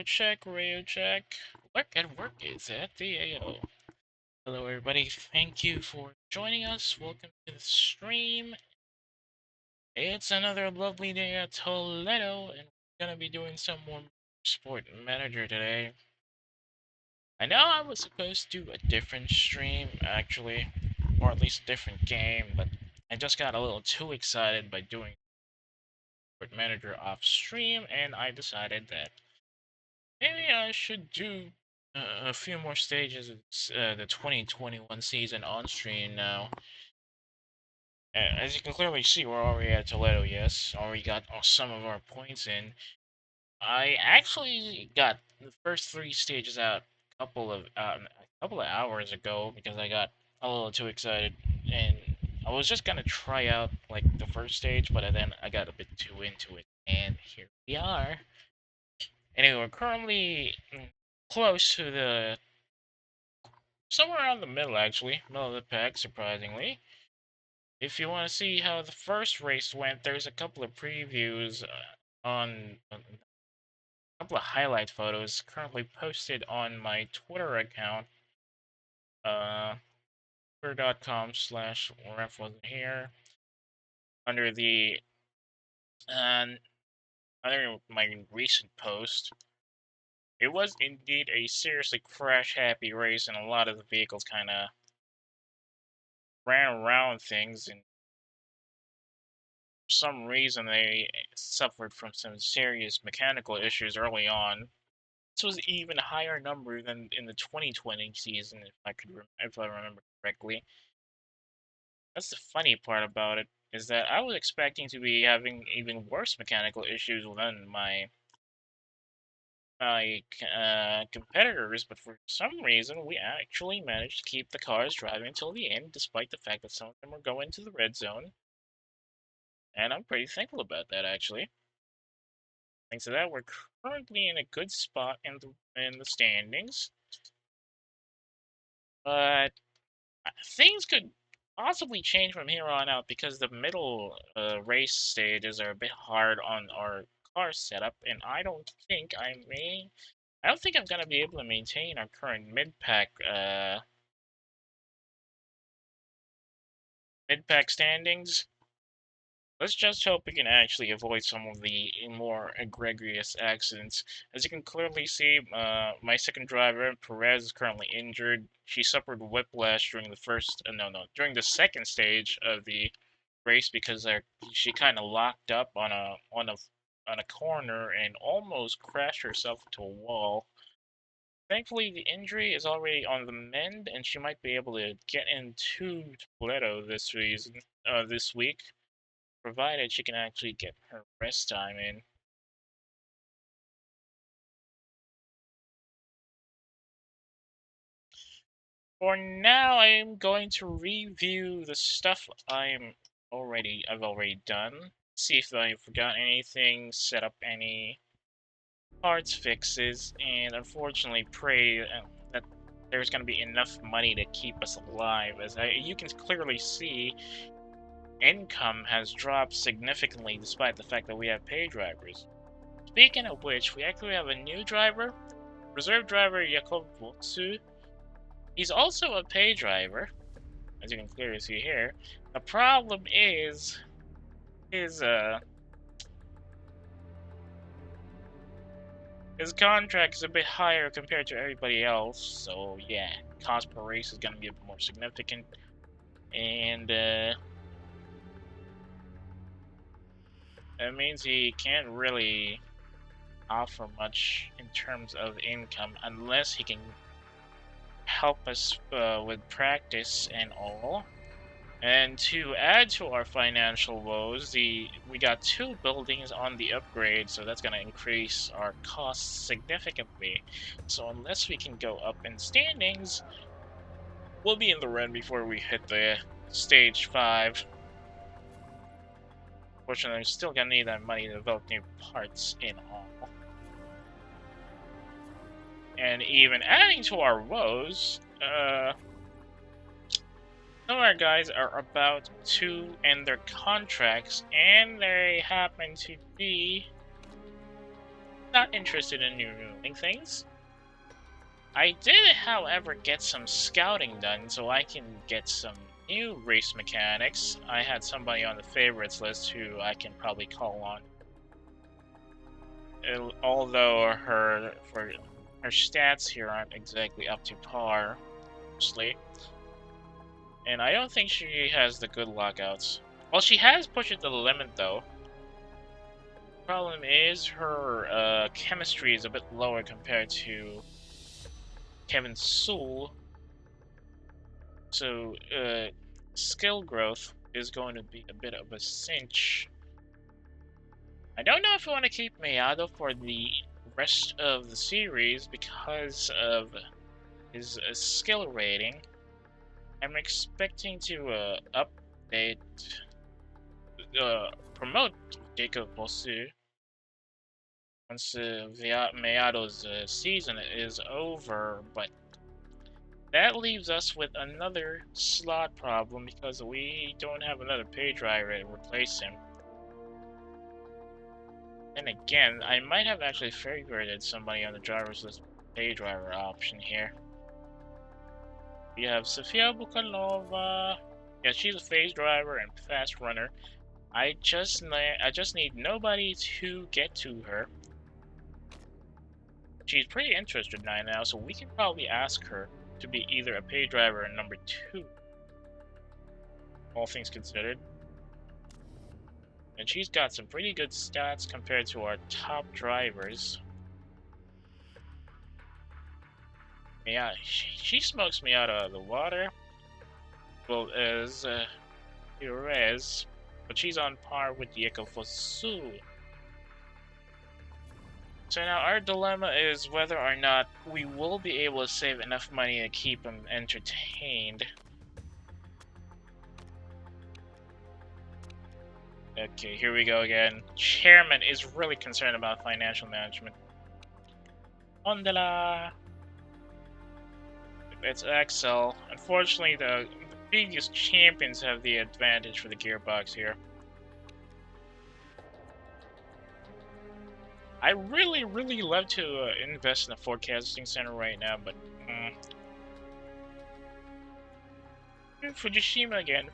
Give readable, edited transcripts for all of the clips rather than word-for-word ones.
Radio check. Work at work is at the AO. Hello, everybody. Thank you for joining us. Welcome to the stream. It's another lovely day at Toledo, and we're gonna be doing some more Motorsport Manager today. I know I was supposed to do a different stream, actually, or at least a different game, but I just got a little too excited by doing Motorsport Manager off stream, and I decided that maybe I should do a few more stages of the 2021 season on stream now. As you can clearly see, we're already at Toledo, yes. Already got some of our points in. I actually got the first three stages out a couple of hours ago because I got a little too excited, and I was just gonna try out like the first stage, but then I got a bit too into it, and here we are. Anyway, we're currently close to the somewhere around the middle, actually, middle of the pack, surprisingly. If you want to see how the first race went, there's a couple of previews on a couple of highlight photos currently posted on my Twitter account, uh, twitter.com/ref wasn't here, under the uh, under my recent post. It was indeed a seriously crash-happy race, and a lot of the vehicles kind of ran around things, and for some reason they suffered from some serious mechanical issues early on. This was even a higher number than in the 2020 season, if I remember correctly. That's the funny part about it, is that I was expecting to be having even worse mechanical issues than my competitors, but for some reason we actually managed to keep the cars driving until the end, despite the fact that some of them were going to the red zone. And I'm pretty thankful about that, actually. Thanks to that, we're currently in a good spot in the standings. But things could possibly change from here on out because the middle race stages are a bit hard on our car setup, and I don't think I'm gonna be able to maintain our current mid pack standings. Let's just hope we can actually avoid some of the more egregious accidents. As you can clearly see, my second driver, Perez, is currently injured. She suffered whiplash during during the second stage of the race because she kind of locked up on a corner and almost crashed herself into a wall. Thankfully, the injury is already on the mend, and she might be able to get into Toledo this week, provided she can actually get her rest time in. For now, I'm going to review the stuff I've already done. See if I forgot anything, set up any parts fixes, and unfortunately pray that there's going to be enough money to keep us alive. As you can clearly see, income has dropped significantly despite the fact that we have pay drivers. Speaking of which, we actually have a new driver, reserve driver Jakob Wotsu. He's also a pay driver, as you can clearly see here. The problem is his contract is a bit higher compared to everybody else, so yeah, cost per race is gonna be a bit more significant, and that means he can't really offer much in terms of income unless he can help us with practice and all. And to add to our financial woes, we got 2 buildings on the upgrade, so that's going to increase our costs significantly. So unless we can go up in standings, we'll be in the red before we hit the stage 5. Fortunately, we're still going to need that money to develop new parts in all. And even adding to our woes, some of our guys are about to end their contracts, and they happen to be not interested in renewing things. I did, however, get some scouting done so I can get some new race mechanics. I had somebody on the favorites list who I can probably call on. Although her stats here aren't exactly up to par, mostly. And I don't think she has the good lockouts. Well, she has pushed it to the limit, though. Problem is, her chemistry is a bit lower compared to Kevin Sewell. So, skill growth is going to be a bit of a cinch. I don't know if I want to keep Miyato for the rest of the series because of his skill rating. I'm expecting to update, promote Jacob Bosu once Miyato's season is over, but that leaves us with another slot problem because we don't have another pay driver to replace him. And again, I might have actually favorited somebody on the driver's list pay driver option here. We have Sofia Bukalova. Yeah, she's a phase driver and fast runner. I just need nobody to get to her. She's pretty interested now, so we can probably ask her to be either a pay driver or number 2. All things considered. And she's got some pretty good stats compared to our top drivers. Yeah, she smokes me out of the water. Well, as Perez, but she's on par with Diego Fosu. So now our dilemma is whether or not we will be able to save enough money to keep him entertained. Okay, here we go again. Chairman is really concerned about financial management. Ondala! It's Axel. Unfortunately, the previous champions have the advantage for the gearbox here. I really love to invest in a forecasting center right now, but Fujishima again.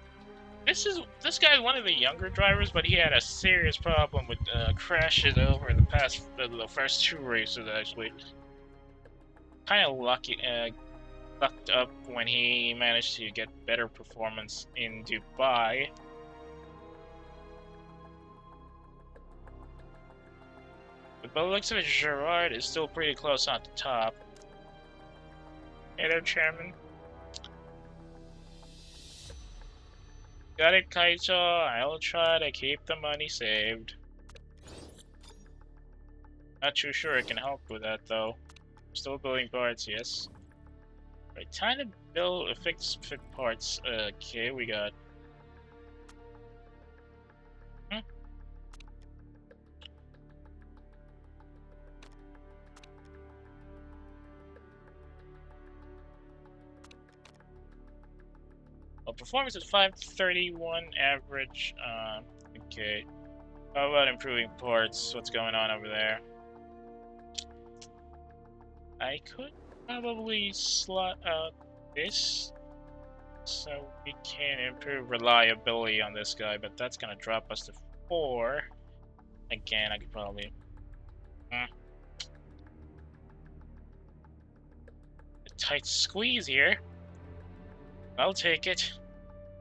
This guy is one of the younger drivers, but he had a serious problem with crashes over the first 2 races actually. Kind of lucked up when he managed to get better performance in Dubai. But by the looks of it, Gerard is still pretty close on the top. Hey there, Chairman. Got it, Keyta. I'll try to keep the money saved. Not too sure I can help with that, though. Still building parts, yes. Right, time to build fit parts. Okay, we got. Well, performance is 531 average. Okay. How about improving parts? What's going on over there? I could probably slot out this so we can improve reliability on this guy, but that's gonna drop us to 4. Again, I could probably. A tight squeeze here. I'll take it.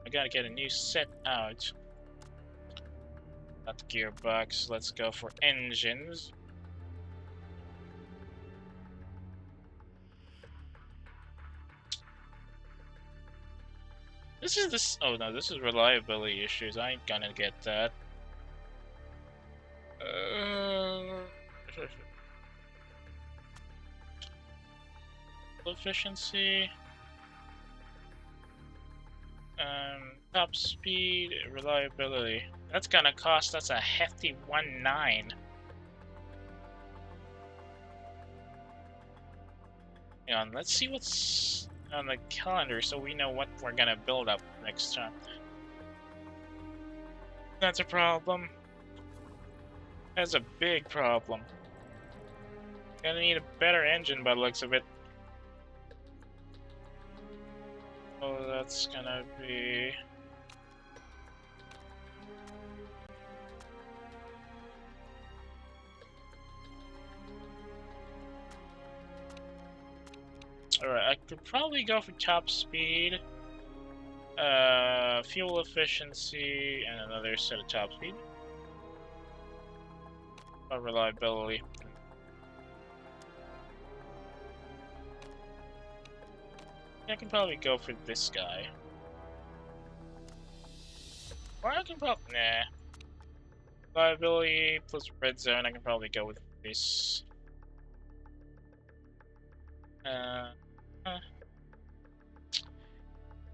I gotta get a new set out. Not the gearbox. Let's go for engines. Oh no, this is reliability issues. I ain't gonna get that. Efficiency. Top speed, reliability. That's gonna cost us a hefty 1.9. Hang on, let's see what's on the calendar so we know what we're gonna build up next time. That's a problem. That's a big problem. Gonna need a better engine by the looks of it. Oh, that's gonna be... Alright, I could probably go for top speed, fuel efficiency, and another set of top speed. Reliability. I can probably go for this guy. Or I can probably... Nah. Reliability plus red zone, I can probably go with this.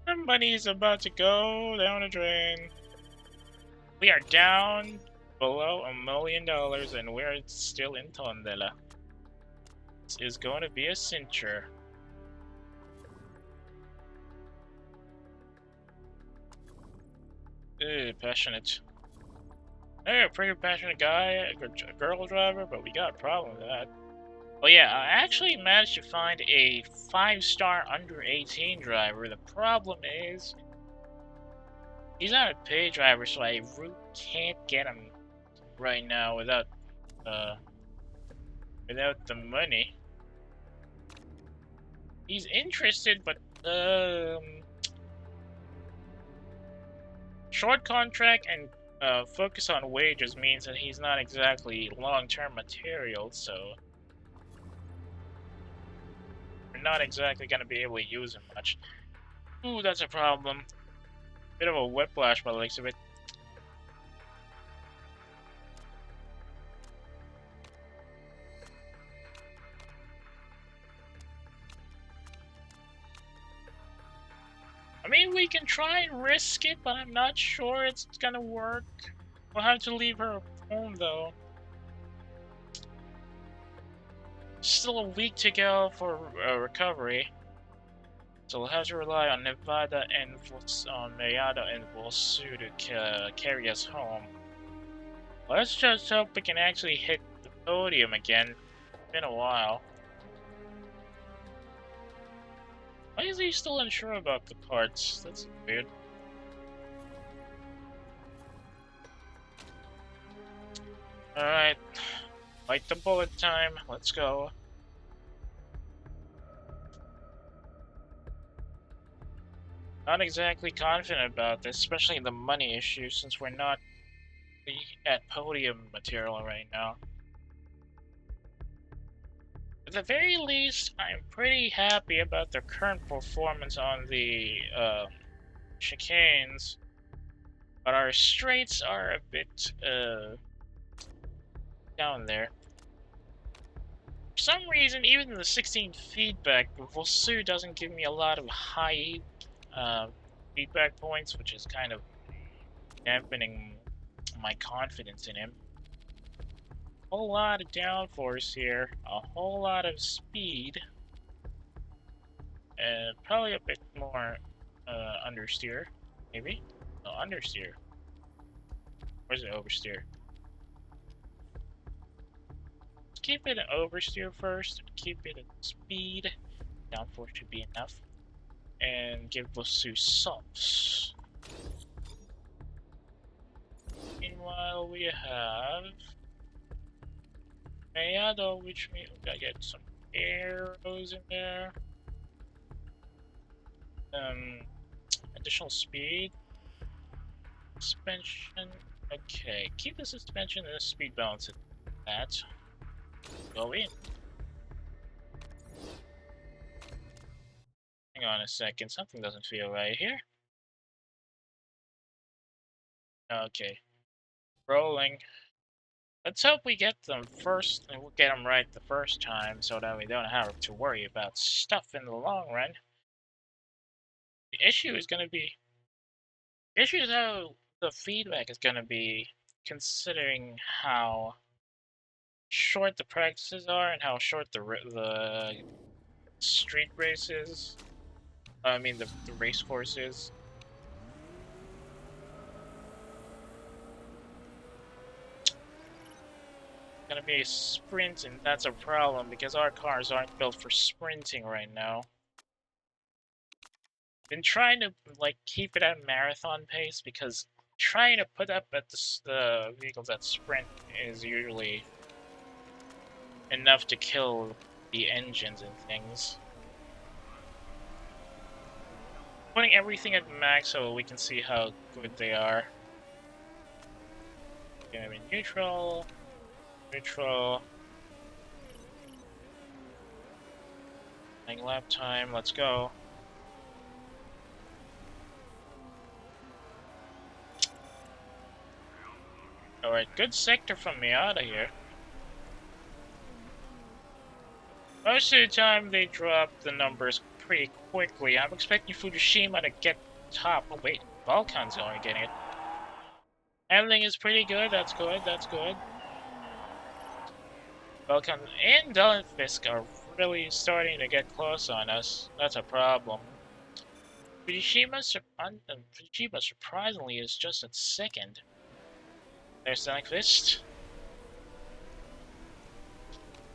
Our money's about to go down a drain. We are down below $1 million and we're still in Tondela. This is going to be a cincher. Passionate. Hey, a pretty passionate guy, a girl driver, but we got a problem with that. Oh yeah, I actually managed to find a 5-star under 18 driver. The problem is, he's not a paid driver, so I really can't get him right now without the money. He's interested, but short contract and focus on wages means that he's not exactly long-term material, so we're not exactly going to be able to use him much. Ooh, that's a problem. Bit of a whiplash by the looks of it. I mean, we can try and risk it, but I'm not sure it's gonna work. We'll have to leave her home, though. Still a week to go for recovery. So we'll have to rely on Nevada and Mayada and Vosu to carry us home. Let's just hope we can actually hit the podium again. It's been a while. Why is he still unsure about the parts? That's weird. Alright. Bite the bullet time. Let's go. Not exactly confident about this, especially the money issue, since we're not at podium material right now. At the very least, I'm pretty happy about their current performance on the chicanes, but our straights are a bit down there. For some reason, even in the 16 feedback, Vosu doesn't give me a lot of high feedback points, which is kind of dampening my confidence in him. A whole lot of downforce here, a whole lot of speed, and probably a bit more understeer, maybe? No, understeer. Where's the oversteer? Let's keep it an oversteer first, keep it at speed. Downforce should be enough. And give Vosu softs. Meanwhile, we have Mayado, which means we gotta get some arrows in there. Additional speed. Suspension. Okay, keep the suspension and the speed balance at that. Go in. Hang on a second, something doesn't feel right here. Okay. Rolling. Let's hope we get them first, and we'll get them right the first time, so that we don't have to worry about stuff in the long run. The issue is going to be... The issue is how the feedback is going to be, considering how short the practices are and how short the street race is. I mean, the race course is. gonna be a sprint, and that's a problem because our cars aren't built for sprinting right now. Been trying to like keep it at marathon pace because trying to put up at the vehicles that sprint is usually enough to kill the engines and things. Putting everything at max so we can see how good they are. Gonna be neutral, neutral. Lap time, let's go. Alright, good sector from Miata here. Most of the time they drop the numbers pretty quickly. I'm expecting Fukushima to get top. Oh wait, Balkan's only getting it. Handling is pretty good, that's good, that's good. Balkan and Fisk are really starting to get close on us. That's a problem. Fukushima surprisingly is just at second. There's Fist.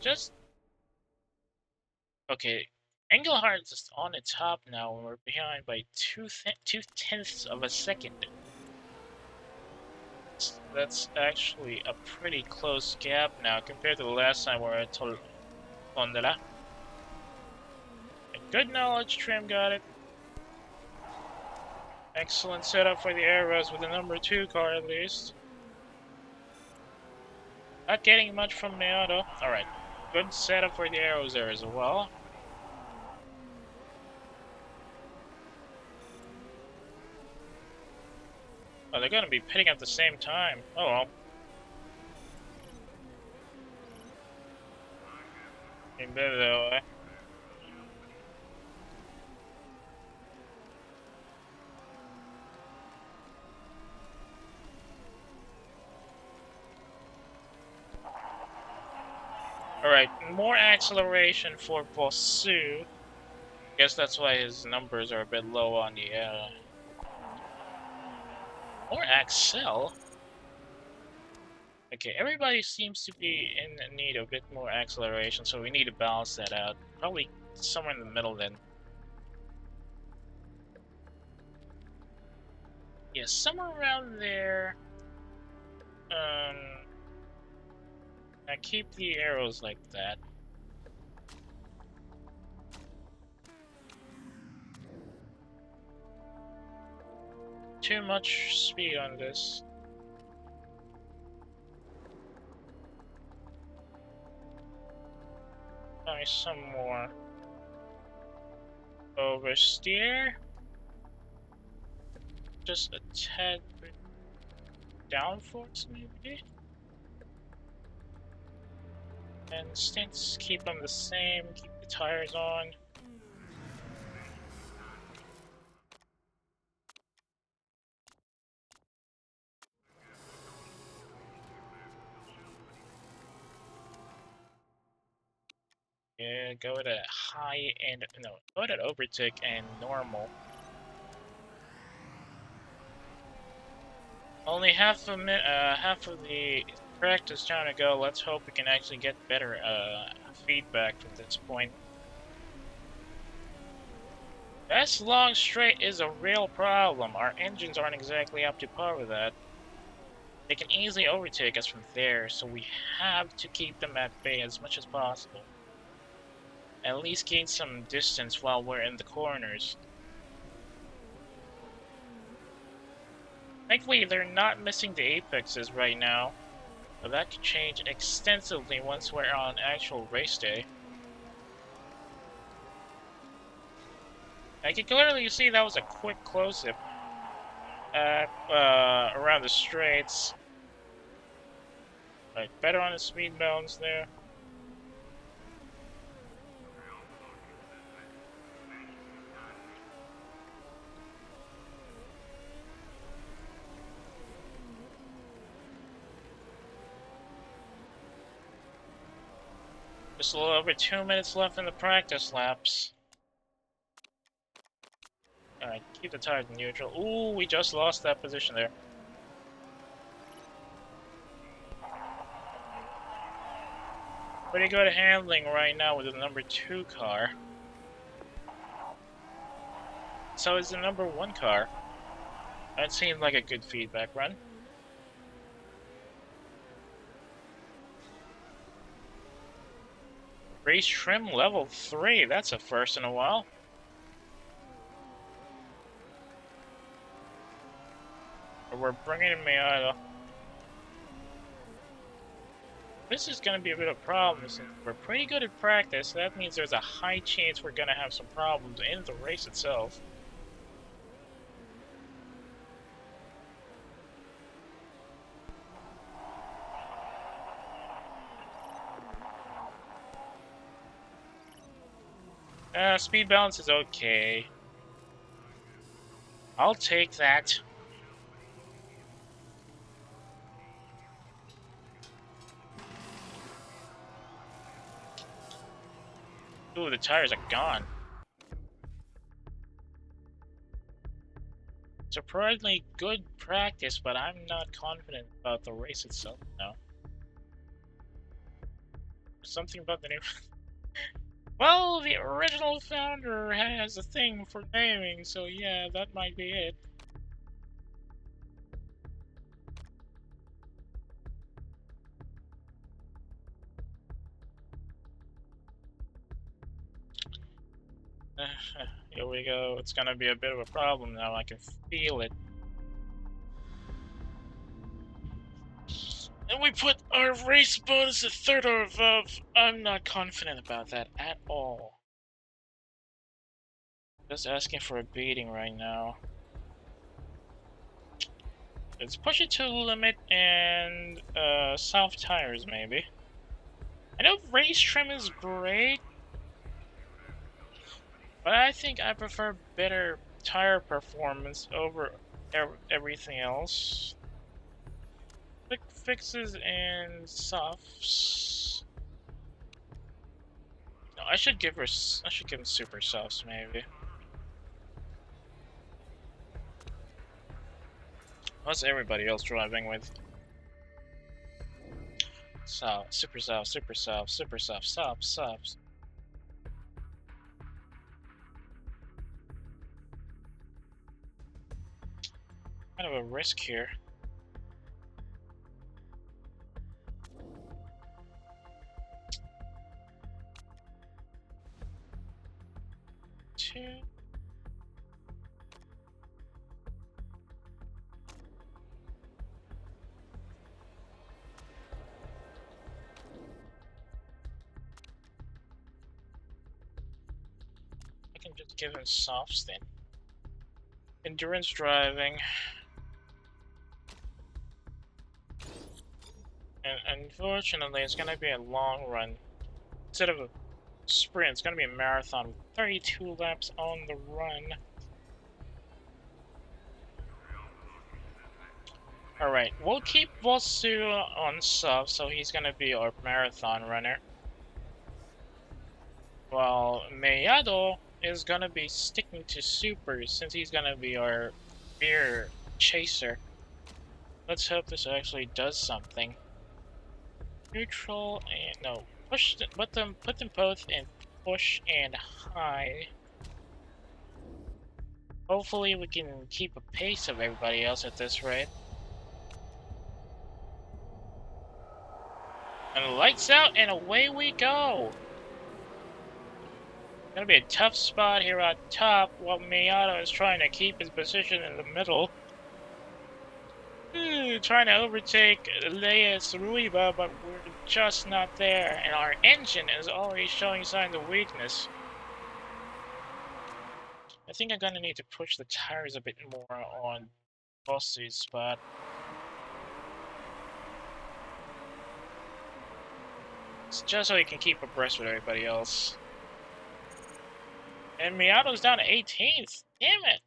Just okay. Engelhardt is on the top now, and we're behind by two-tenths of a second. That's actually a pretty close gap now compared to the last time we were at Tondela. Good knowledge, Trim got it. Excellent setup for the arrows with the number 2 car at least. Not getting much from Miata. Alright, good setup for the arrows there as well. Oh, they're gonna be pitting at the same time. Oh well. Ain't better that way. Alright, more acceleration for Bosu. Guess that's why his numbers are a bit low on the more Axel? Okay, everybody seems to be in need of a bit more acceleration, so we need to balance that out. Probably somewhere in the middle then. Yeah, somewhere around there. I keep the arrows like that. Too much speed on this. Try some more. Oversteer. Just a tad bit downforce, maybe? And stints, keep them the same, keep the tires on. Yeah, go to high and no, go to overtake and normal. Only half of the practice time to go. Let's hope we can actually get better feedback from this point. This long straight is a real problem. Our engines aren't exactly up to par with that. They can easily overtake us from there, so we have to keep them at bay as much as possible. At least gain some distance while we're in the corners. Thankfully, they're not missing the apexes right now, but that could change extensively once we're on actual race day. I can clearly see that was a quick close-up around the straights. Right, better on the speed balance there. Just a little over 2 minutes left in the practice laps. Alright, keep the tires neutral. Ooh, we just lost that position there. Pretty good handling right now with the number 2 car. So is the number 1 car. That seems like a good feedback run. Race trim level 3, that's a first in a while. We're bringing in Miata. This is going to be a bit of a problem since we're pretty good at practice, so that means there's a high chance we're going to have some problems in the race itself. Speed balance is okay. I'll take that. Ooh, the tires are gone. Surprisingly good practice, but I'm not confident about the race itself now. Something about the new... Well, the original founder has a thing for naming, so yeah, that might be it. Here we go. It's gonna be a bit of a problem now. I can feel it. And we put our race bonus at 3rd or above. I'm not confident about that at all. Just asking for a beating right now. Let's push it to the limit and soft tires maybe. I know race trim is great, but I think I prefer better tire performance over everything else. Quick fixes and softs. No, I should give him super softs maybe. What's everybody else driving with? Soft, super soft, super soft, super soft, soft, soft. Kind of a risk here. Two. I can just give him softs then. Endurance driving. And unfortunately, it's gonna be a long run. Instead of a sprint, it's gonna be a marathon with 32 laps on the run. Alright, we'll keep Bosu on sub, so he's gonna be our marathon runner. While Meyado is gonna be sticking to supers, since he's gonna be our rear chaser. Let's hope this actually does something. Neutral and no, put them both in push and high. Hopefully we can keep a pace of everybody else at this rate. And lights out and away we go! Gonna be a tough spot here on top while Miata is trying to keep his position in the middle. Trying to overtake Leia's Ruiba, but we're just not there, and our engine is already showing signs of weakness. I think I'm gonna need to push the tires a bit more on Bossy's spot. It's just so he can keep abreast with everybody else. And Miato's down to 18th. Damn it!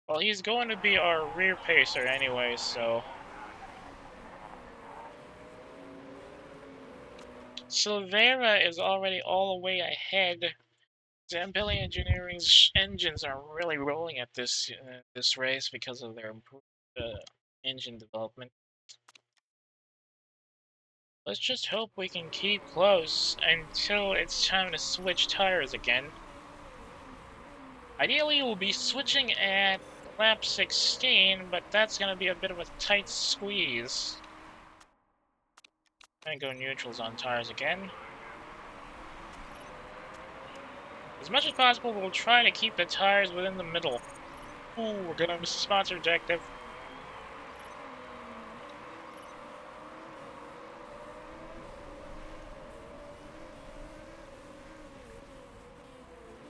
Well, he's going to be our rear pacer anyway, so... Silvera is already all the way ahead. Zambelli Engineering's engines are really rolling at this race because of their improved engine development. Let's just hope we can keep close until it's time to switch tires again. Ideally, we'll be switching at lap 16, but that's gonna be a bit of a tight squeeze. Gonna go neutrals on tires again. As much as possible, we'll try to keep the tires within the middle. Ooh, we're gonna miss the sponsor objective.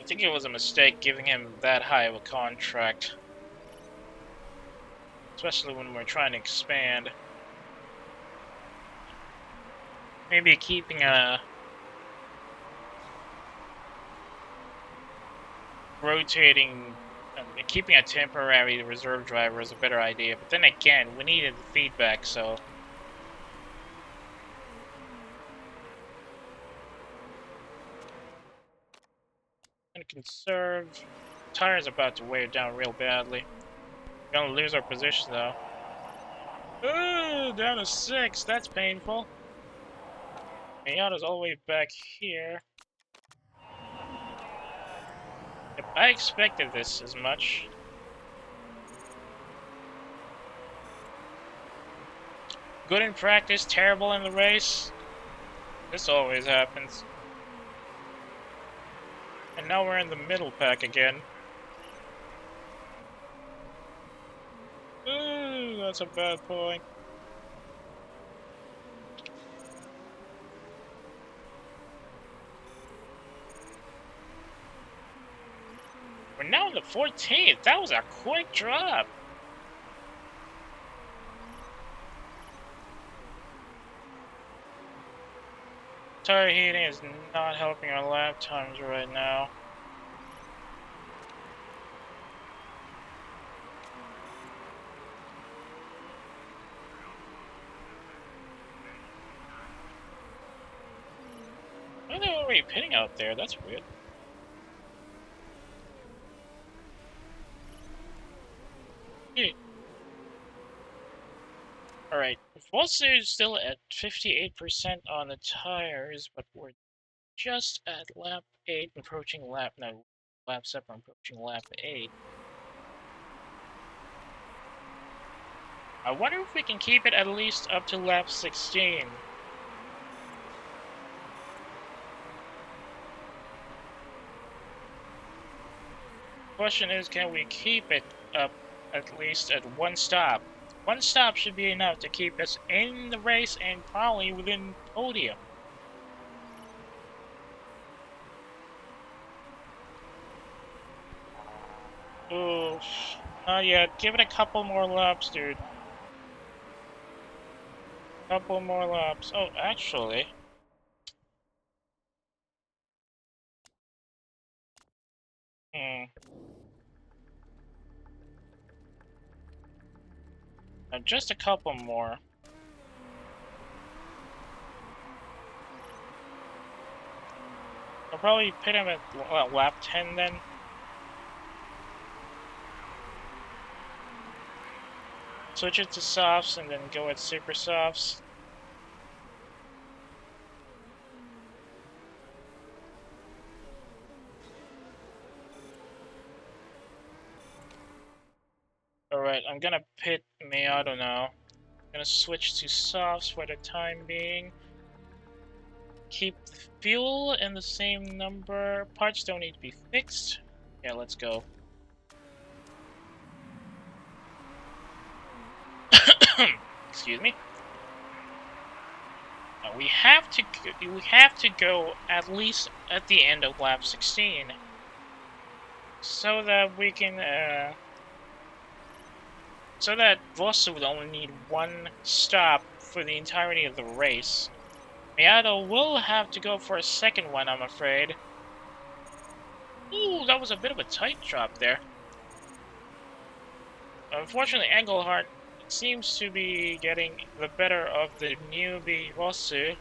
I think it was a mistake giving him that high of a contract. Especially when we're trying to expand. Maybe keeping a keeping a temporary reserve driver is a better idea. But then again, we needed the feedback, so. Gonna conserve. Tire's about to wear down real badly. We're gonna lose our position though. Ooh, down to 6. That's painful. Miata's all the way back here. Yep, I expected this as much. Good in practice, terrible in the race. This always happens. And now we're in the middle pack again. Ooh, that's a bad point. We're now in the 14th. That was a quick drop. Tire heating is not helping our lap times right now. Why are they already pitting out there? That's weird. Hey. Alright, Volster is still at 58% on the tires, but we're just at lap 8, approaching lap 9. Lap 7, approaching lap 8. I wonder if we can keep it at least up to lap 16. Question is, can we keep it up at least at one stop? One stop should be enough to keep us in the race and probably within podium. Ooh, not yet. Give it a couple more laps, dude. Couple more laps. Oh, actually. Just a couple more. I'll probably pit him at lap 10 then. Switch it to softs and then go at super softs. Alright, I'm gonna pit Miata now. I'm gonna switch to softs for the time being. Keep the fuel in the same number. Parts don't need to be fixed. Yeah, let's go. Excuse me. We have to go at least at the end of lap 16, so that we can so that Vossa would only need one stop for the entirety of the race. Miata will have to go for a second one, I'm afraid. Ooh, that was a bit of a tight drop there. Unfortunately, Engelhardt seems to be getting the better of the newbie Rossi.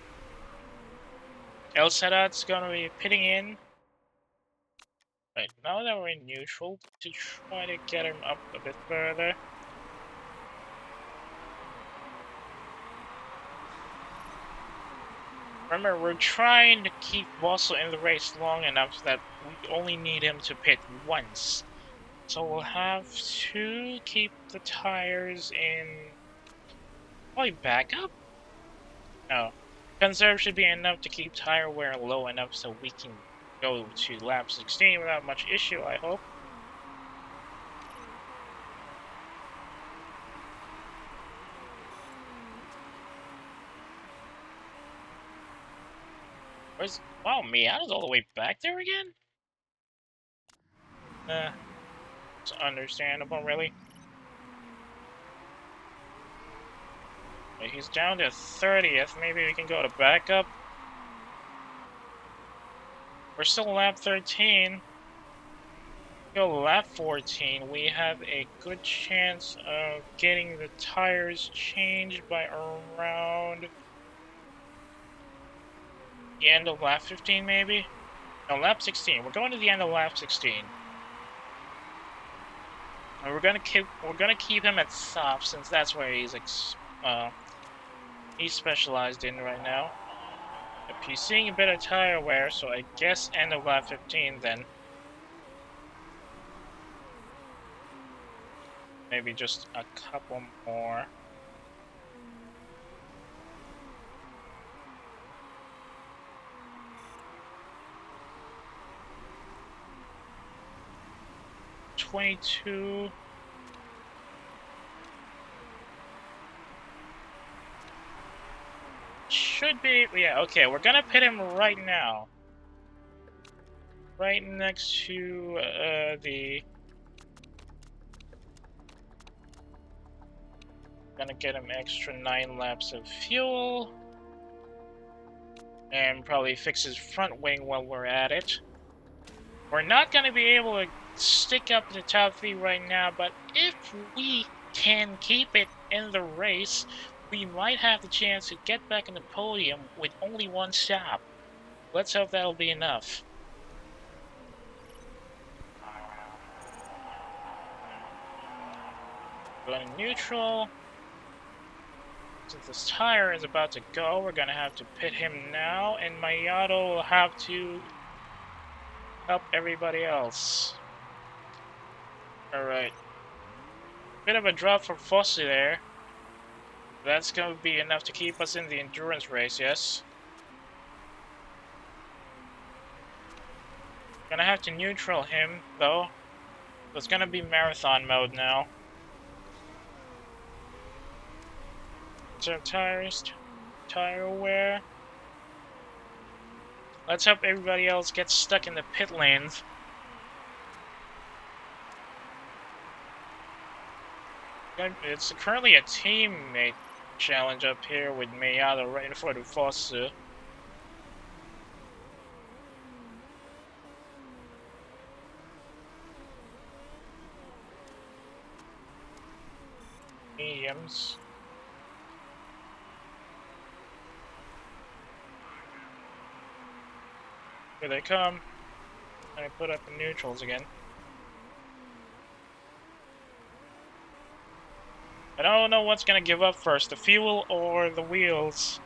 El Sadat's gonna be pitting in. Right, now that we're in neutral, to try to get him up a bit further. Remember, we're trying to keep Russell in the race long enough that we only need him to pit once. So we'll have to keep the tires in... probably backup? No. Conserve should be enough to keep tire wear low enough so we can go to lap 16 without much issue, I hope. Where's... wow, Miata's all the way back there again? It's understandable, really. He's down to 30th. Maybe we can go to backup. We're still lap 13. Go lap 14. We have a good chance of getting the tires changed by around the end of lap 15, maybe? No, lap 16. We're going to the end of lap 16. And we're gonna keep him at soft since that's where he's he's specialized in right now. If he's seeing a bit of tire wear, so I guess end of lap 15 then. Maybe just a couple more. $22. Should be, yeah, okay, we're gonna pit him right now. Right next to, the... Gonna get him extra 9 laps of fuel. And probably fix his front wing while we're at it. We're not gonna be able to stick up the top 3 right now, but if we can keep it in the race, we might have the chance to get back in the podium with only 1 stop. Let's hope that'll be enough. Going to neutral. Since this tire is about to go, we're gonna have to pit him now, and Mayato will have to help everybody else. Alright. Bit of a drop for Fossey there. That's going to be enough to keep us in the endurance race, yes? Gonna have to neutral him, though. So it's gonna be marathon mode now. So tires, tire wear. Let's hope everybody else gets stuck in the pit lanes. It's currently a teammate challenge up here with Miyato right for the Fosu. Mediums. Here they come. And I put up the neutrals again. I don't know what's gonna give up first, the fuel or the wheels.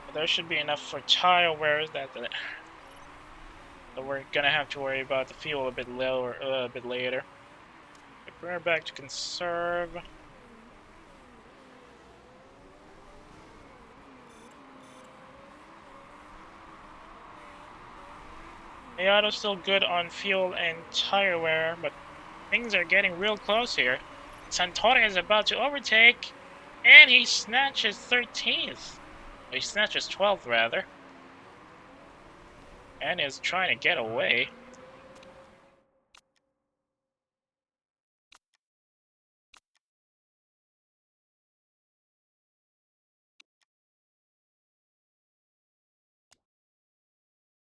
But there should be enough for tire wear that we're gonna have to worry about the fuel a bit lower, a bit later. We're back to conserve. Miyato's still good on fuel and tire wear, but things are getting real close here. Santoro is about to overtake, and he snatches 13th. He snatches 12th, rather. And is trying to get away.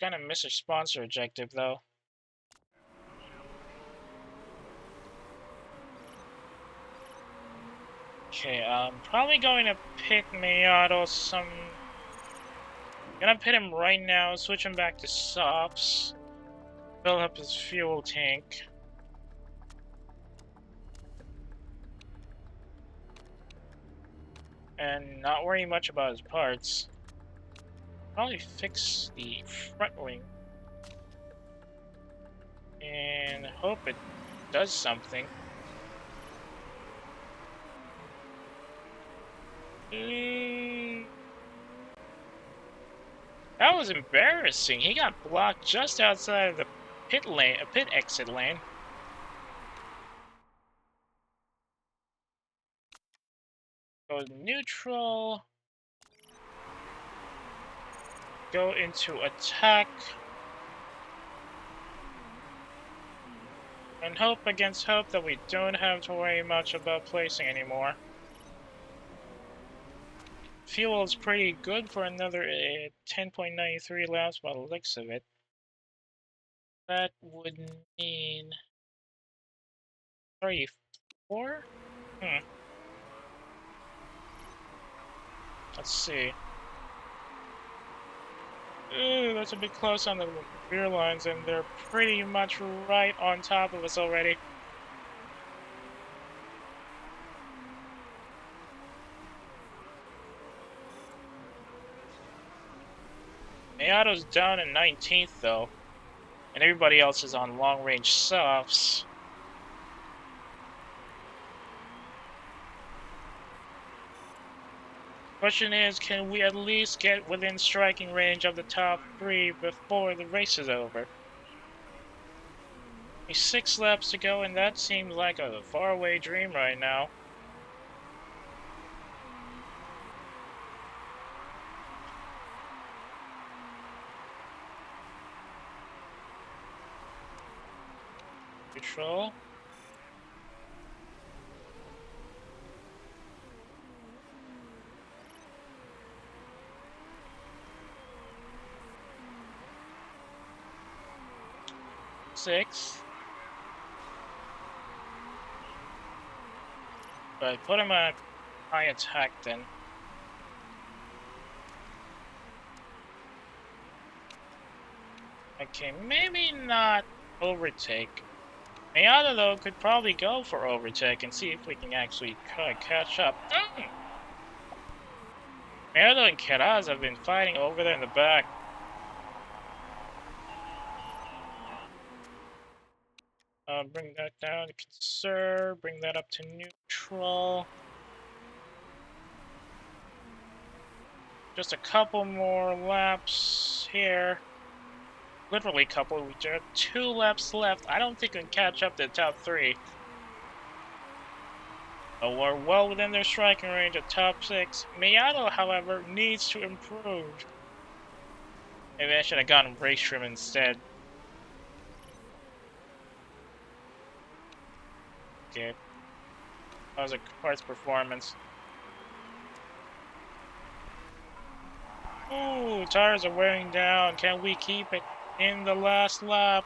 Gonna miss a sponsor objective, though. Okay, I'm probably going to pit Miyato some... Gonna pit him right now, switch him back to softs. Fill up his fuel tank. and not worrying much about his parts. Probably fix the front wing and hope it does something. That was embarrassing. He got blocked just outside of the pit lane, a pit exit lane. Go neutral. Go into attack. And hope against hope that we don't have to worry much about placing anymore. Fuel is pretty good for another 10.93 laps by the looks of it. That would mean 34? Let's see. Ooh, that's a bit close on the rear lines, and they're pretty much right on top of us already. Miato's down in 19th, though, and everybody else is on long-range softs. Question is, can we at least get within striking range of the top 3 before the race is over? 6 laps to go, and that seems like a faraway dream right now. Control. Six. But put him on high attack then. Okay, maybe not overtake. Miata, though, could probably go for overtake and see if we can actually catch up. Miata and Keraz have been fighting over there in the back. Bring that down to conserve, bring that up to neutral. Just a couple more laps here. Literally a couple. We just have 2 laps left. I don't think we can catch up to the top 3. But we're well within their striking range of top 6. Miata, however, needs to improve. Maybe I should have gone race trim instead. Okay. That was a car's performance. Ooh, tires are wearing down. Can we keep it in the last lap?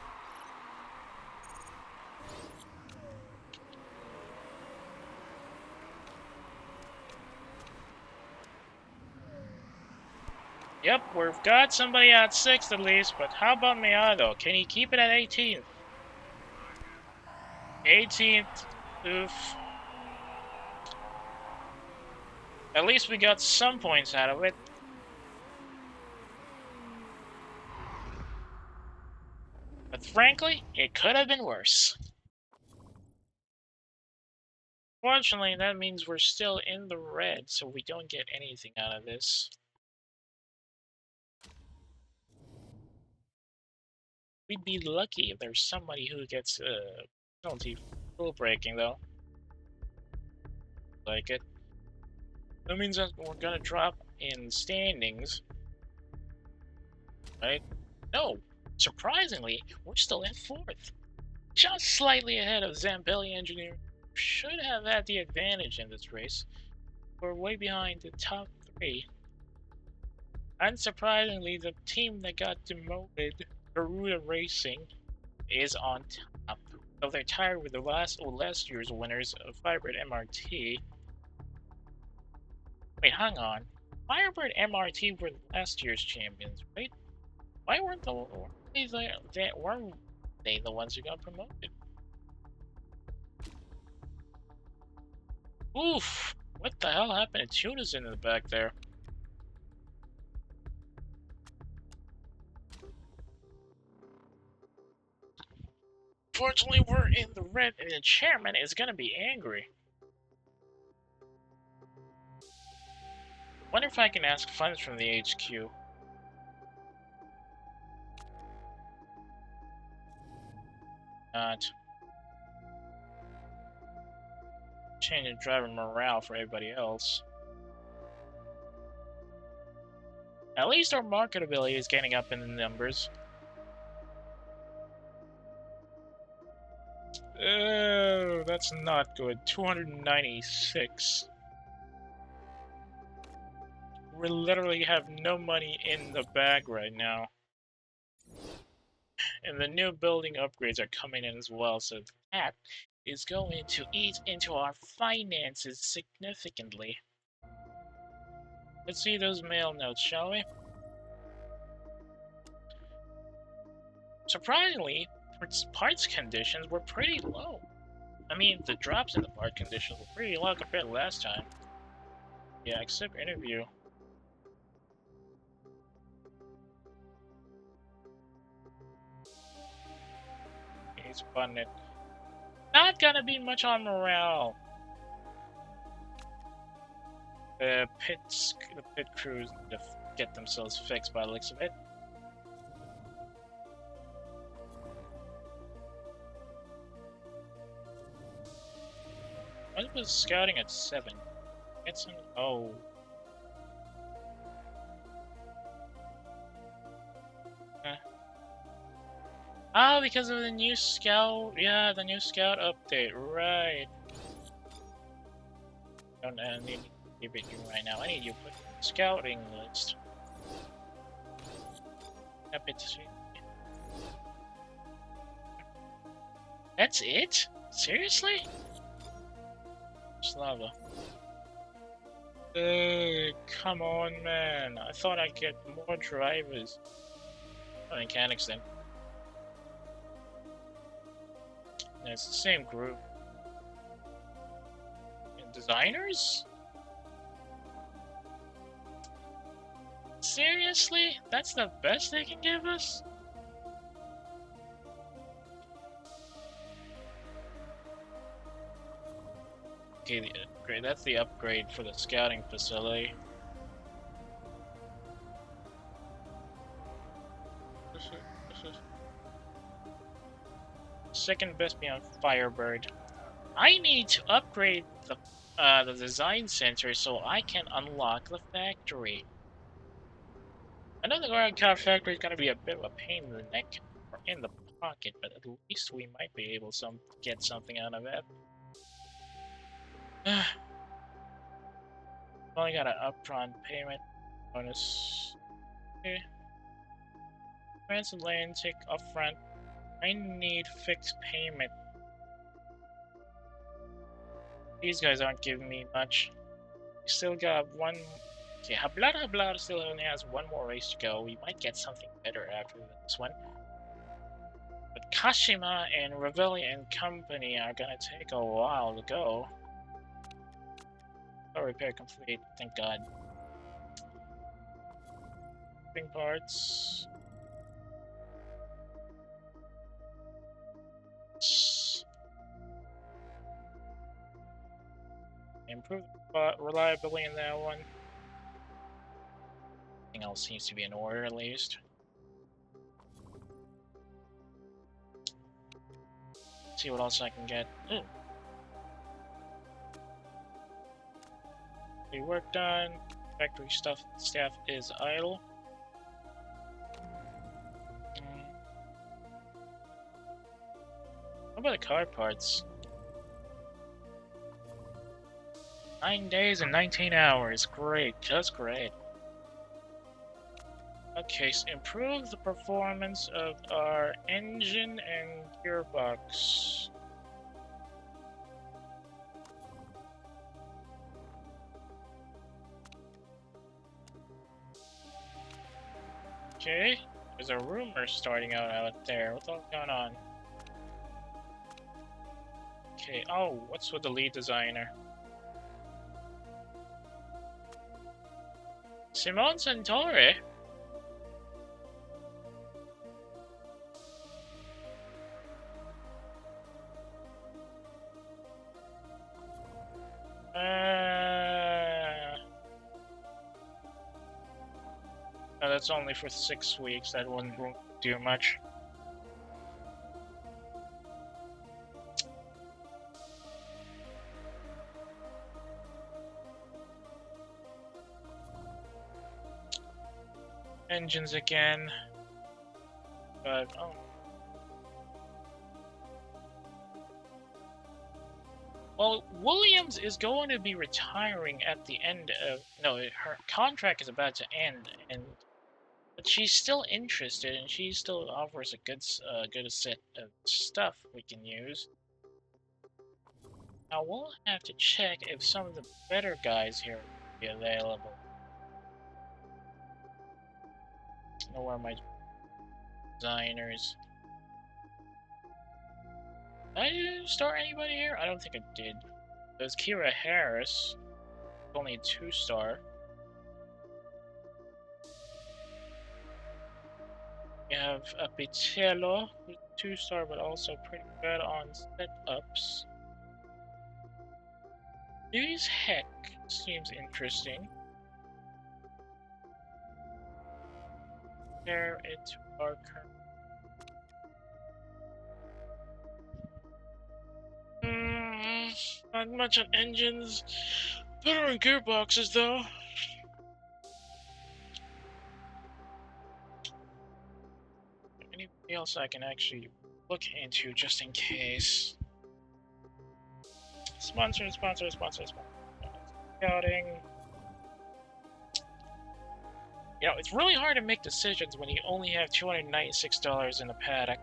Yep, we've got somebody at 6th at least, but how about Miato? Can he keep it at 18th? 18th, oof. At least we got some points out of it. But frankly, it could have been worse. Fortunately, that means we're still in the red, so we don't get anything out of this. We'd be lucky if there's somebody who gets a penalty for rule breaking, though. Like it. That means that we're gonna drop in standings. Right? No! Surprisingly, we're still in 4th. Just slightly ahead of Zambelli Engineering. Should have had the advantage in this race. We're way behind the top 3. Unsurprisingly, the team that got demoted, Garuda Racing, is on top. So they're tied with the last year's winners of Firebird MRT. Wait, hang on. Firebird MRT were last year's champions, right? Why weren't they the ones who got promoted? Oof! What the hell happened to Tuna's in the back there? Fortunately, we're in the red, and the chairman is gonna be angry. Wonder if I can ask funds from the HQ. Not. Changing driver morale for everybody else. At least our marketability is getting up in the numbers. Oh, that's not good. 296. We literally have no money in the bag right now. And the new building upgrades are coming in as well, so that is going to eat into our finances significantly. Let's see those mail notes, shall we? Surprisingly, parts conditions were pretty low. I mean, the drops in the part conditions were pretty low compared to last time. Yeah, except interview. He's button it. Not gonna be much on morale. The pit crews need to get themselves fixed by the looks of it. I was scouting at 7. Get some. Oh. Oh, because of the new scout. Yeah, the new scout update. Right. I don't need to keep it you right now. I need you to put scouting list. That's it? Seriously? Slava. Come on, man. I thought I'd get more drivers. Or mechanics then. Yeah, it's the same group. And designers? Seriously? That's the best they can give us? Okay, great. That's the upgrade for the scouting facility. Second best beyond Firebird. I need to upgrade the design center so I can unlock the factory. I know the Guard Car factory is going to be a bit of a pain in the neck or in the pocket, but at least we might be able to get something out of it. Only got an upfront payment bonus. Okay. Transatlantic upfront. I need fixed payment. These guys aren't giving me much. We still got one. Okay, Hablar still only has one more race to go. We might get something better after this one. But Kashima and Ravelli and Company are gonna take a while to go. Oh, repair complete, thank God. Shipping parts. Improve reliability in that one. Everything else seems to be in order at least. Let's see what else I can get. The work done. Factory staff is idle. What about the car parts? 9 days and 19 hours. Great, just great. Okay, so improve the performance of our engine and gearbox. Okay, there's a rumor starting out there. What's all going on? Okay, oh, what's with the lead designer? Simone Centauri? No, that's only for 6 weeks. That won't do much. Engines again. But, oh. Well, Williams is going to be retiring at the end of... No, her contract is about to end, but she's still interested, and she still offers a good set of stuff we can use. Now, we'll have to check if some of the better guys here will be available. I know where my designers... Did I start anybody here? I don't think I did. There's Kira Harris, only a 2-star. We have a Pichello, who's 2-star, but also pretty good on setups. Louis Heck seems interesting. Compare it to our current. Not much on engines. Better on gearboxes, though. Anything else I can actually look into just in case? Sponsor. Scouting. You know, it's really hard to make decisions when you only have $296 in the paddock.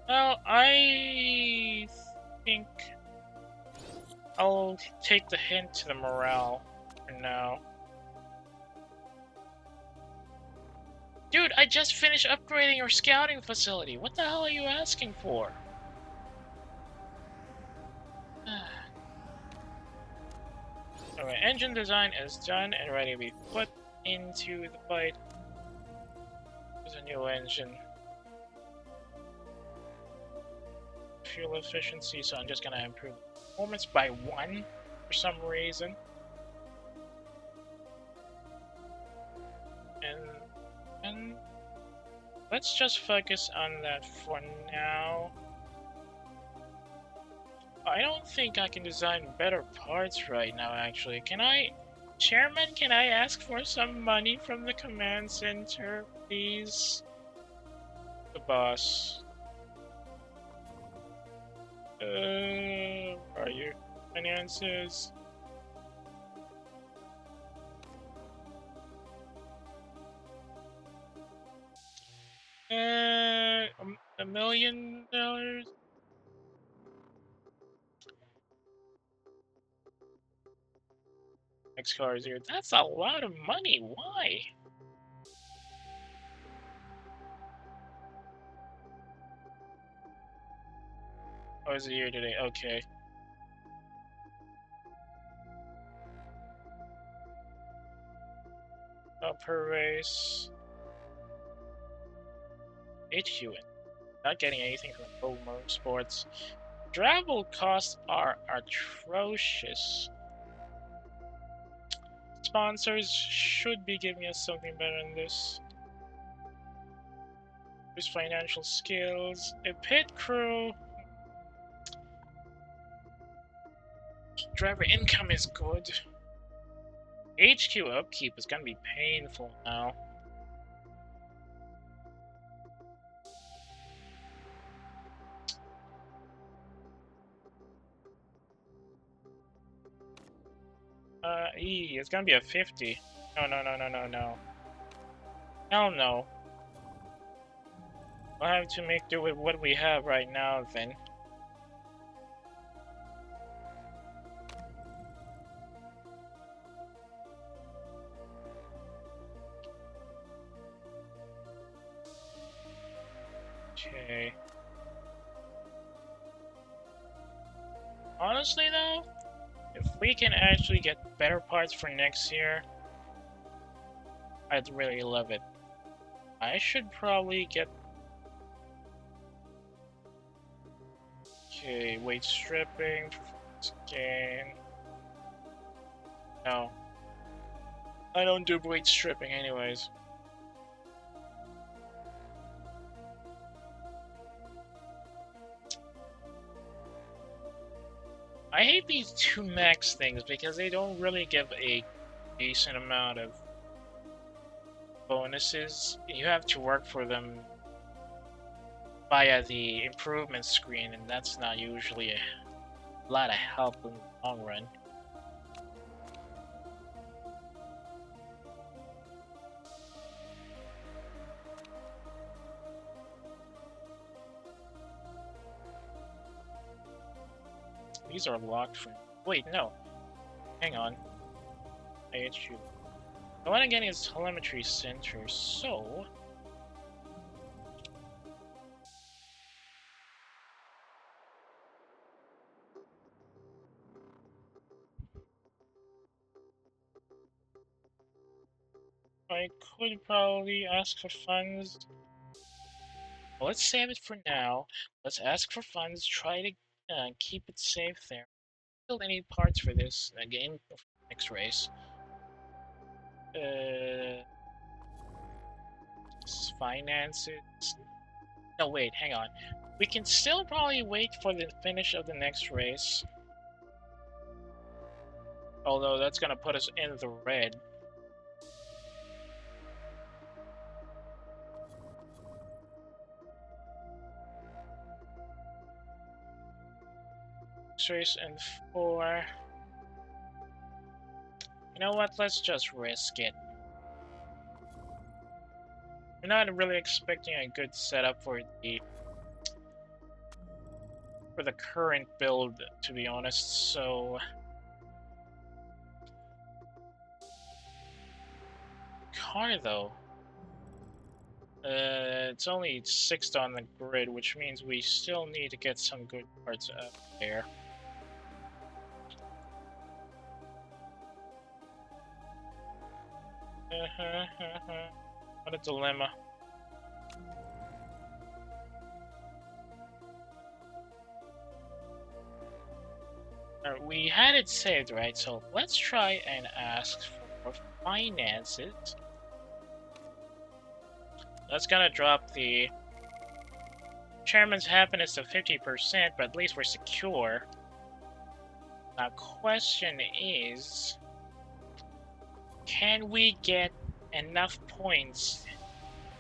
Well, I think I'll take the hint to the morale for now. Dude, I just finished upgrading your scouting facility. What the hell are you asking for? Okay, engine design is done and ready to be put into the fight. There's a new engine. Fuel efficiency, so I'm just gonna improve performance by 1 for some reason. And let's just focus on that for now. I don't think I can design better parts right now, actually. Can I... Chairman, can I ask for some money from the command center, please? The boss. Where are you? Finances. $1 million? Next car is here. That's a lot of money. Why? Oh, it's a year today. Okay. Per race. HQ. Not getting anything from Motorsports. Travel costs are atrocious. Sponsors should be giving us something better than this. There's financial skills. A pit crew. Driver income is good. HQ upkeep is gonna be painful now. It's gonna be a 50. No. Hell no. We'll have to make do with what we have right now, then. Okay. Honestly though, if we can actually get better parts for next year, I'd really love it. I should probably get... Okay, weight stripping, performance gain. No. I don't do weight stripping anyways. I hate these two max things because they don't really give a decent amount of bonuses. You have to work for them via the improvement screen, and that's not usually a lot of help in the long run. These are locked for... Wait, no. Hang on. IHU. I want to get his telemetry center, so... I could probably ask for funds. Well, let's save it for now. Let's ask for funds, try to keep it safe there. Build any parts for this game next race. Finances. No, wait, hang on. We can still probably wait for the finish of the next race. Although that's gonna put us in the red. Race and 4. You know what? Let's just risk it. We're not really expecting a good setup for the current build, to be honest. So car though. It's only 6th on the grid, which means we still need to get some good parts out there. What a dilemma. We had it saved, right? So let's try and ask for finances. That's gonna drop the chairman's happiness to 50%, but at least we're secure. Now, question is, can we get enough points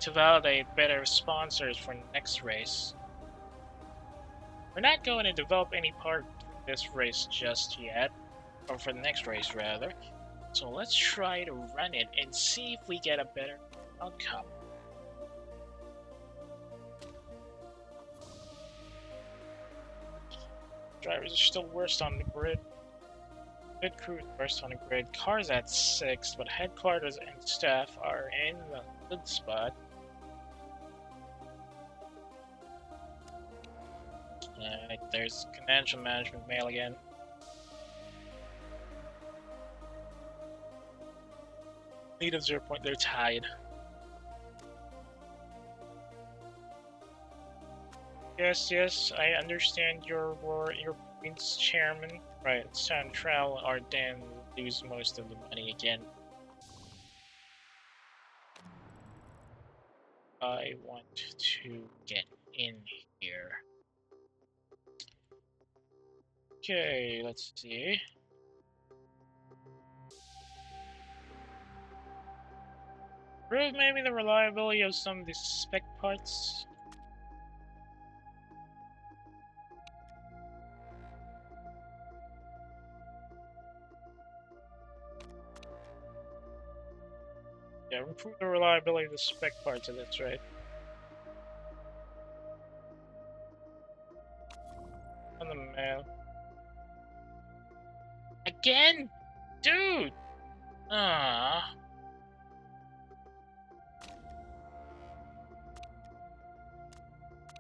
to validate better sponsors for next race? We're not going to develop any part for this race just yet, or for the next race rather. So let's try to run it and see if we get a better outcome. Drivers are still worst on the grid. Pit crew is worst on the grid. Cars at 6th, but headquarters and staff are in the good spot. Alright, there's financial management mail again. Lead of 0 point, they're tied. Yes, I understand your points, Chairman. Right, Central Ardennes will lose most of the money again. I want to get in here. Okay, let's see. Prove maybe the reliability of some of the spec parts. Yeah, improve the reliability of the spec parts of this, right? On the mail. Again? Dude! Ah.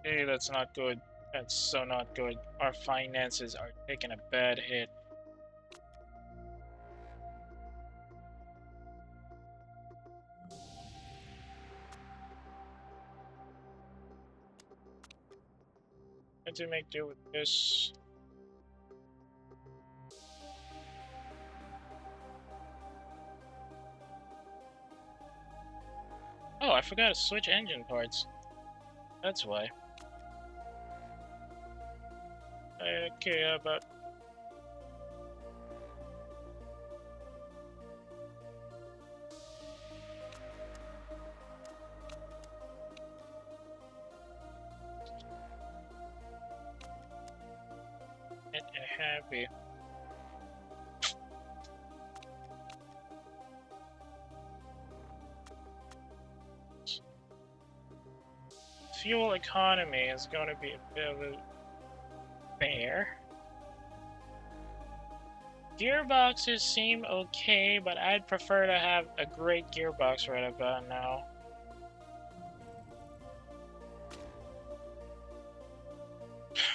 Hey, that's not good. That's so not good. Our finances are taking a bad hit. Had to make do with this. Oh, I forgot to switch engine parts. That's why. Okay, how about... and happy. Fuel economy is going to be a bit of a bear. Gearboxes seem okay, but I'd prefer to have a great gearbox right about now.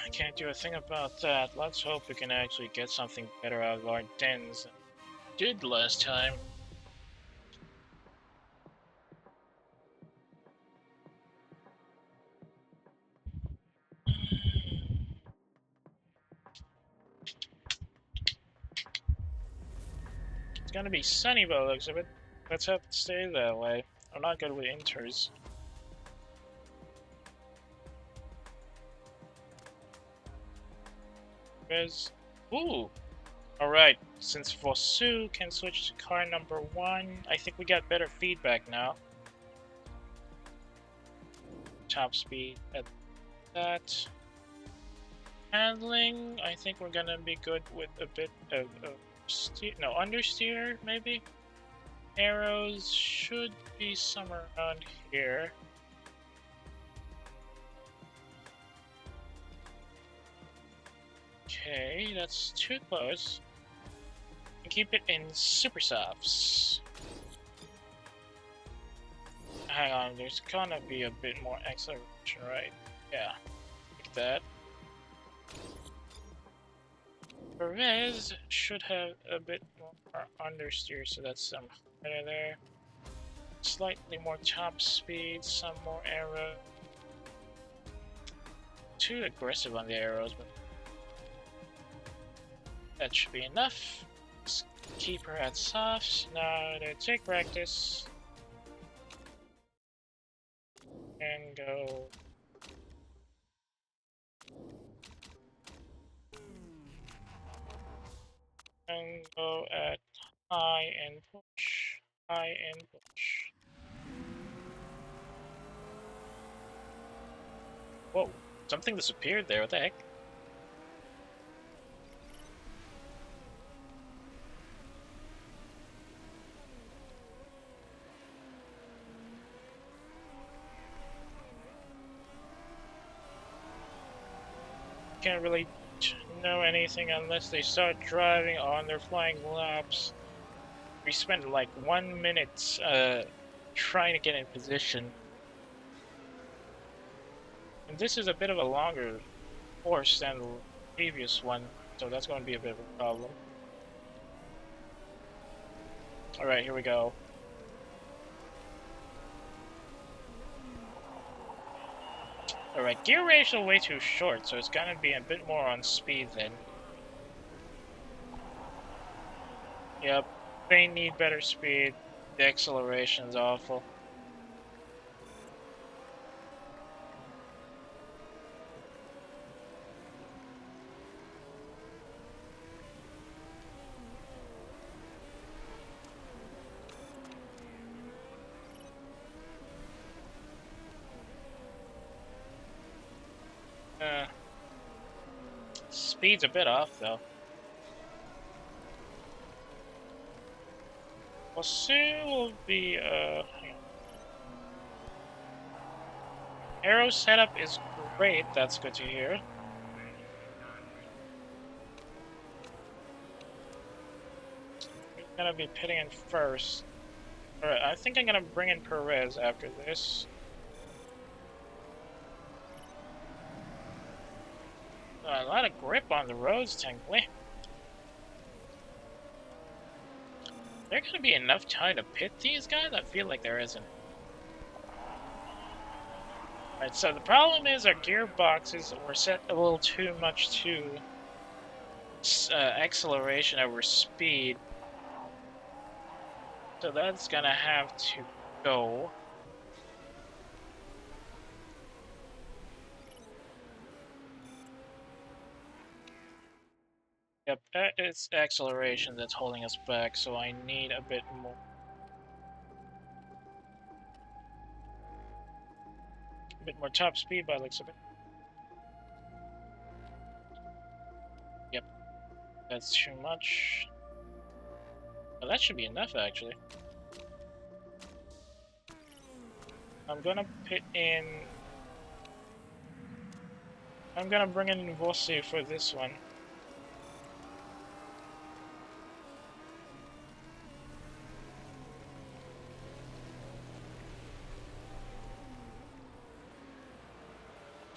I can't do a thing about that. Let's hope we can actually get something better out of our dens than we did last time. It's gonna be sunny by the looks of it. Let's hope it stays that way. I'm not good with inters. Because, ooh! Alright, since Vosu can switch to car number 1, I think we got better feedback now. Top speed at that. Handling, I think we're gonna be good with a bit of steer, no, understeer, maybe? Arrows should be somewhere around here. Okay, that's too close. Keep it in super softs. Hang on, there's gonna be a bit more acceleration, right? Yeah, like that. Perez should have a bit more understeer, so that's some better there. Slightly more top speed, some more arrow. Too aggressive on the arrows, but that should be enough. Let's keep her at softs. Now to take practice. And go. And go at high and push. High and push. Whoa, something disappeared there, what the heck? Can't really know anything unless they start driving on their flying laps. We spent like 1 minute trying to get in position. And this is a bit of a longer course than the previous one, so that's going to be a bit of a problem. Alright, here we go. Alright, gear ratio way too short, so it's gonna be a bit more on speed then. Yep, they need better speed. The acceleration's awful. Speed's a bit off though. We'll see. Will be arrow setup is great. That's good to hear. We're gonna be pitting in first. Alright, I think I'm gonna bring in Perez after this. A lot of grip on the roads, technically. There gonna be enough time to pit these guys? I feel like there isn't. Right, so the problem is our gearboxes were set a little too much to acceleration over speed. So that's gonna have to go. Yep, it's acceleration that's holding us back, so I need a bit more. A bit more top speed by the looks of it. Yep, that's too much. Oh, that should be enough, actually. I'm gonna put in... I'm gonna bring in Vossi for this one.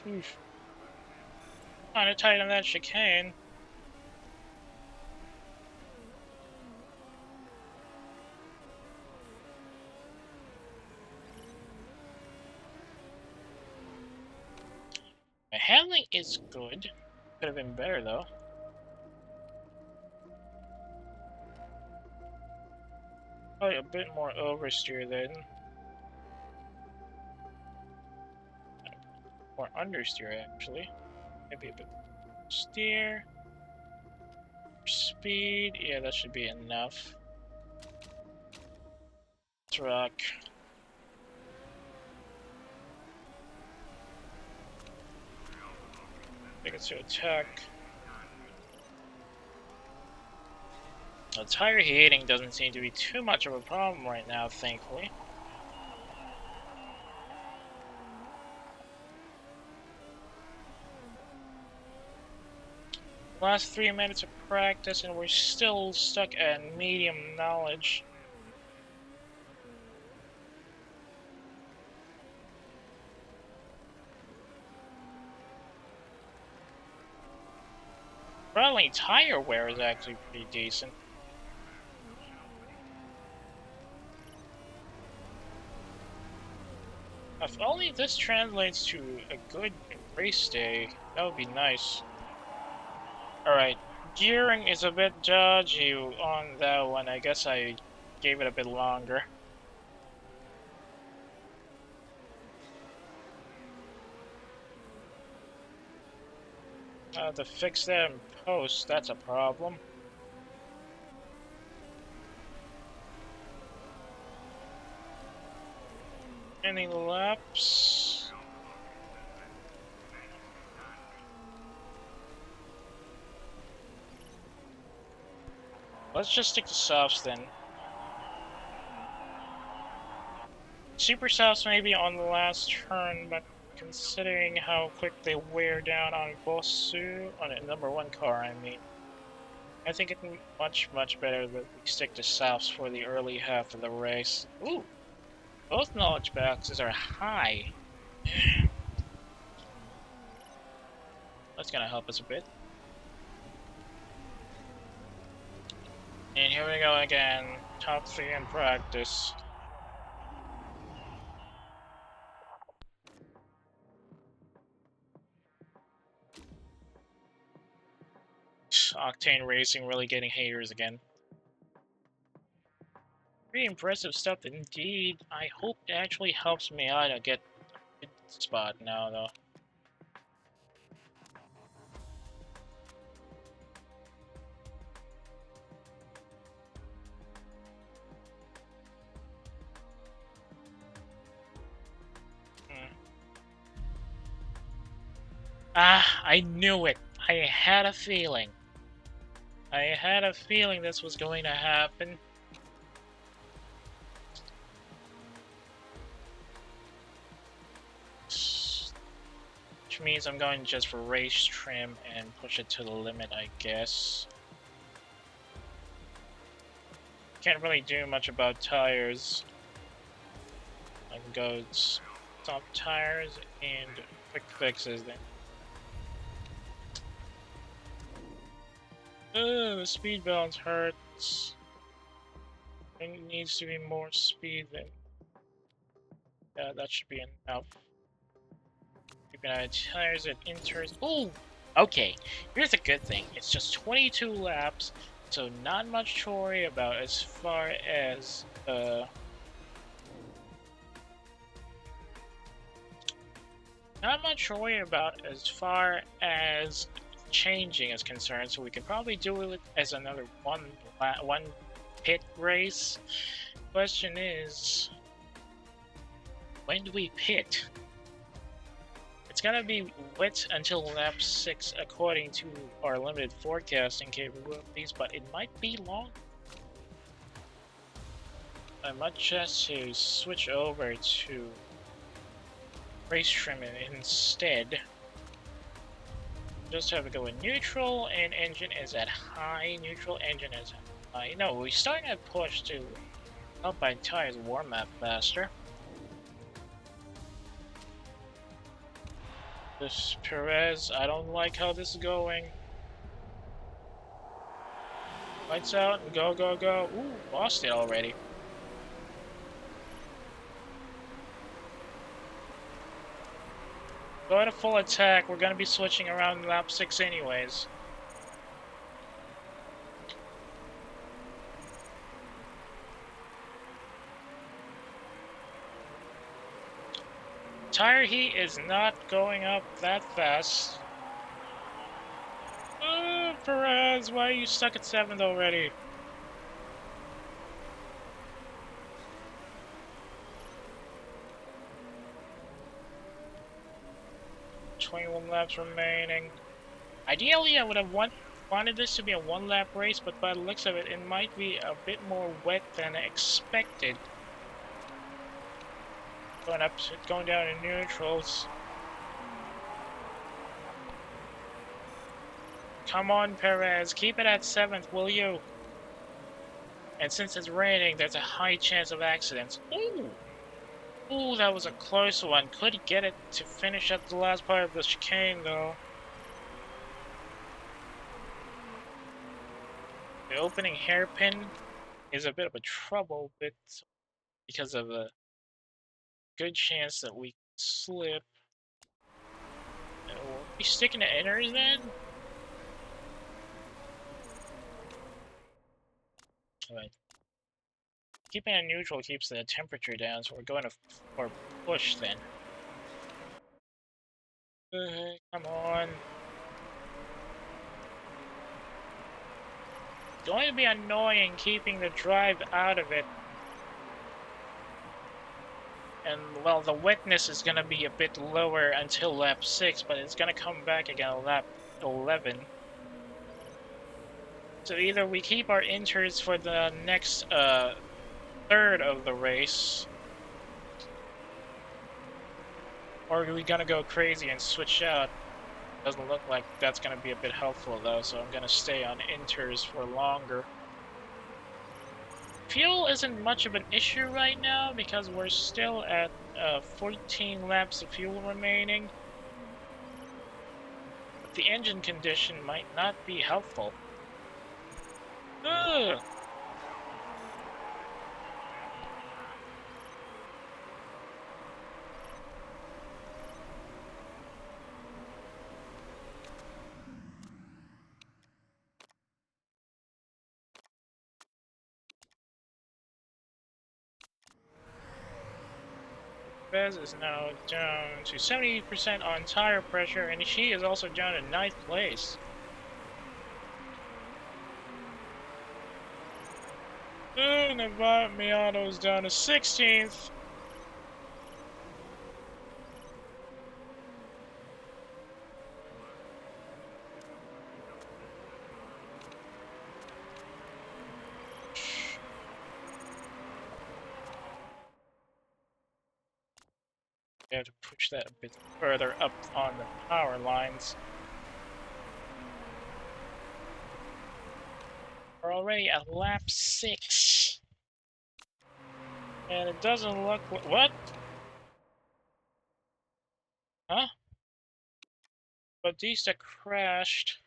Oof. Kinda tight on that chicane. My handling is good. Could have been better, though. Probably a bit more oversteer then. Or understeer, actually. Maybe a bit steer. Speed. Yeah, that should be enough. Truck. Take it to attack. The tire heating doesn't seem to be too much of a problem right now, thankfully. Last 3 minutes of practice and we're still stuck at medium knowledge. Probably tire wear is actually pretty decent. If only this translates to a good race day, that would be nice. Alright, gearing is a bit dodgy on that one. I guess I gave it a bit longer. To fix that in post, that's a problem. Any laps? Let's just stick to softs then. Super softs maybe on the last turn, but considering how quick they wear down on Bosu, on a #1 car, I mean, I think it's much, much better that we stick to softs for the early half of the race. Ooh! Both knowledge boxes are high. That's gonna help us a bit. And here we go again. Top 3 in practice. Octane Racing really getting haters again. Pretty impressive stuff indeed. I hope it actually helps me out to get a good spot now, though. Ah, I knew it. I had a feeling. I had a feeling this was going to happen. Which means I'm going just for race trim and push it to the limit, I guess. Can't really do much about tires. I can go stop tires and quick fixes then. The speed balance hurts. It needs to be more speed than... Yeah, that should be enough. Keeping our tires at inters. Ooh! Okay, here's a good thing. It's just 22 laps, so not much to worry about as far as, not much to worry about as far as changing is concerned, so we can probably do it as another one pit race. Question is, when do we pit? It's gonna be wet until lap 6 according to our limited forecasting capabilities, but it might be long. I might just to switch over to race trimming instead. Just have to go in neutral, and engine is at high. Neutral, engine is at high. No, we're starting to push to help my tires warm up faster. This Perez, I don't like how this is going. Lights out, and go, go, go. Ooh, lost it already. Go to full attack. We're gonna be switching around lap 6 anyways. Tire heat is not going up that fast. Perez, why are you stuck at 7th already? "21 laps remaining." Ideally, I would have wanted this to be a 1-lap race, but by the looks of it, it might be a bit more wet than expected. Going down in neutrals. Come on, Perez, keep it at 7th, will you? And since it's raining, there's a high chance of accidents. Ooh! Ooh, that was a close one. Could get it to finish at the last part of the chicane, though. The opening hairpin is a bit of a trouble bit because of a good chance that we slip. Are we sticking to inners then? Alright. Keeping it neutral keeps the temperature down, so we're going for push then. Come on. It's going to be annoying keeping the drive out of it. And, well, the wetness is going to be a bit lower until lap 6, but it's going to come back again at lap 11. So either we keep our inters for the next third of the race, or are we going to go crazy and switch out? Doesn't look like that's going to be a bit helpful, though, so I'm going to stay on inters for longer. Fuel isn't much of an issue right now because we're still at 14 laps of fuel remaining. But the engine condition might not be helpful. Ugh. Bez is now down to 70% on tire pressure, and she is also down in 9th place. And Miato's down to 16th. We have to push that a bit further up on the power lines. We're already at lap 6. And it doesn't look... What? Huh? Batista crashed.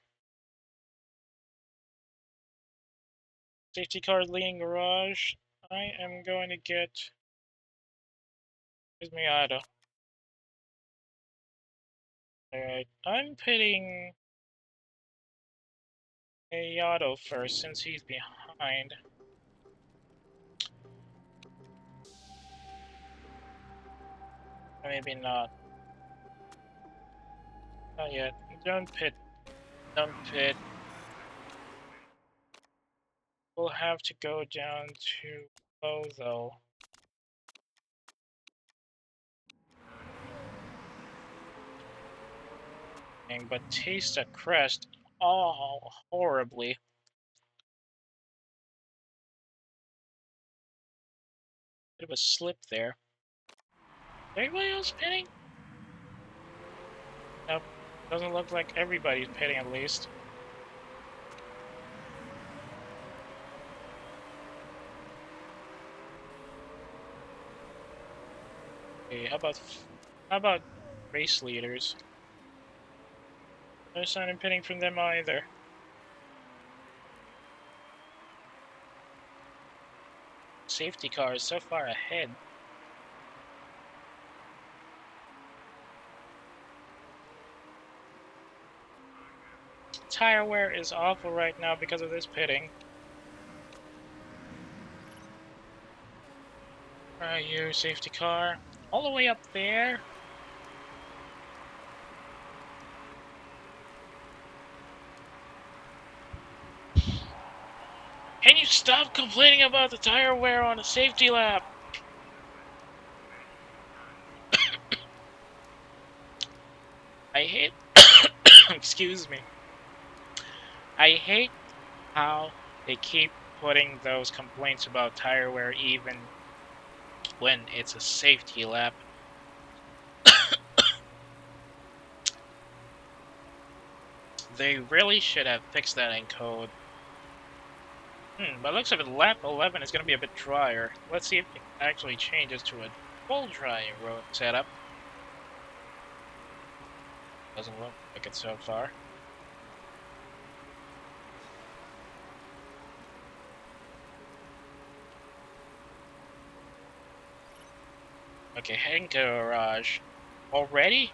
Safety car leading garage. I am going to get... Here's Miata. Alright, I'm pitting Miata first since he's behind. Maybe not. Not yet. Don't pit. Don't pit. We'll have to go down to low though. But taste a crest horribly. Bit of a slip there. Is everybody else pitting? Nope. Doesn't look like everybody's pitting at least. Okay, how about race leaders? No sign of pitting from them either. Safety car is so far ahead. Tire wear is awful right now because of this pitting. Alright, you safety car. All the way up there. Can you stop complaining about the tire wear on a safety lap? I hate... Excuse me. I hate how they keep putting those complaints about tire wear even when it's a safety lap. They really should have fixed that in code. But it looks like lap 11 is going to be a bit drier. Let's see if it actually changes to a full dry road setup. Doesn't look like it so far. Okay, heading to the garage. Already?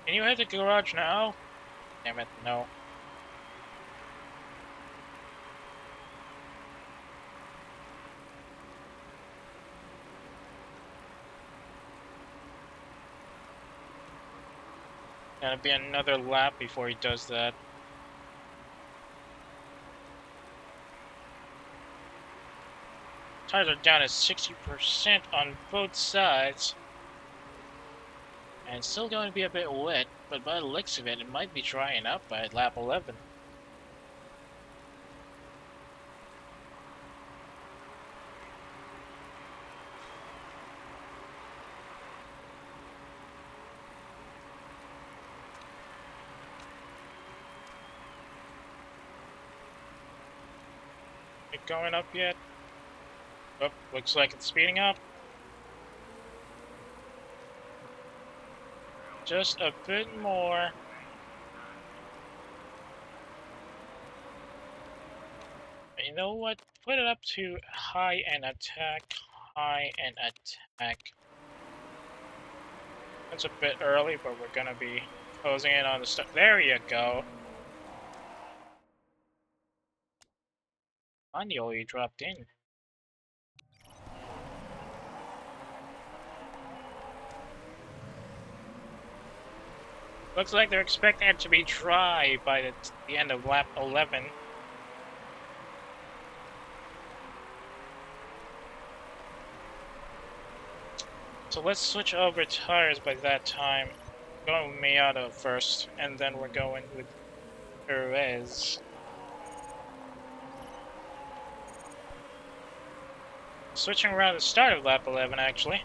Can you head to the garage now? Damn it, no. Gonna be another lap before he does that. Tires are down at 60% on both sides. And it's still going to be a bit wet, but by the looks of it, it might be drying up by lap 11. It going up yet? Oh, looks like it's speeding up. Just a bit more. You know what? Put it up to high and attack, high and attack. That's a bit early, but we're gonna be closing in on the stuff. There you go. Finally, dropped in. Looks like they're expecting it to be dry by the end of lap 11. So let's switch over tires by that time. Going with Miata first, and then we're going with Perez. Switching around the start of lap 11, actually.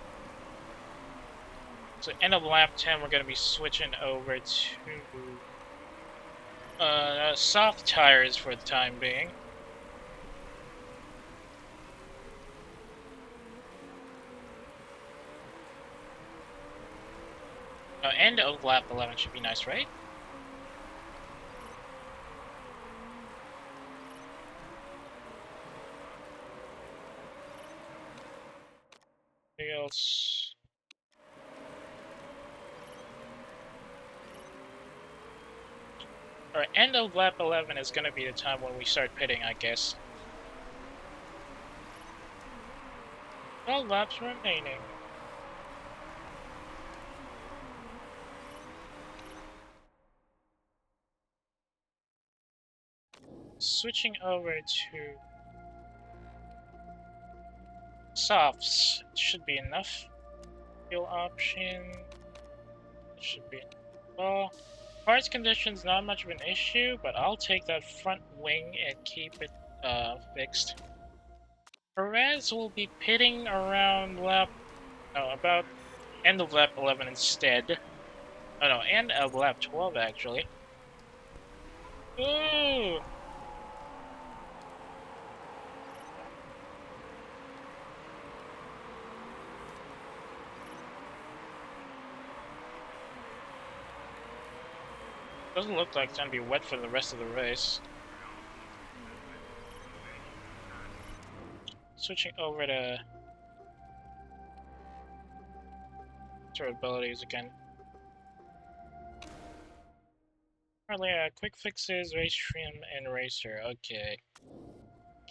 So end of lap 10, we're going to be switching over to soft tires for the time being. End of lap 11 should be nice, right? or end of lap 11 is gonna be the time when we start pitting, I guess. 12 laps remaining. Switching over to softs should be enough. Fuel option should be enough. Well, parts conditions not much of an issue, but I'll take that front wing and keep it fixed. Perez will be pitting around about end of lap 11 instead. Oh no, end of lap 12 actually. Ooh! Doesn't look like it's gonna be wet for the rest of the race. Switching over to abilities again. Currently, quick fixes, race trim, and racer. Okay.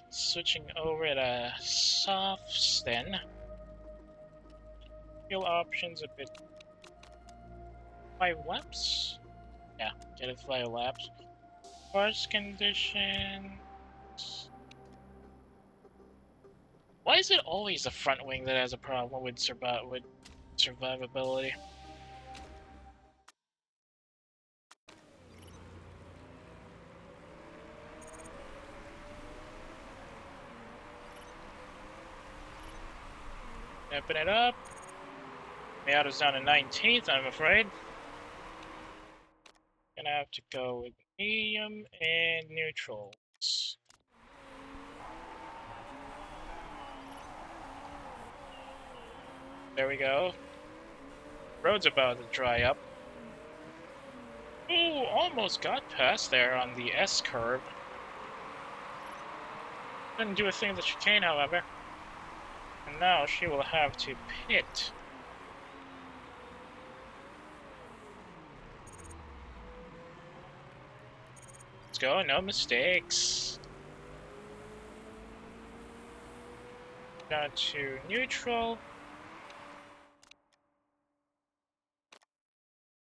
Switching over to softs then. Fuel options a bit. 5 laps? Yeah, get it 5 laps. Parts conditions. Why is it always the front wing that has a problem with survivability? Open it up. Miato's down to 19th, I'm afraid. Gonna have to go with medium and neutrals. There we go. Road's about to dry up. Ooh, almost got past there on the S curve. Couldn't do a thing with the chicane, however. And now she will have to pit. Let's go, no mistakes. Down to neutral.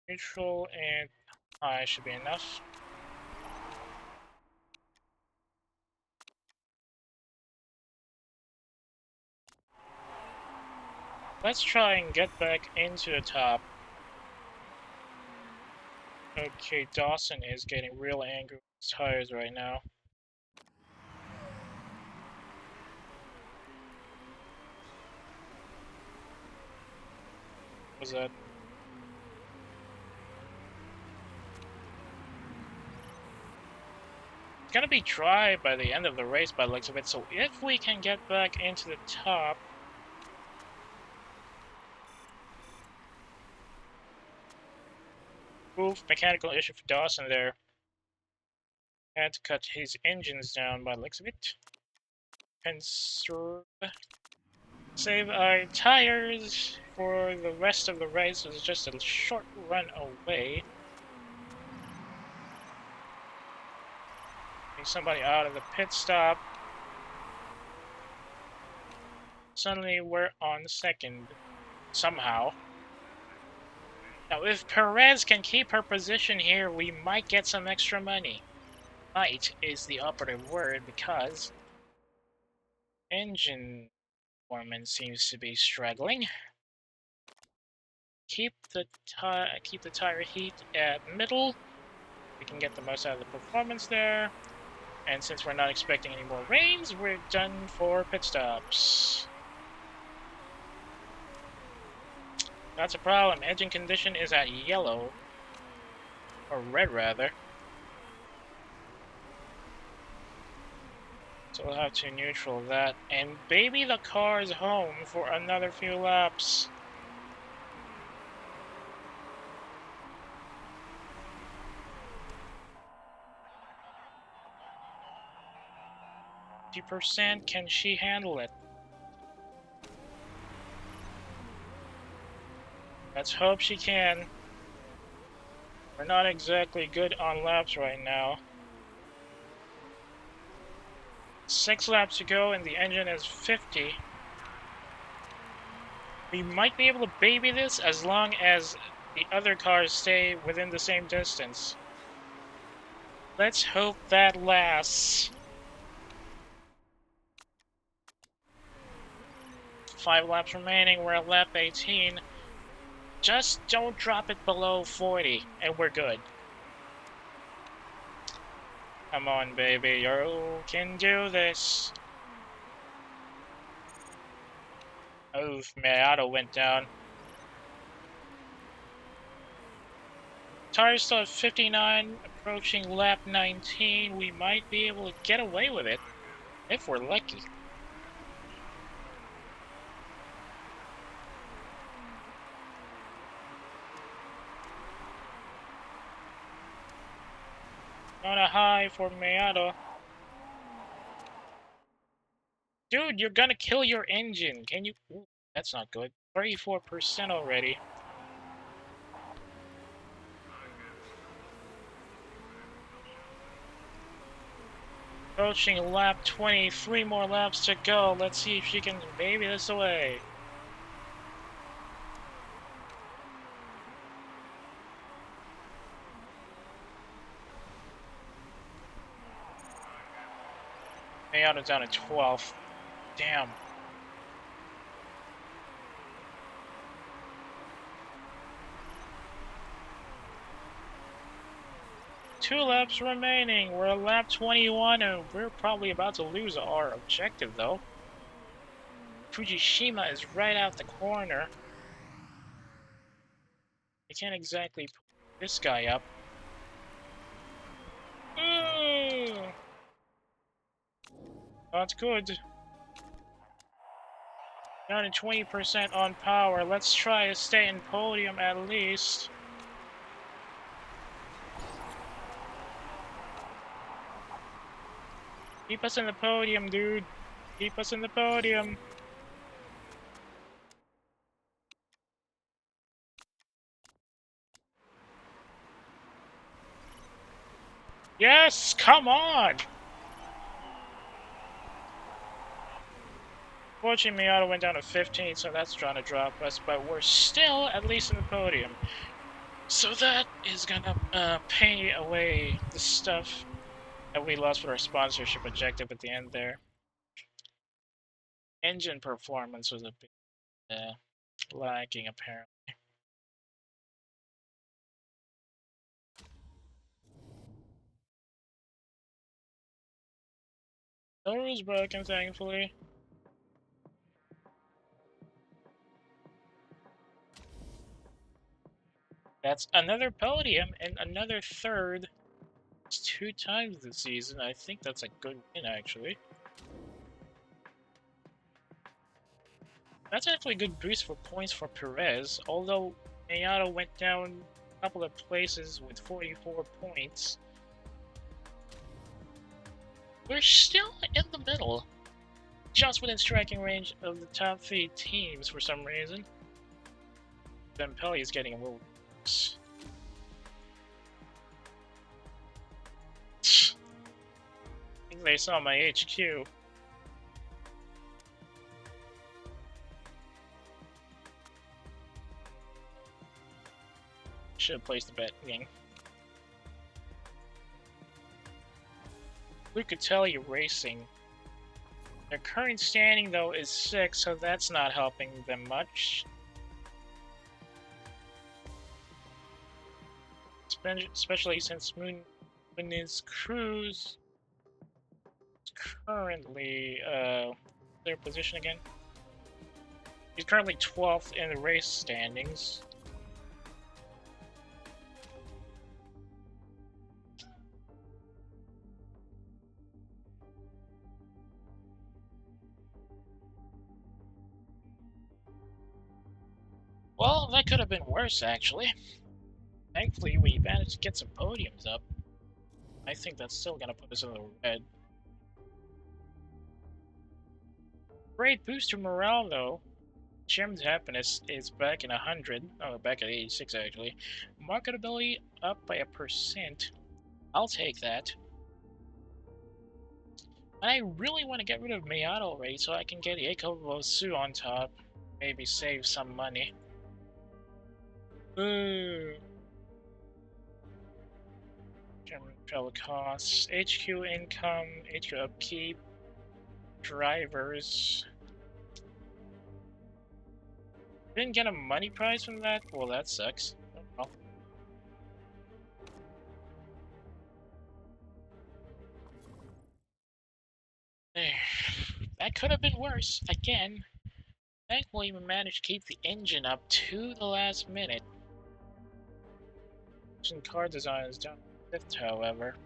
Neutral and high should be enough. Let's try and get back into the top. Okay, Dawson is getting real angry with his tires right now. What was that? It's gonna be dry by the end of the race by the looks of it, so if we can get back into the top... Oof, mechanical issue for Dawson there. Had to cut his engines down by the looks of it. Conserve. Save our tires for the rest of the race. It's just a short run away. Need somebody out of the pit stop. Suddenly we're on second. Somehow. Now if Perez can keep her position here, we might get some extra money. Might is the operative word because engine performance seems to be struggling. Keep the tire heat at middle. We can get the most out of the performance there. And since we're not expecting any more rains, we're done for pit stops. That's a problem. Engine condition is at yellow. Or red, rather. So we'll have to neutral that. And baby, the car's home for another few laps. %, can she handle it? Let's hope she can. We're not exactly good on laps right now. 6 laps to go and the engine is 50. We might be able to baby this as long as the other cars stay within the same distance. Let's hope that lasts. 5 laps remaining, we're at lap 18. Just don't drop it below 40, and we're good. Come on, baby, you can do this. Oof, my auto went down. Tires still at 59, approaching lap 19. We might be able to get away with it, if we're lucky. On a high for Miata. Dude, you're gonna kill your engine. Can you... Ooh, that's not good. 34% already. Approaching lap 20. 3 more laps to go. Let's see if she can baby this away. Miata down to 12th. Damn. Two laps remaining. We're at lap 21 and we're probably about to lose our objective though. Fujishima is right out the corner. I can't exactly put this guy up. Not good. Down to 20% on power. Let's try to stay in podium at least. Keep us in the podium, dude. Keep us in the podium. Yes, come on! Fortunately, Miata went down to 15, so that's trying to drop us, but we're still at least in the podium. So that is gonna pay away the stuff that we lost with our sponsorship objective at the end there. Engine performance was a bit lacking, apparently. No rules broken, thankfully. That's another podium and another third. It's 2 times this season. I think that's a good win, actually. That's actually a good boost for points for Perez, although Miata went down a couple of places with 44 points. We're still in the middle, just within striking range of the top 3 teams for some reason. Bempelli is getting a little worse. I think they saw my HQ. Should have placed the bet again. Lucatelli Racing. Their current standing, though, is 6, so that's not helping them much. Especially since Muniz Cruz is currently, their position again? He's currently 12th in the race standings. Well, that could have been worse, actually. Thankfully, we managed to get some podiums up. I think that's still gonna put us in the red. Great boost to morale, though. Jim's happiness is back in 100. Oh, back at 86, actually. marketability up by 1%. I'll take that. And I really want to get rid of Miata already so I can get Eikobosu on top. Maybe save some money. Ooh. German travel costs, HQ income, HQ upkeep, drivers. Didn't get a money prize from that? Well, that sucks. Oh well. There. That could have been worse. Again. Thankfully, we managed to keep the engine up to the last minute. Car design is down to 5th, however.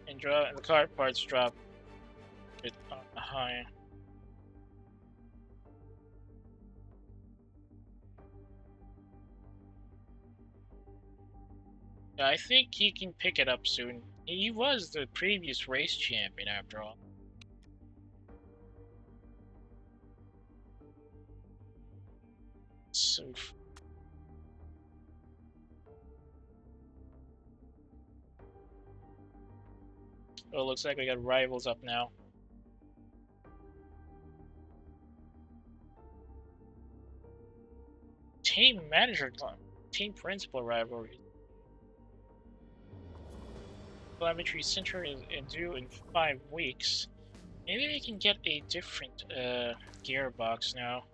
And the car parts drop a bit on the high. Yeah, I think he can pick it up soon. He was the previous race champion, after all. So... oh, looks like we got rivals up now. Team manager, team principal rivalry. Telemetry center is due in 5 weeks. Maybe we can get a different gearbox now.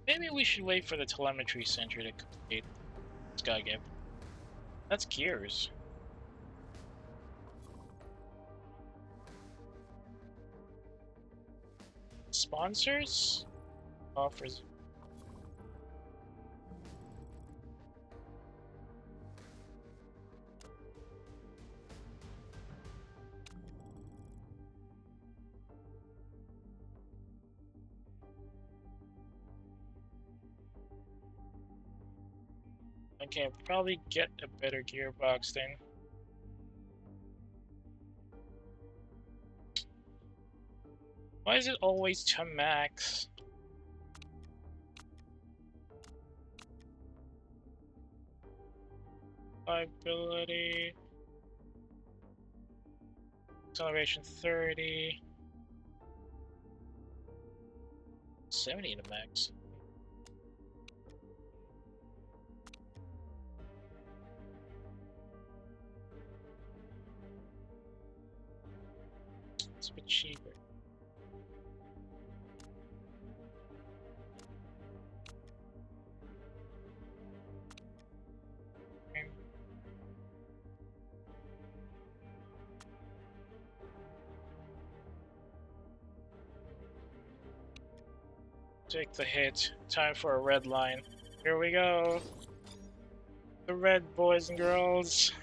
Maybe we should wait for the telemetry center to complete. Let's gotta get. That's gears. Sponsors? Offers. Okay, I'll probably get a better gearbox then. Why is it always to max? Viability. Acceleration 30. 70 to max. It's a bit cheaper. Take the hit. Time for a red line. Here we go. The red, boys and girls.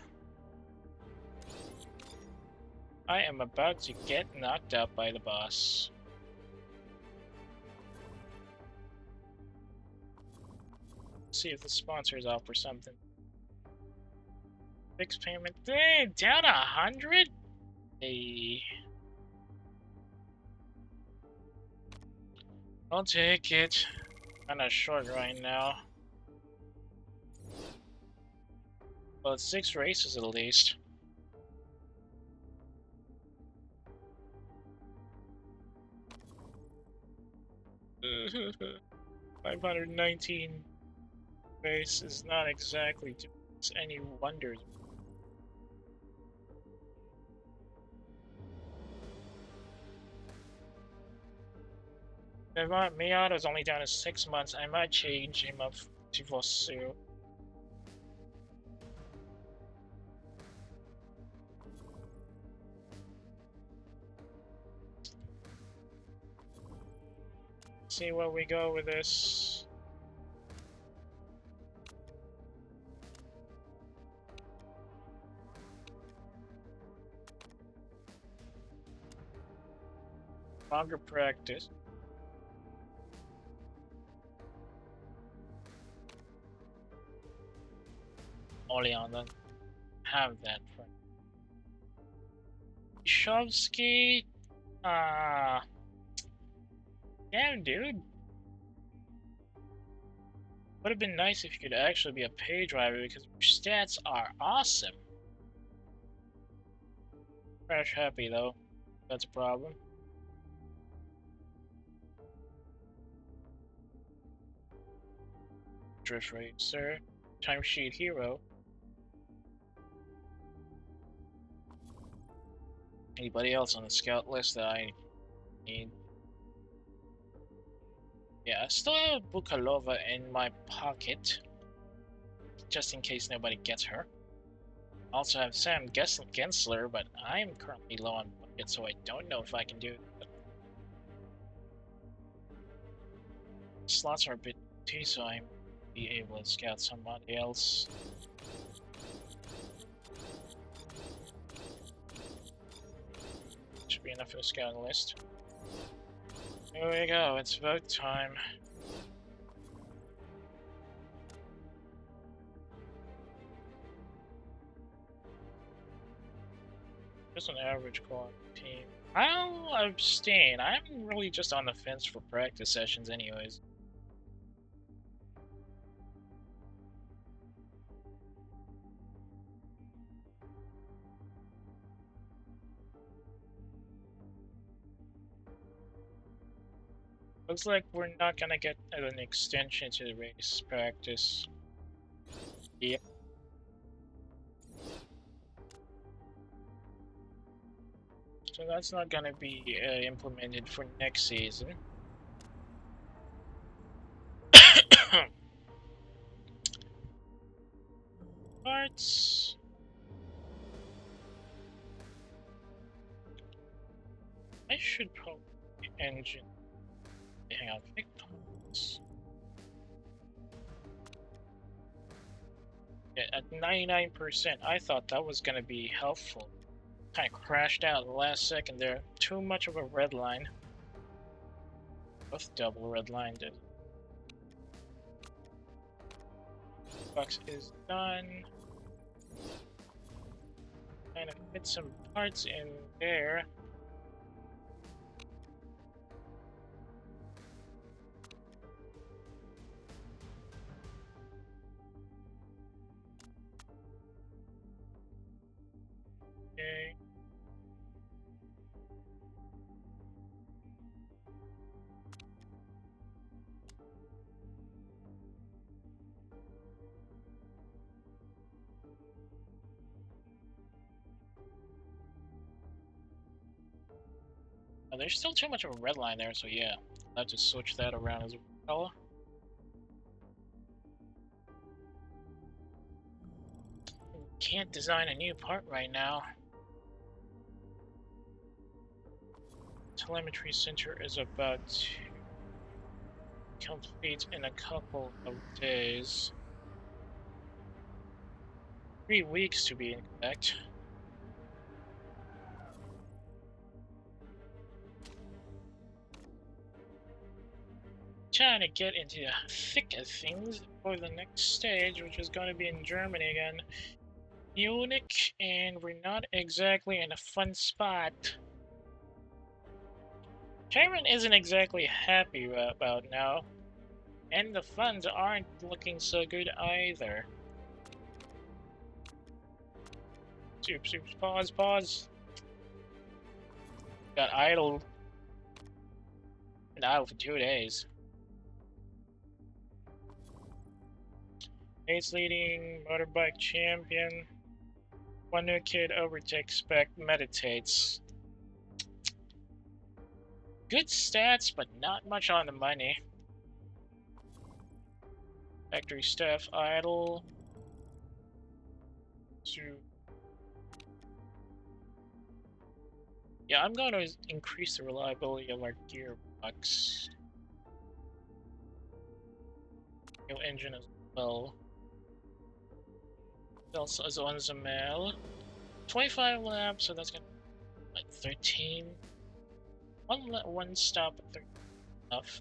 I am about to get knocked out by the boss. Let's see if the sponsors offer something. Fixed payment. Dang, down 100? Hey. I'll take it. Kinda short right now. Well, it's 6 races at least. $519 race is not exactly doing us any wonders. If Miata's only down to 6 months, I might change him up to Vosu. See where we go with this. Longer practice. Oleon doesn't have that. Shovsky, damn, dude. Would have been nice if you could actually be a pay driver because your stats are awesome. Crash happy though. That's a problem. Drift racer, timesheet hero. Anybody else on the scout list that I need? Yeah, I still have Bukalova in my pocket, just in case nobody gets her. I also have Sam Gensler, but I'm currently low on budget, so I don't know if I can do it. Slots are a bit empty, so I might be able to scout somebody else. Should be enough for the scouting list. Here we go, it's vote time. Just an average quad team. I'll abstain. I'm really just on the fence for practice sessions anyways. Looks like we're not gonna get an extension to the race practice. Yep. So that's not gonna be implemented for next season. Parts. I should probably engine. Hang on, pick parts. Yeah, at 99%, I thought that was gonna be helpful. Kind of crashed out at the last second there. Too much of a red line. Both double red line did. Box is done. Kind of fit some parts in there. Okay. Oh, there's still too much of a red line there, so yeah, I'll have to switch that around as well. Can't design a new part right now. Telemetry center is about to complete in a couple of days. 3 weeks to be exact. Trying to get into the thick of things for the next stage, which is going to be in Germany again. Munich, and we're not exactly in a fun spot. Cameron isn't exactly happy about now, and the funds aren't looking so good either. Oops, pause. Got idle. Been idle for 2 days. Ace leading motorbike champion. One new kid overtakes spec meditates. Good stats, but not much on the money. Factory staff idle. Yeah, I'm going to increase the reliability of our gearbox. New engine as well. Also as on the mail. 25 laps, so that's gonna be like 13. One stop at 13 enough.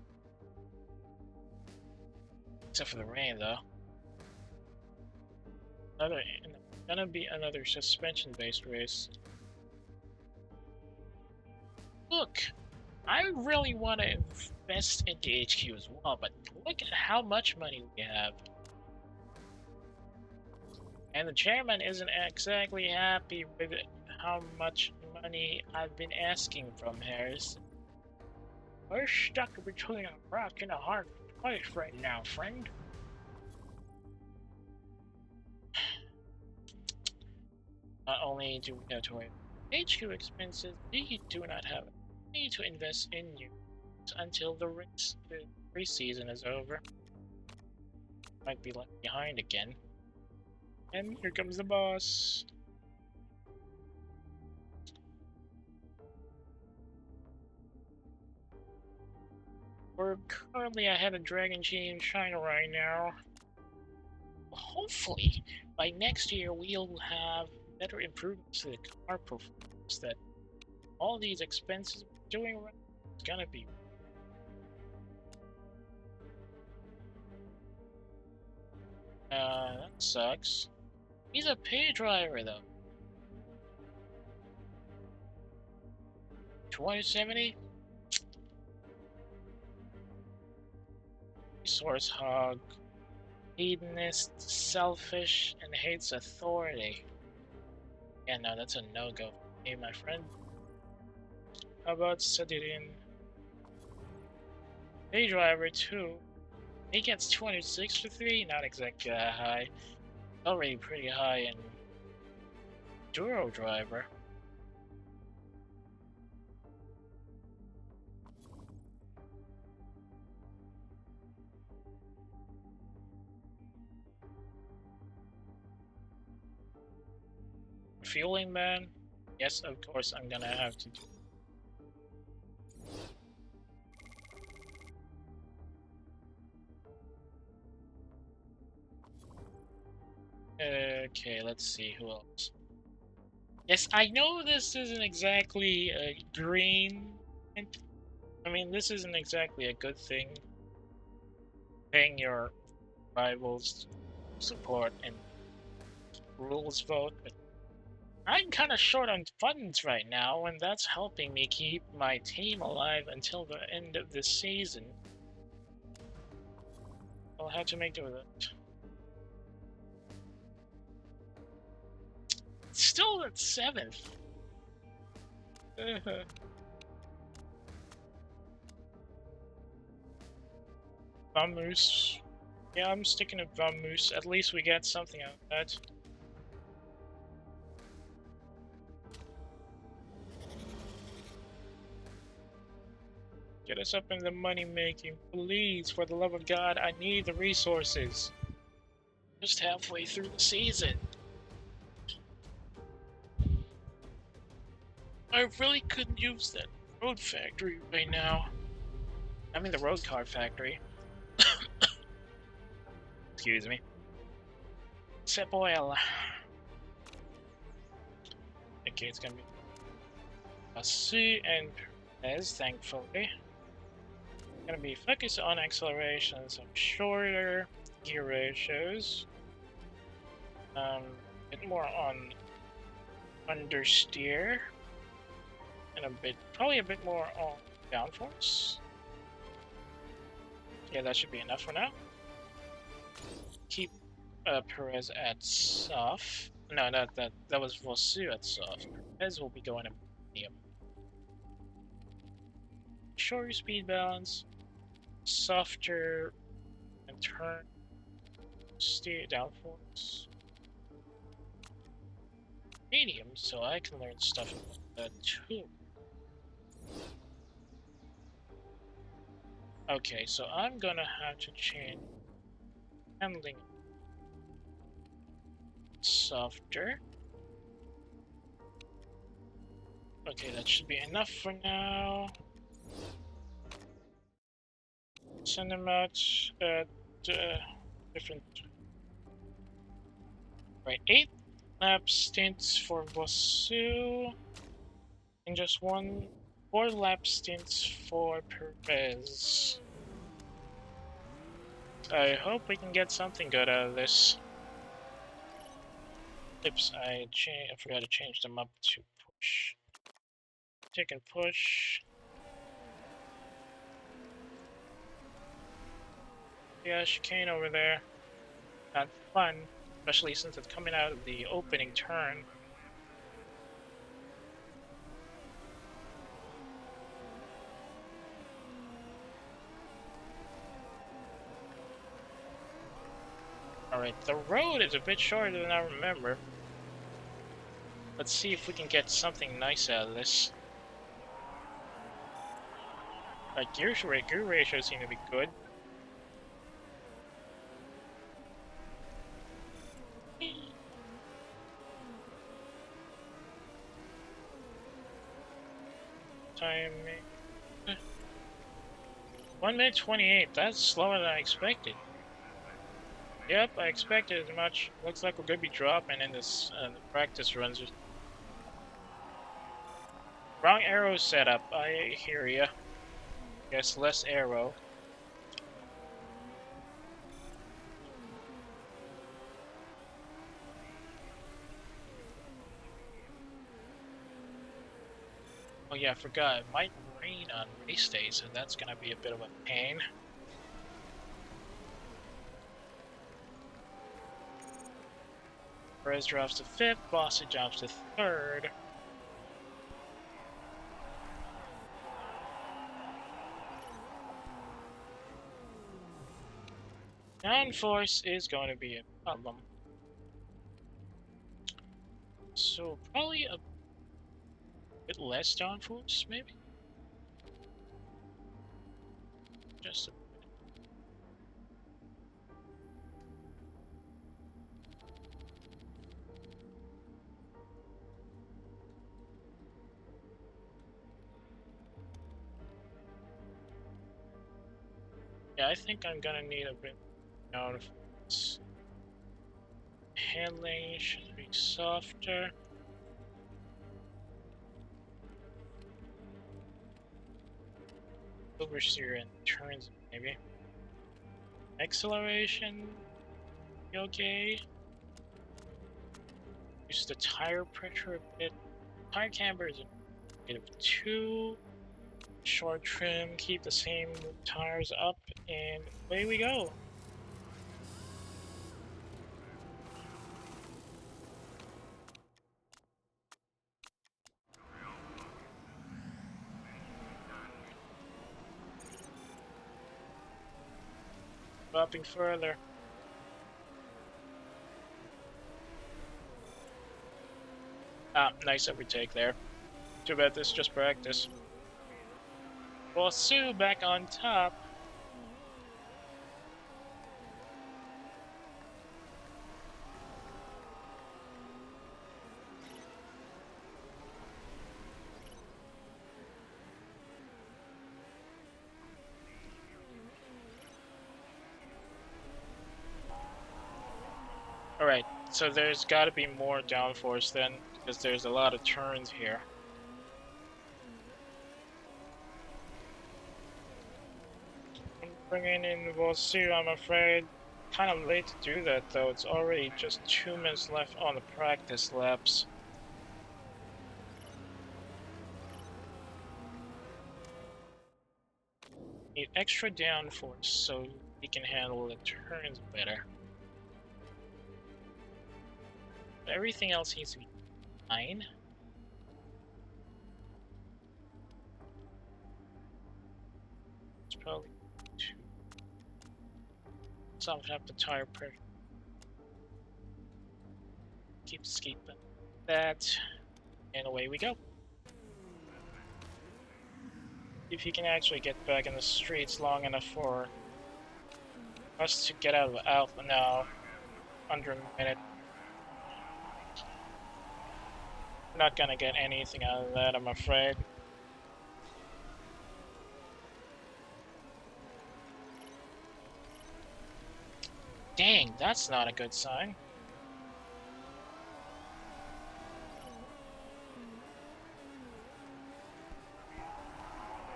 Except for the rain though. Gonna be another suspension-based race. Look, I really want to invest in the HQ as well, but look at how much money we have. And the chairman isn't exactly happy with how much money I've been asking from Harris. We're stuck between a rock and a hard place right now, friend. Not only do we have to wait HQ expenses, we do not have any to invest in you until the race season is over. Might be left behind again. And here comes the boss. We're currently ahead of Dragon G in China right now. Hopefully, by next year we'll have better improvements to the car performance that all these expenses we're doing right now is gonna be. That sucks. He's a pay driver though. 2070? Resource hog. Hedonist, selfish, and hates authority. Yeah, no, that's a no-go for me, my friend. How about Sadirin? Pay driver too. He gets 263, not exactly that high. Already pretty high in Duro driver. Fueling man? Yes, of course I'm gonna have to do. Okay, let's see who else. Yes, I know this isn't exactly a green. I mean, this isn't exactly a good thing. Paying your rivals support and rules vote, but I'm kind of short on funds right now, and that's helping me keep my team alive until the end of the season. I'll have to make do with it. Still at 7th. Vamoose. Yeah, I'm sticking to Vamoose. At least we get something out of that. Get us up in the money making. Please, for the love of God, I need the resources. Just halfway through the season. I really couldn't use that road factory right now. I mean the road car factory. Excuse me. Sip oil. Okay, it's gonna be C and Perez, thankfully. Gonna be focused on acceleration, some shorter gear ratios. A bit more on understeer. And probably a bit more on downforce. Yeah, that should be enough for now. Keep Perez at soft. No, that was Vosu at soft. Perez will be going to medium. Shorter speed balance, softer and turn, steer downforce. Medium, so I can learn stuff about that too. Okay, so I'm gonna have to change handling softer. Okay, that should be enough for now. Send them out at different. Right, 8 lap stints for Vosu, and just 4 lap stints for Perez. I hope we can get something good out of this. Oops, I forgot to change them up to push. Take and push. Yeah, chicane over there. Not fun, especially since it's coming out of the opening turn. Alright, the road is a bit shorter than I remember. Let's see if we can get something nice out of this. Like, gear ratio seem to be good. Timing. 1 minute 28. That's slower than I expected. Yep, I expected as much. Looks like we're gonna be dropping in this the practice runs. Wrong arrow setup. I hear ya. Guess less arrow. Oh yeah, I forgot. It might rain on race day, so that's gonna be a bit of a pain. Perez drops to 5th, Bossy drops to 3rd. Downforce is going to be a problem. So probably a bit less downforce, maybe? Just a bit. Yeah, I think I'm gonna need a bit more downforce. Handling should be softer. Oversteer and turns, maybe. Acceleration, okay. Use the tire pressure a bit. Tire camber is a bit of 2. Short trim, keep the same tires up, and away we go. Dropping further. Ah, nice overtake there. Too bad this is just practice. Well, Sue back on top. Alright, so there's gotta be more downforce then, because there's a lot of turns here. Bringing in Vosu, I'm afraid. Kind of late to do that though, it's already just 2 minutes left on the practice laps. Need extra downforce so we can handle the turns better. Everything else needs to be fine. It's probably 2. Soften up the tire pressure. Keep skipping that, and away we go. If you can actually get back in the streets long enough for us to get out of Alpha now, under a minute. We're not gonna get anything out of that, I'm afraid. Dang, that's not a good sign.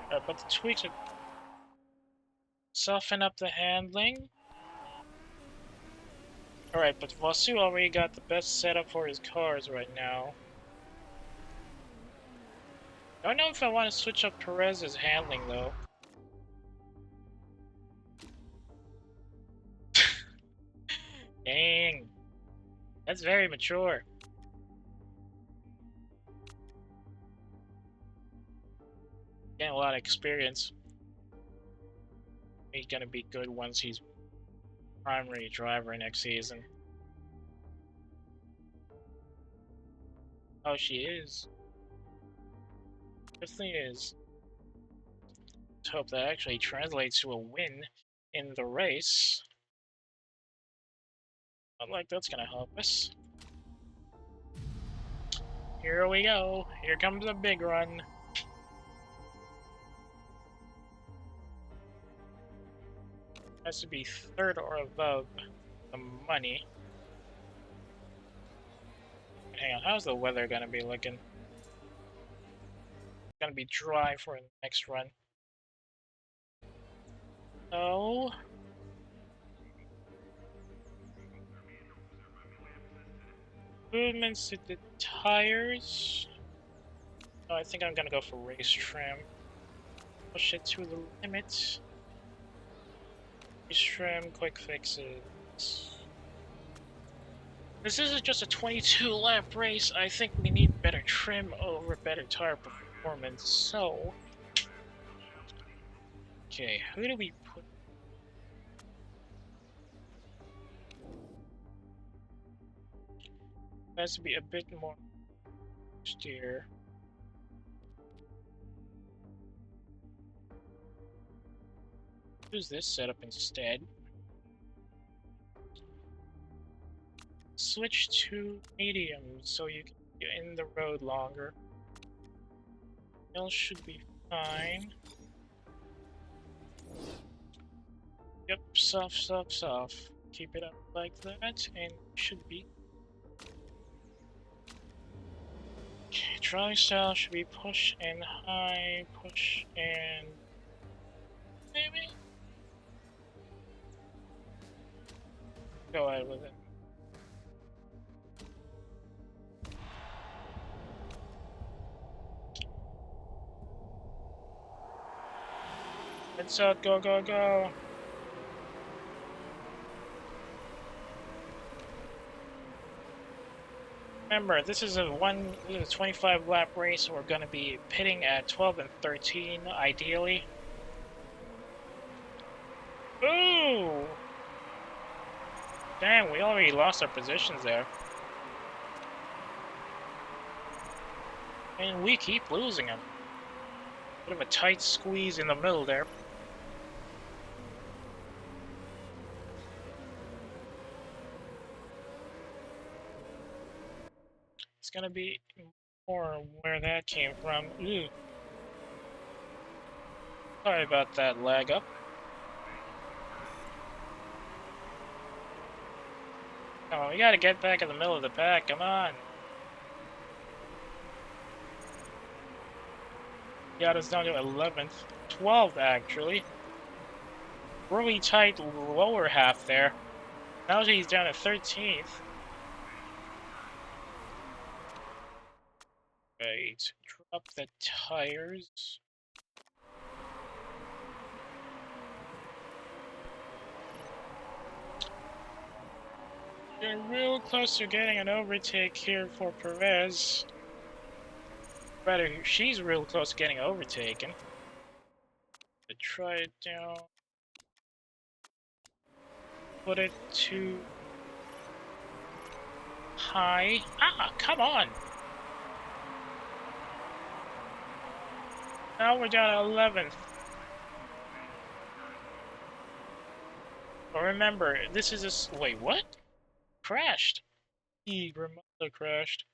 But the tweaks are soften up the handling. Alright, but Vasu already got the best setup for his cars right now. I don't know if I want to switch up Perez's handling, though. Dang. That's very mature. Getting a lot of experience. He's gonna be good once he's primary driver next season. Oh, she is. Definitely is. Let's hope that actually translates to a win in the race. Not like that's gonna help us. Here we go. Here comes a big run. Has to be third or above the money. Hang on, how's the weather gonna be looking? It's gonna be dry for the next run. Oh. Movements to the tires. Oh, I think I'm gonna go for race trim. Push it to the limit. Race trim, quick fixes. This isn't just a 22 lap race. I think we need better trim over better tire performance. So, okay, who do we put? It has to be a bit more steer. Use this setup instead. Switch to medium so you can get in the road longer. Hill should be fine. Yep, soft. Keep it up like that, and should be. Okay, driving style should be push and high, push and maybe. Go ahead with it. Heads out, go. Remember, this is a 25 lap race. We're going to be pitting at 12 and 13, ideally. Ooh! Damn, we already lost our positions there. And we keep losing them. Bit of a tight squeeze in the middle there. It's gonna be more where that came from. Ooh. Sorry about that lag up. Come on, we gotta get back in the middle of the pack, come on. Got us down to 11th. 12th, actually. Really tight lower half there. Now he's down at 13th. Right, drop the tires. You're real close to getting an overtake here for Perez. Rather, she's real close to getting overtaken. But try it down. Put it to high. Ah, come on! Now we're down to 11th. But remember, this is a... Wait, what? Crashed. Ramada crashed.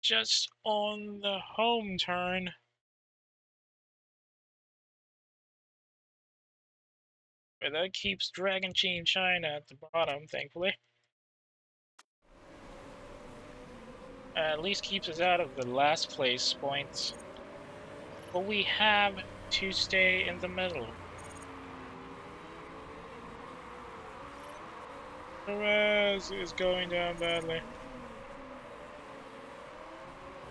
Just on the home turn. But that keeps Dragon Team China at the bottom, thankfully. At least keeps us out of the last place points. But we have to stay in the middle. Perez is going down badly.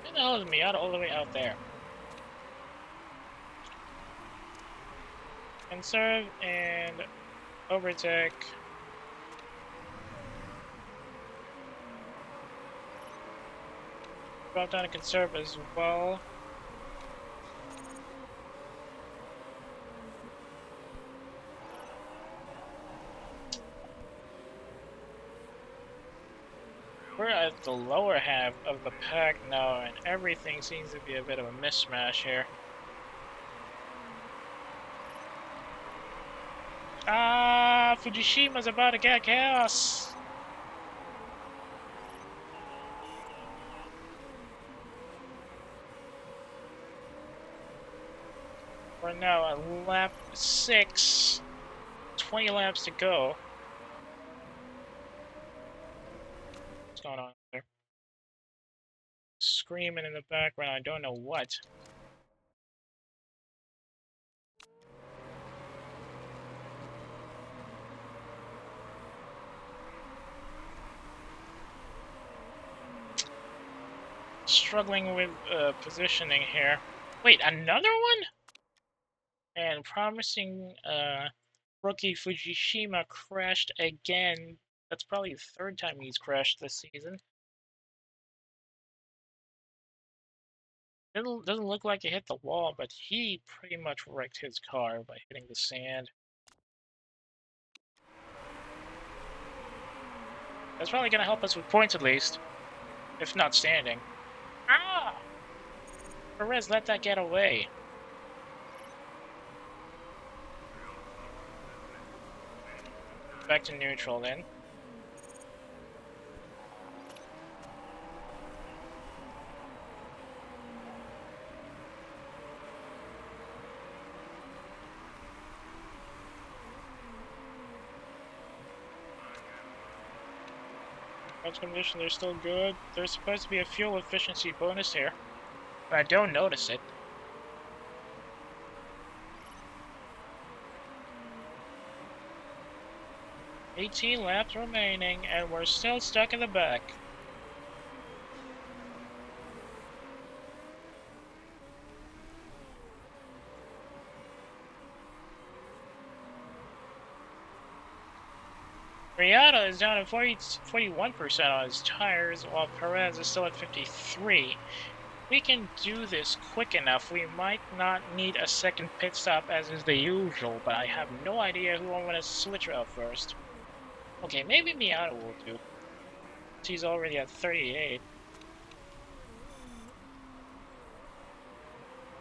Where the hell is Miata all the way out there? Conserve and overtake. Drop down and conserve as well. We're at the lower half of the pack now, and everything seems to be a bit of a mismatch here. Ah, Fujishima's about to get chaos! We're now at lap 6. 20 laps to go. What's going on there? Screaming in the background, I don't know what. Struggling with positioning here. Wait, another one? And promising rookie Fujishima crashed again. That's probably the third time he's crashed this season. Doesn't look like he hit the wall, but he pretty much wrecked his car by hitting the sand. That's probably going to help us with points at least, if not standing. Ah! Perez let that get away. Back to neutral then. Conditions are still good. There's supposed to be a fuel efficiency bonus here, but I don't notice it. "18 laps remaining, and we're still stuck in the back." Keyta is down at 41% on his tires, while Perez is still at 53. We can do this quick enough. We might not need a second pit stop as is the usual, but I have no idea who I'm going to switch out first. Okay, maybe Miata will do. He's already at 38.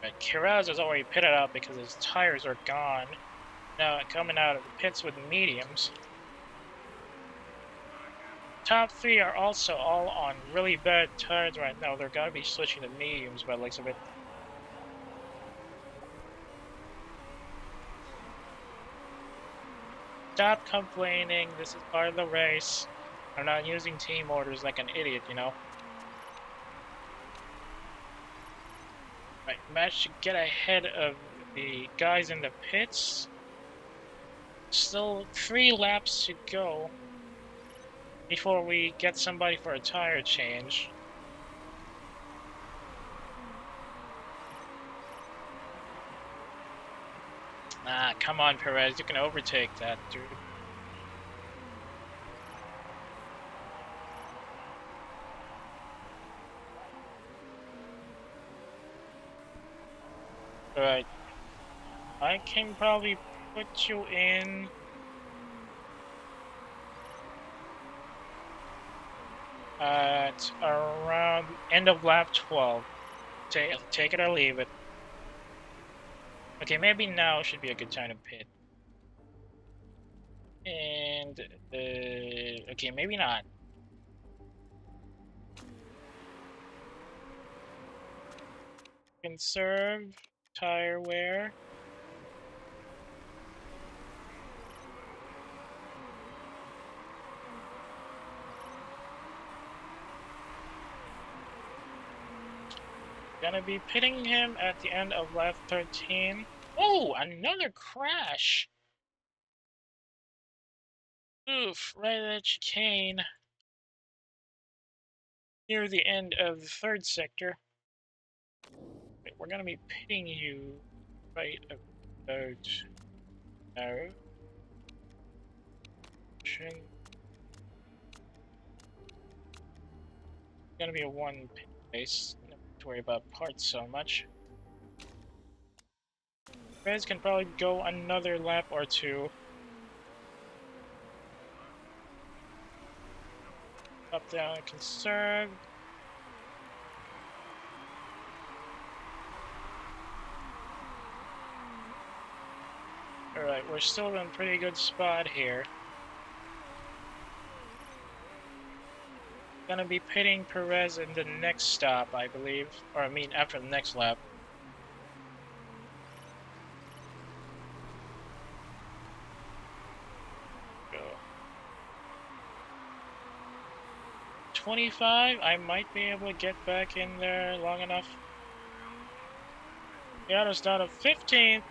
But Kiraz is already pitted out because his tires are gone. Now coming out of the pits with mediums. Top 3 are also all on really bad tires right now. They're gotta be switching to mediums by the looks of it. Stop complaining, this is part of the race. I'm not using team orders like an idiot, you know. Right, managed to get ahead of the guys in the pits. Still 3 laps to go before we get somebody for a tire change. Ah, come on, Perez, you can overtake that, dude. Alright. I can probably put you in at around end of lap 12. Take it or leave it. Okay, maybe now should be a good time to pit. And, okay, maybe not. Conserve tire wear. Gonna be pitting him at the end of lap 13. Oh, another crash! Oof, right at chicane. Near the end of the third sector. Wait, we're gonna be pitting you right about now. Gonna be a one pit race. No need to worry about parts so much. Rez can probably go another lap or two. Up, down, conserve. Alright, we're still in a pretty good spot here. Gonna be pitting Perez in the next stop, I believe. Or I mean, after the next lap. Go. 25, I might be able to get back in there long enough. Keyta's down to 15th.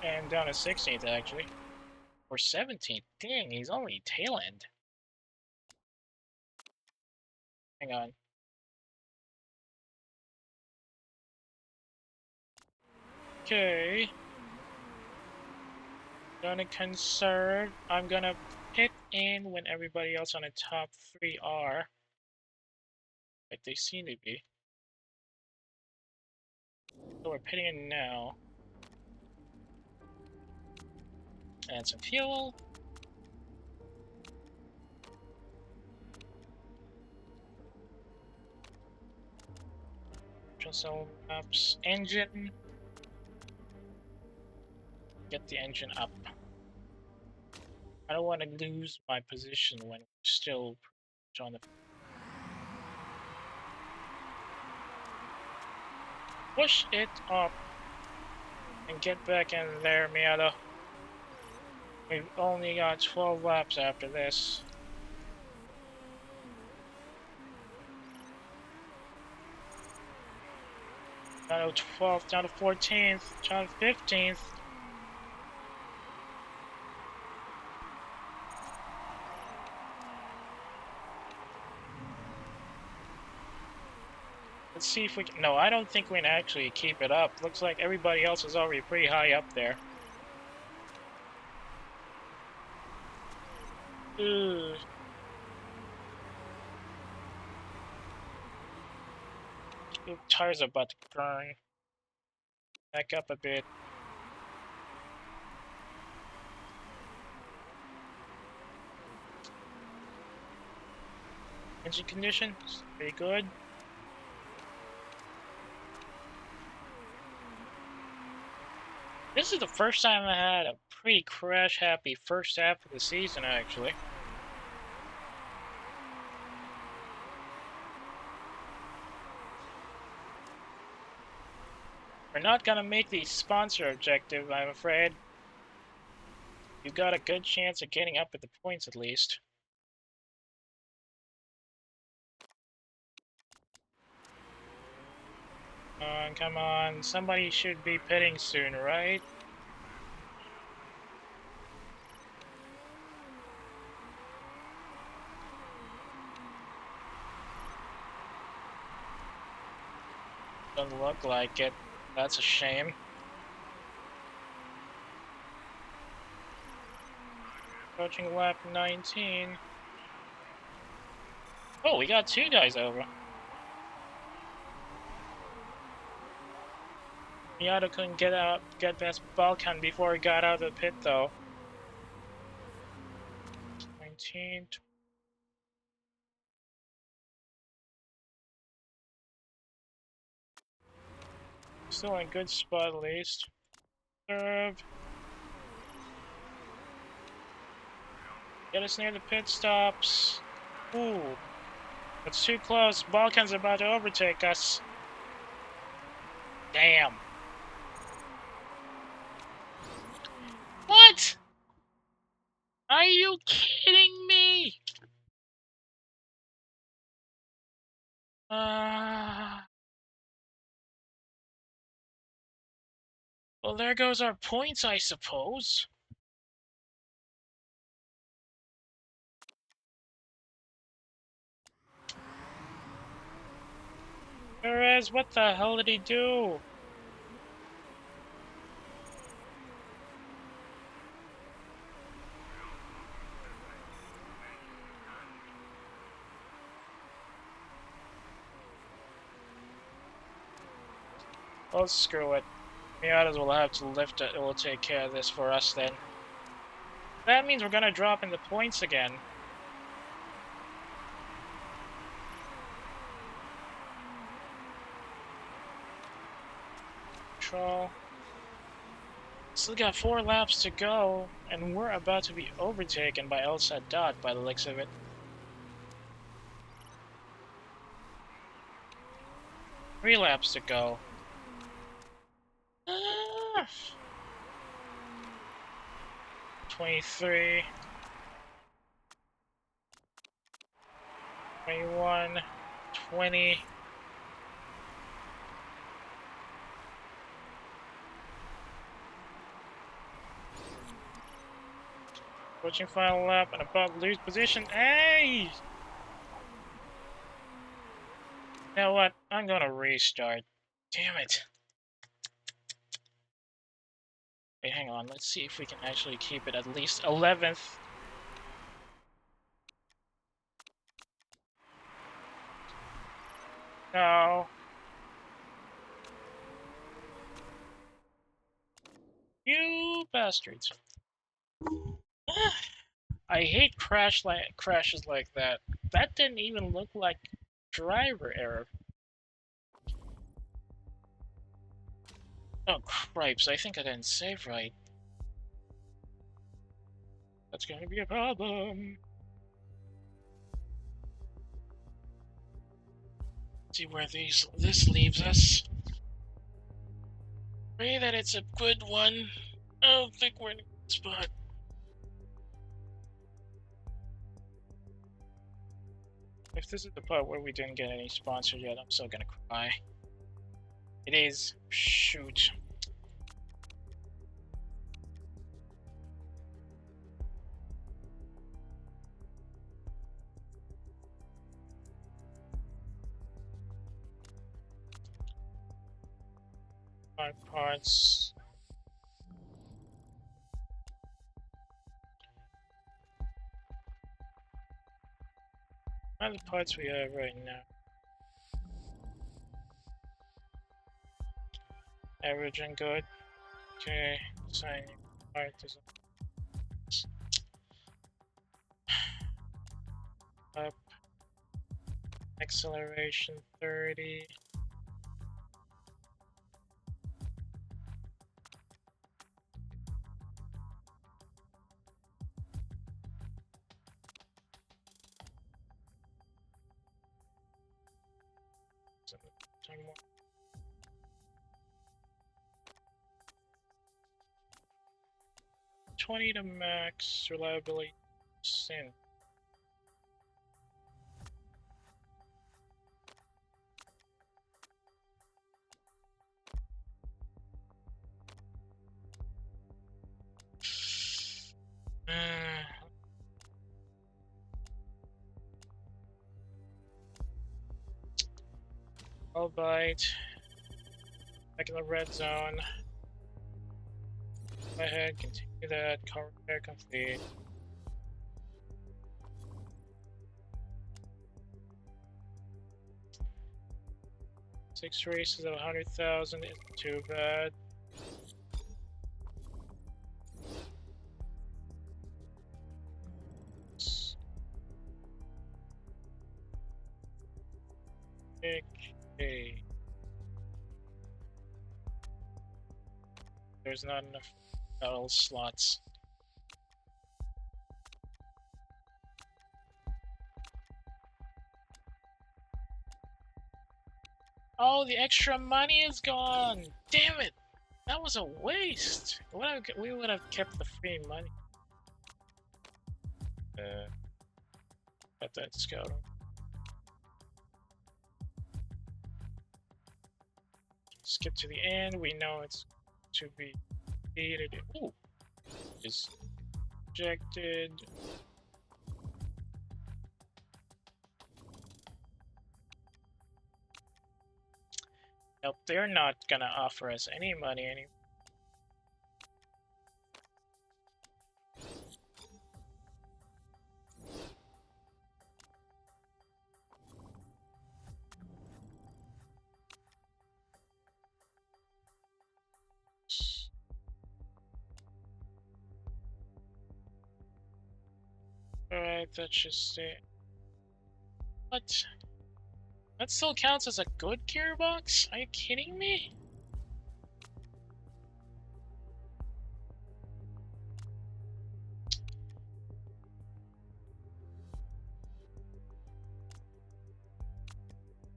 And down to 16th, actually. Or 17th. Dang, he's only tail end. Hang on. Okay. Gonna conserve. I'm gonna pit in when everybody else on the top three are. Like they seem to be. So we're pitting in now. Add some fuel. Just maps. Engine. Get the engine up. I don't want to lose my position when we're still on the. Push it up and get back in there, Miata. We've only got 12 laps after this. Down to 12th, down to 14th, down to 15th. Let's see if we can. No, I don't think we can actually keep it up. Looks like everybody else is already pretty high up there. Ugh. The tires are about to burn. Back up a bit. Engine condition is pretty good. This is the first time I had a pretty crash-happy first half of the season, actually. We're not gonna make the sponsor objective, I'm afraid. You've got a good chance of getting up at the points, at least. Come on. Somebody should be pitting soon, right? Doesn't look like it. That's a shame. Approaching lap 19. Oh, we got two guys over. Miata couldn't get past Balkan before he got out of the pit, though. 19. Still in a good spot, at least. Serve. Get us near the pit stops. Ooh. It's too close. Balkan's about to overtake us. Damn. What? Are you kidding me? Well, there goes our points, I suppose. Perez, what the hell did he do? Oh, screw it. Miatas will have to lift it. It will take care of this for us then. That means we're gonna drop in the points again. Control. Still got 4 laps to go, and we're about to be overtaken by El Sadat by the looks of it. Three laps to go. 23. 21. 20. Approaching final lap and about to lose position. Hey! You know what? I'm gonna restart. Damn it. Wait, hang on. Let's see if we can actually keep it at least 11th. No. You bastards. I hate crashes like that. That didn't even look like driver error. Oh, cripes. I think I didn't save right. That's gonna be a problem. Let's see where this leaves us. Pray that it's a good one. I don't think we're in a good spot. If this is the part where we didn't get any sponsor yet, I'm still gonna cry. It is. Shoot. Parts. What are the parts we have right now? Average and good. Okay, assign part is up. Acceleration 30. More. 20 to max reliability sin. I'll bite. Back in the red zone. Go ahead, continue that. Car repair complete. Six races of 100,000 isn't too bad. Okay. There's not enough battle slots. Oh, the extra money is gone! Damn it! That was a waste! We would have kept the free money. Got that scout. Skip to the end. We know it's to be dated. Ooh, is rejected. Nope, they're not gonna offer us any money anymore. Alright, that's just it. What? That still counts as a good gearbox? Are you kidding me?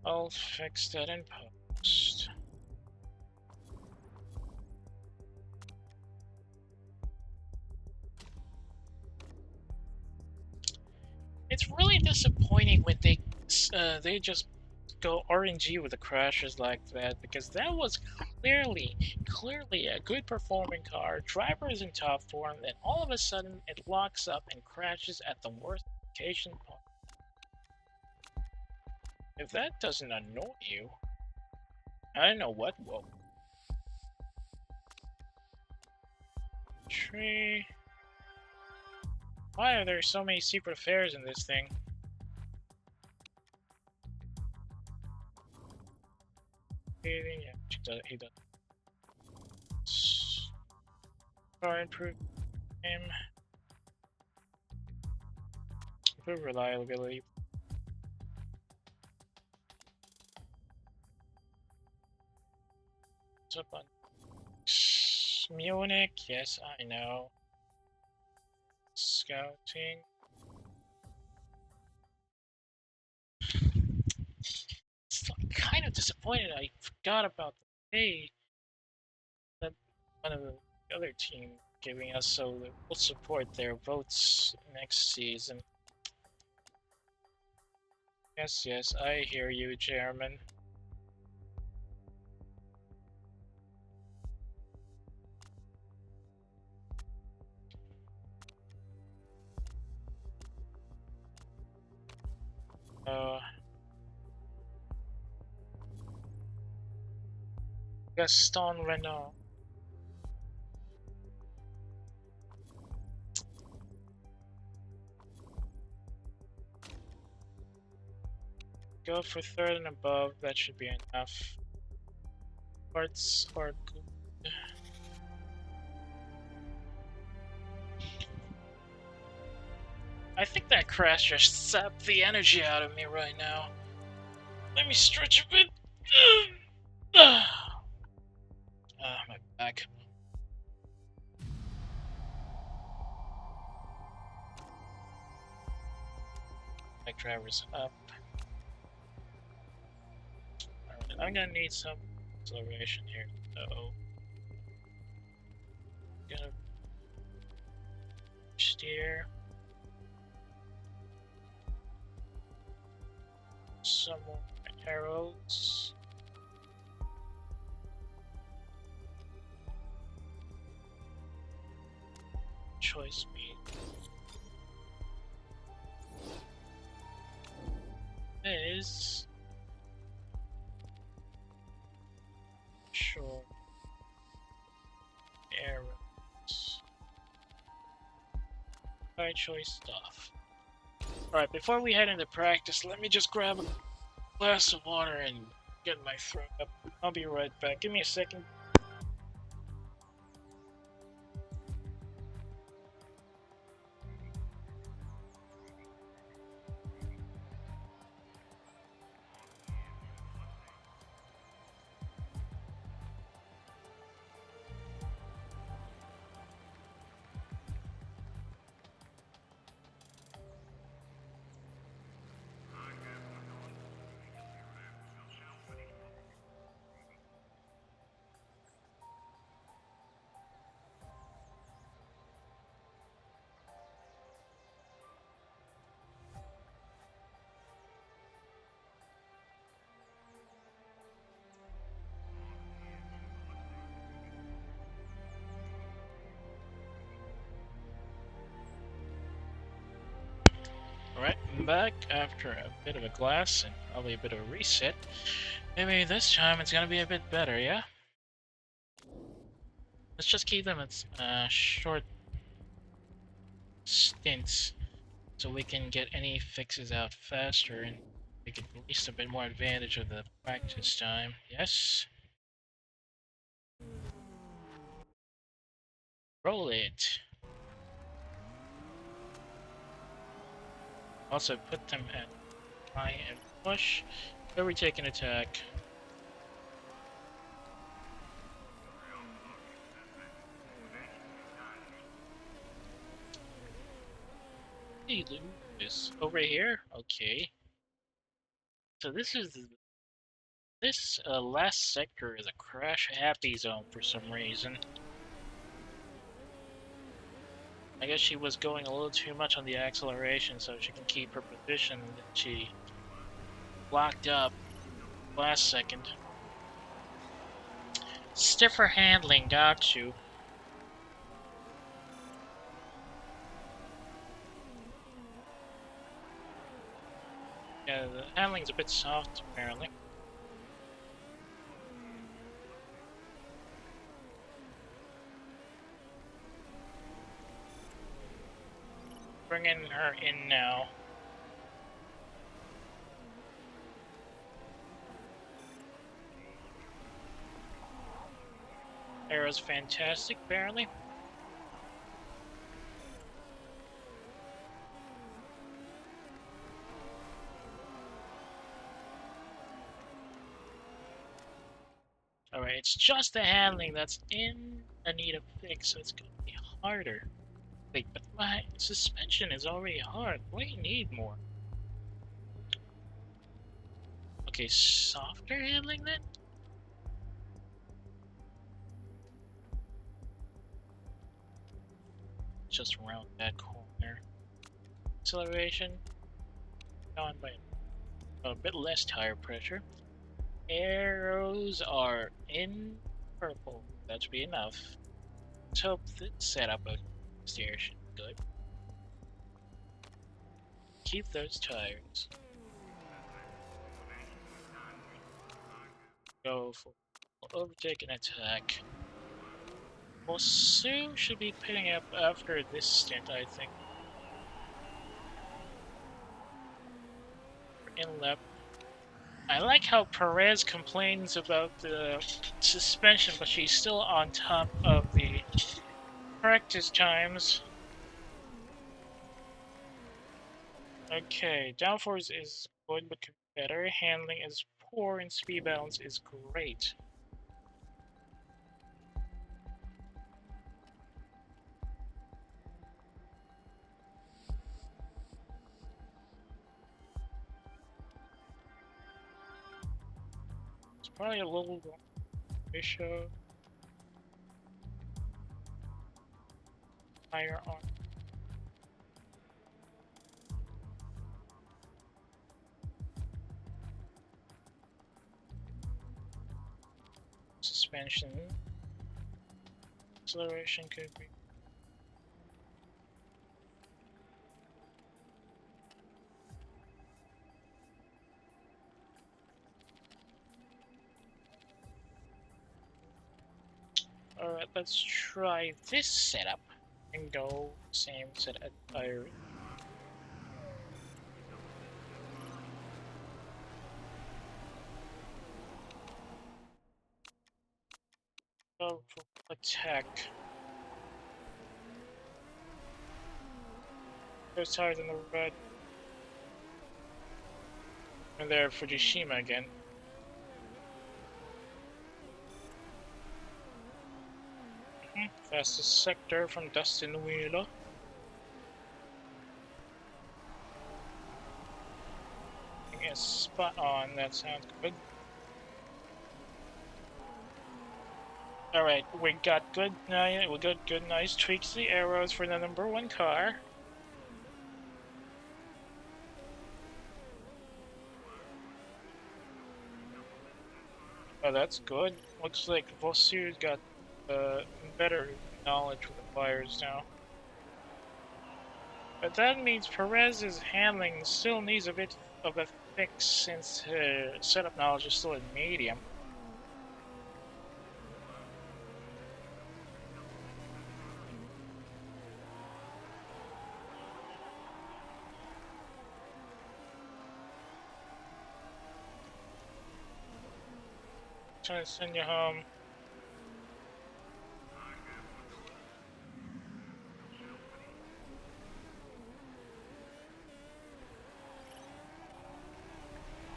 I'll fix that in post. It's really disappointing when they just go RNG with the crashes like that, because that was clearly a good performing car. Driver is in top form, then all of a sudden it locks up and crashes at the worst location point. If that doesn't annoy you, I don't know what will. Tree. Why are there so many secret affairs in this thing? Yeah, he does. Car improve him. Improve reliability. What's up on Munich? Yes, I know. Scouting. It's kind of disappointed I forgot about the pay that one of the other team giving us, so that we'll support their votes next season. Yes, I hear you, Chairman. Gaston Renault. Go for third and above, that should be enough. Parts are good. I think that crash just sapped the energy out of me right now. Let me stretch a bit. My back. Back driver's up. Alright, I'm gonna need some acceleration here, so gonna steer. Some more arrows. Choice speed. Is sure arrows. Right choice stuff. Alright, before we head into practice, let me just grab a glass of water and get my throat up. I'll be right back. Give me a second. Welcome back after a bit of a glass and probably a bit of a reset. Maybe this time it's gonna be a bit better, yeah? Let's just keep them at short stints so we can get any fixes out faster and take at least a bit more advantage of the practice time. Yes? Roll it. Also put them at high and push. Where we take an attack. Hey, Lucas. Over here? Okay. So this last sector is a crash happy zone for some reason. I guess she was going a little too much on the acceleration so she can keep her position, and then she locked up last second. Stiffer handling, got you. Yeah, the handling's a bit soft, apparently. Bringing her in now. Arrow's fantastic, apparently. Alright, it's just the handling that's in a need of fix, so it's going to be harder. Wait, but my suspension is already hard. Why do you need more? Okay, softer handling then? Just around that corner. Acceleration, gone by a bit less tire pressure. Arrows are in purple. That should be enough. Let's hope this setup of steer should be good. Keep those tires. Go for overtake and attack. Well, Sue should be picking up after this stint, I think. In lap. I like how Perez complains about the suspension, but she's still on top of the practice times. Okay, downforce is good but could be better. Handling is poor and speed balance is great. It's probably a little ratio higher on. Suspension. Acceleration could be. Alright, let's try this setup and go same set at tire. Go for attack. Those tires in the red. And there, Fujishima again. Fastest sector from Dustin Wheeler. Yes, spot on. That sounds good. Alright, we got good, nice tweaks to the arrows for the number 1 car. Oh, that's good. Looks like Vosu's got better knowledge with the fires now. But that means Perez's handling still needs a bit of a fix since her setup knowledge is still in medium. Trying to send you home.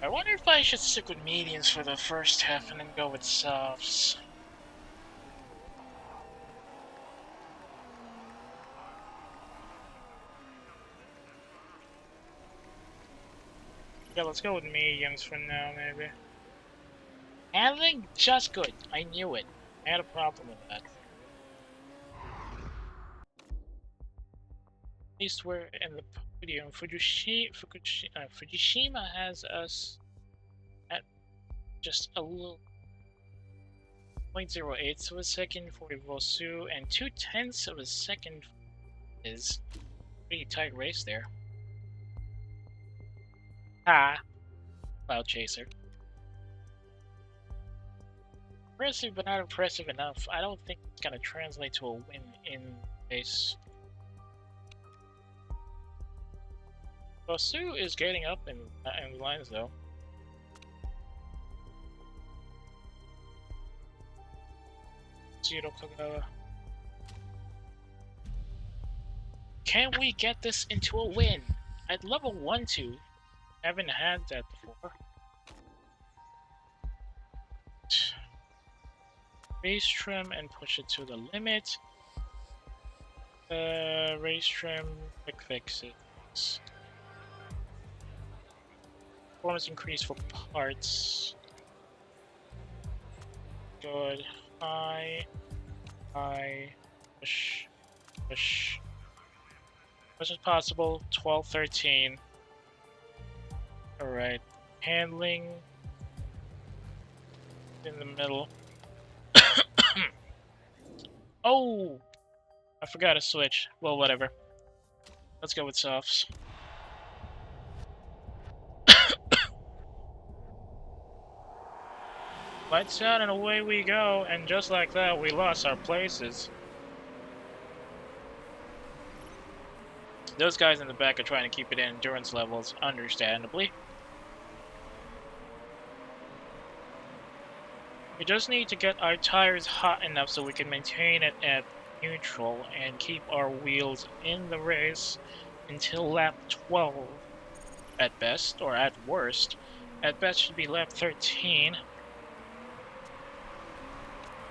I wonder if I should stick with mediums for the first half and then go with softs. Yeah, let's go with mediums for now, maybe. Handling just good. I knew it. I had a problem with that. At least we're in the podium. Fukushima has us at just a little 0.08 of a second for Ivosu, and 0.2 of a second is a pretty tight race there. Ah, Cloud Chaser. Impressive, but not impressive enough. I don't think it's gonna translate to a win in race. Bosu is getting up in lines though. Zero Kagawa. Can we get this into a win? At level 1-2, haven't had that before. Race trim and push it to the limit. Race trim, quick fixes. Performance increase for parts. Good. High. Push. Push. Much as possible. 12, 13. Alright. Handling. In the middle. Oh! I forgot to switch. Well, whatever. Let's go with softs. Lights out and away we go, and just like that, we lost our places. Those guys in the back are trying to keep it in endurance levels, understandably. We just need to get our tires hot enough so we can maintain it at neutral and keep our wheels in the race until lap 12 at best, or at worst. At best should be lap 13.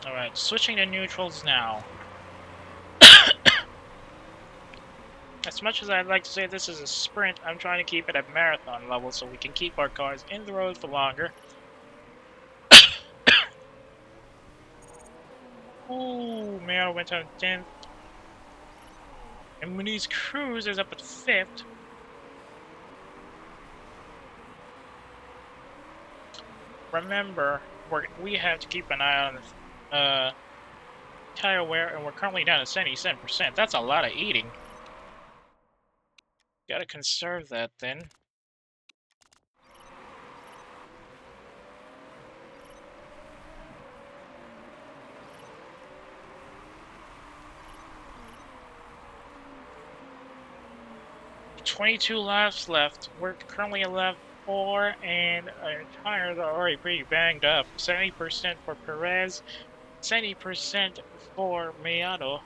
Alright, switching to neutrals now. As much as I'd like to say this is a sprint, I'm trying to keep it at marathon level so we can keep our cars in the road for longer. Ooh, Mayo went on 10th. And Muniz Cruz is up at 5th. Remember, we have to keep an eye on tire wear, and we're currently down to 77%. That's a lot of eating. Gotta conserve that then. $22 laps left. We're currently at lap 4, and our tires are already pretty banged up. 70% for Perez, 70% for Miyato.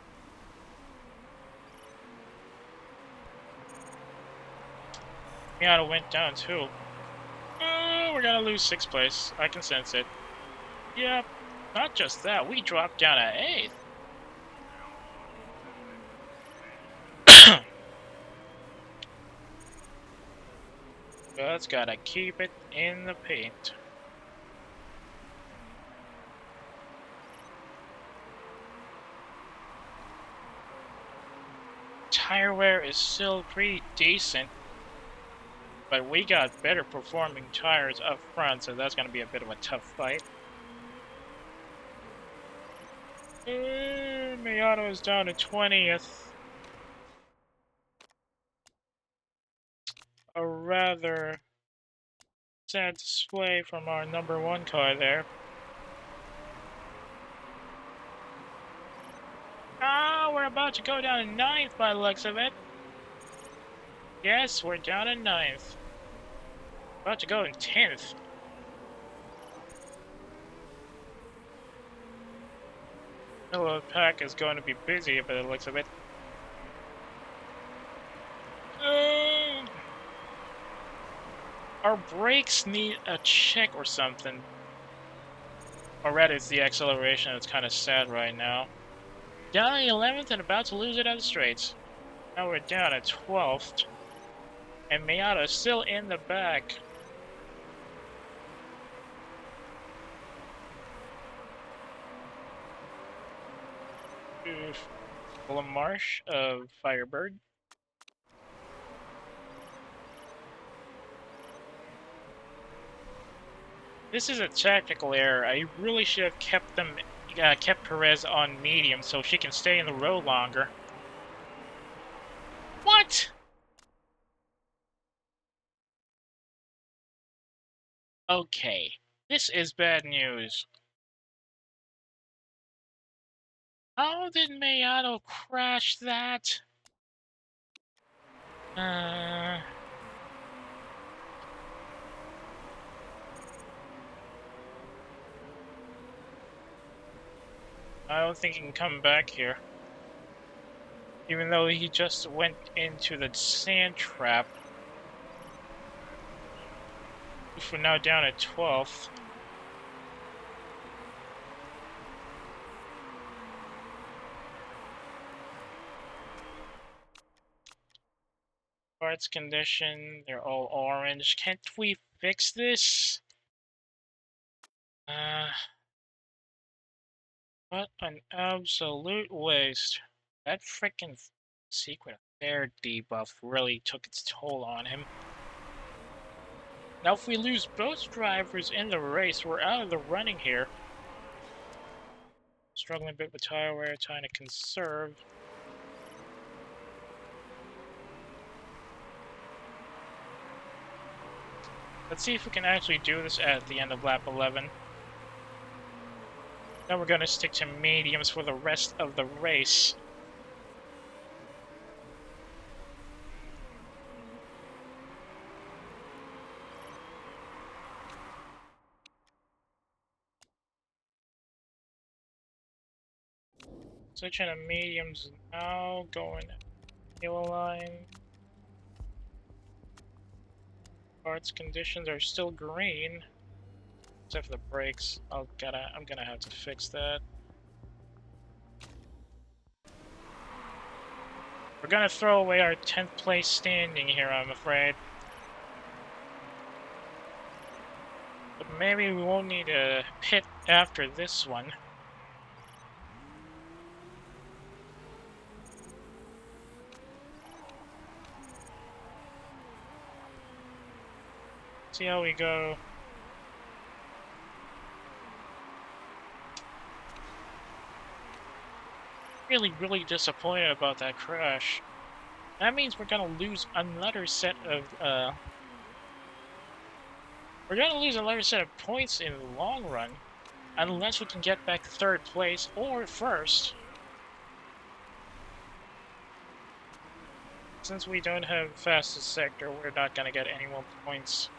Miyato went down too. We're gonna lose 6th place. I can sense it. Yep. Not just that, we dropped down to 8th. But gotta keep it in the paint. Tire wear is still pretty decent, but we got better performing tires up front, so that's gonna be a bit of a tough fight. Miyato is down to 20th. a rather sad display from our number one car there. Ah, we're about to go down to 9th by the looks of it. Yes, we're down to 9th. About to go in 10th. Middle of the pack is going to be busy by the looks of it. Our brakes need a check or something. Or rather, it's the acceleration that's kind of sad right now. Down at 11th and about to lose it at the straights. Now we're down at 12th. And Miata still in the back. Lamarche of Firebird. This is a tactical error. I really should have kept Perez on medium so she can stay in the road longer. What? Okay, this is bad news. How did Miato crash that? I don't think he can come back here. Even though he just went into the sand trap. We're now down at 12th. Parts condition, they're all orange. Can't we fix this? What an absolute waste. That frickin' secret affair debuff really took its toll on him. Now if we lose both drivers in the race, we're out of the running here. Struggling a bit with tire wear, trying to conserve. Let's see if we can actually do this at the end of lap 11. Now we're going to stick to mediums for the rest of the race. Switching to mediums now, going yellow line. Parts conditions are still green, except for the brakes. I'm gonna have to fix that. We're gonna throw away our 10th place standing here, I'm afraid. But maybe we won't need a pit after this one. See how we go. Really disappointed about that crash. That means we're gonna lose another set of points in the long run, unless we can get back 3rd place or 1st. Since we don't have fastest sector, we're not gonna get any more points.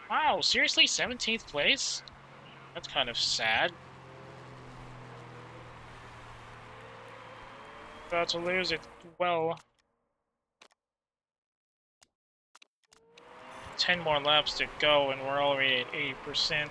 Wow, seriously, 17th place? That's kind of sad. About to lose it, well. 10 more laps to go and we're already at 80%.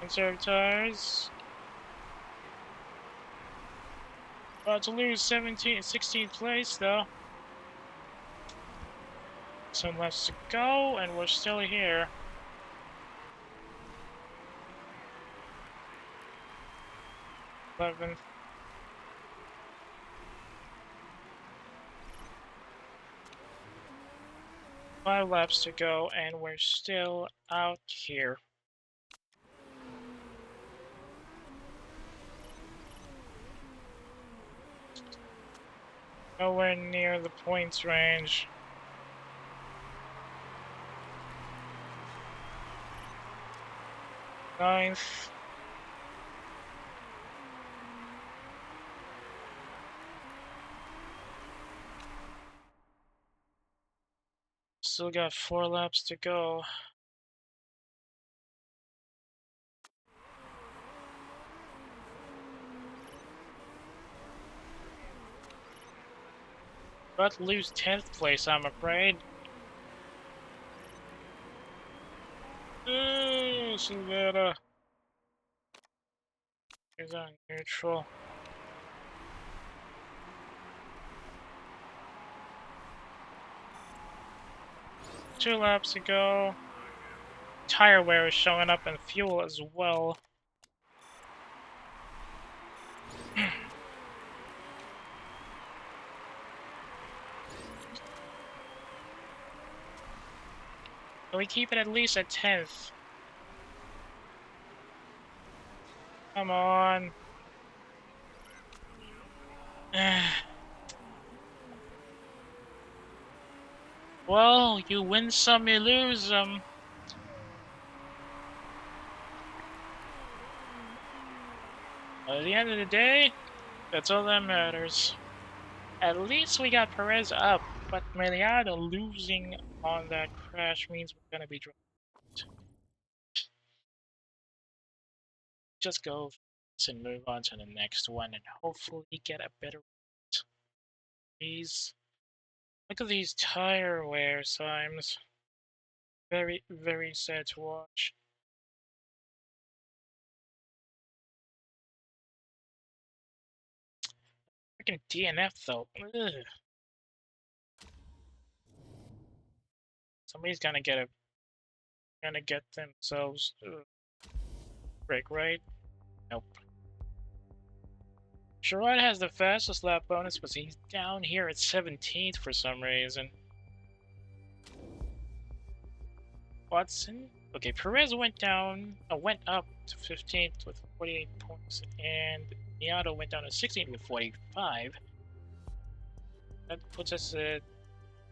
Conserve tires. About to lose 16th place though. Some laps to go and we're still here. 11th. 5 laps to go, and we're still out here. Nowhere near the points range. Ninth. Still got 4 laps to go. About to lose 10th place, I'm afraid. Silvera is on neutral. Two laps to go. Tire wear is showing up and fuel as well. So we keep it at least at 10th. Come on. Well, you win some, you lose some. At the end of the day, that's all that matters. At least we got Perez up, but Miliado losing on that crash means we're gonna be dropped. Just go and move on to the next one and hopefully get a better rate. Please. Look at these tire wear times. Very, very sad to watch. Freaking DNF though. Ugh. Somebody's gonna get themselves break, right? Nope. Sherrod has the fastest lap bonus, but he's down here at 17th for some reason. Watson. Okay, Perez went up to 15th with 48 points, and Miato went down to 16th with 45. That puts us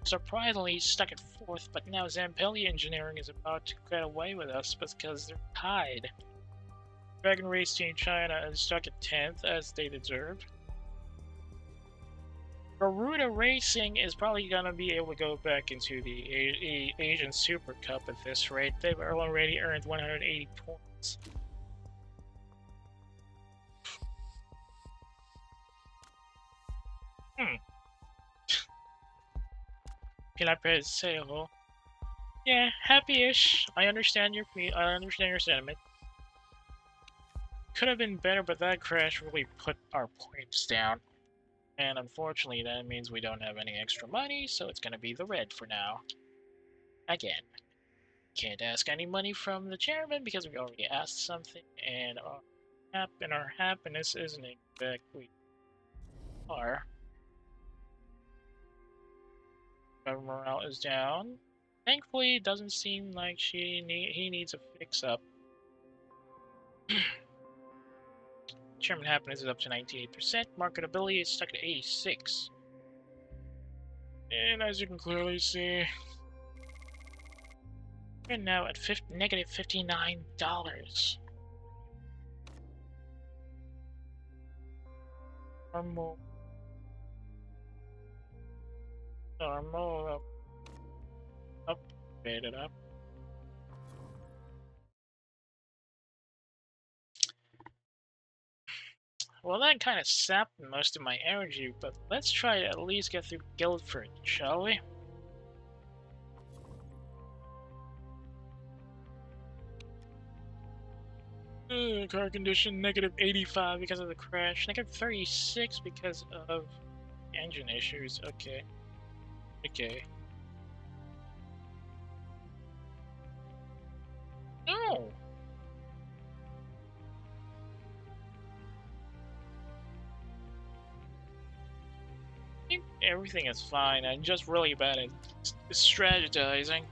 surprisingly stuck at 4th, but now Zampelli Engineering is about to get away with us because they're tied. Dragon Race Team China is stuck at 10th, as they deserved. Garuda Racing is probably going to be able to go back into the Asian Super Cup at this rate. They've already earned 180 points. Pilapeseo. Yeah, happy-ish. I understand your sentiment. Could have been better, but that crash really put our points down. And unfortunately, that means we don't have any extra money, so it's going to be the red for now. Again. Can't ask any money from the chairman because we already asked something, and our happiness isn't exactly our. Our morale is down. Thankfully, it doesn't seem like he needs a fix-up. Chairman happiness is up to 98%. Marketability is stuck at 86. And as you can clearly see, we're now at negative $59. Normal, upgrade it up. Well, that kind of sapped most of my energy, but let's try to at least get through Guildford, shall we? Car condition, negative 85 because of the crash, negative 36 because of engine issues. Okay. Okay. No! everything is fine. I'm just really bad at strategizing.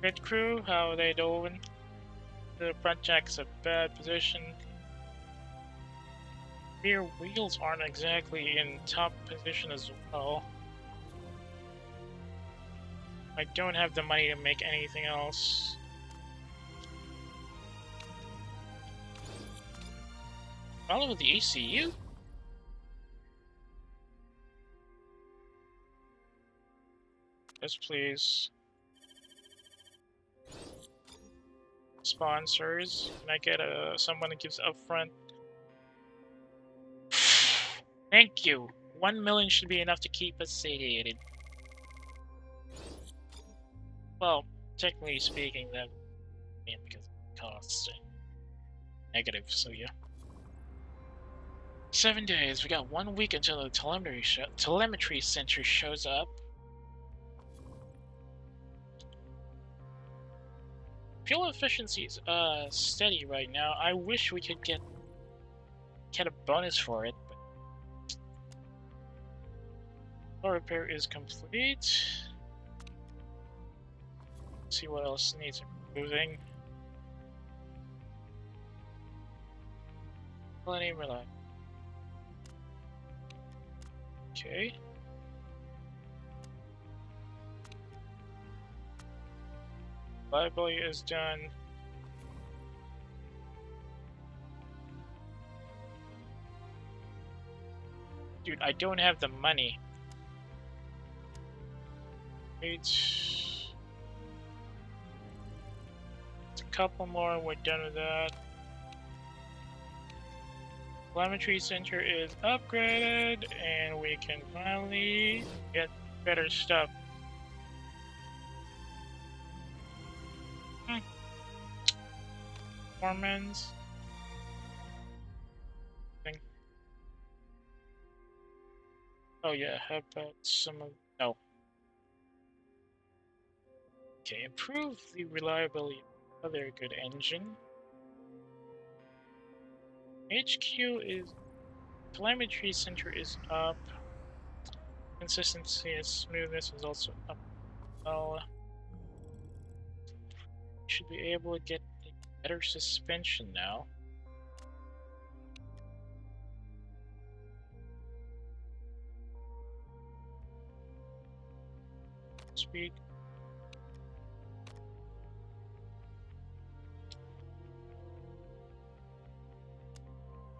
Pit crew, how are they doing? The front jack's a bad position. Rear wheels aren't exactly in top position as well. I don't have the money to make anything else. Follow the ECU? Yes, please. Sponsors. Can I get someone that gives upfront? Thank you. 1 million should be enough to keep us satiated. Well, technically speaking, that because it costs negative, so yeah. 7 days. We got 1 week until the telemetry center shows up. Fuel efficiency is steady right now. I wish we could get a bonus for it, but car repair is complete. Let's see what else needs improving. Plenty reliable. Okay. Liability is done. Dude, I don't have the money. Wait. A couple more, we're done with that. Telemetry center is upgraded, and we can finally get better stuff. Performance. Oh yeah, how about some of... no. Okay, improve the reliability of their good engine. HQ is... telemetry center is up. Consistency and smoothness is also up. Well, should be able to get a better suspension now. Speed.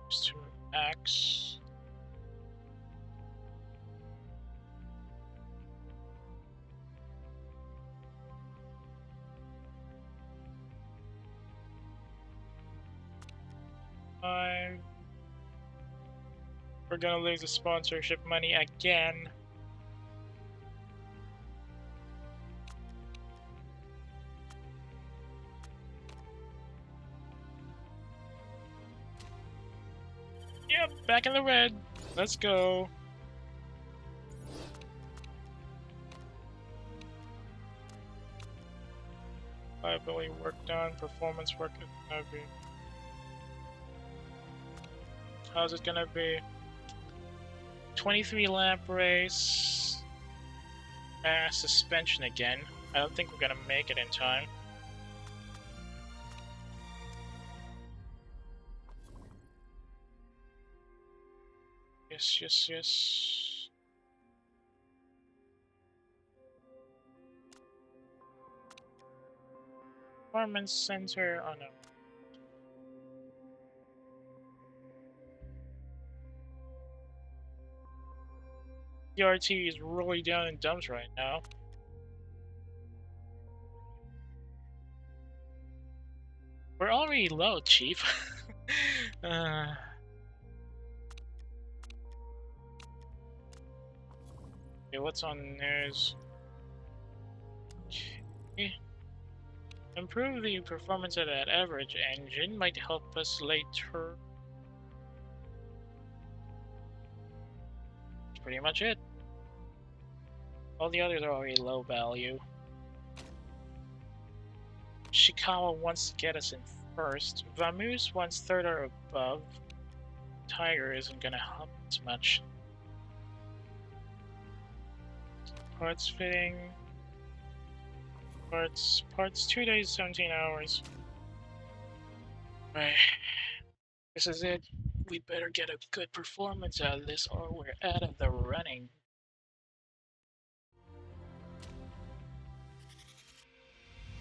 To max. We're gonna lose the sponsorship money again. Yep, back in the red. Let's go. Liability work done. Performance work is gonna be... how's it gonna be? 23 lap race. Suspension again. I don't think we're gonna make it in time. Yes, yes, yes. Performance center. Oh no. DRT is really down in dumps right now. We're already low, Chief. Okay, what's on the news? Okay. Improve the performance of that average engine might help us later. That's pretty much it. All the others are already low value. Shikawa wants to get us in first. Vamoose wants third or above. Tiger isn't gonna help as much. Parts fitting. Parts 2 days, 17 hours. Right. This is it. We better get a good performance out of this or we're out of the running.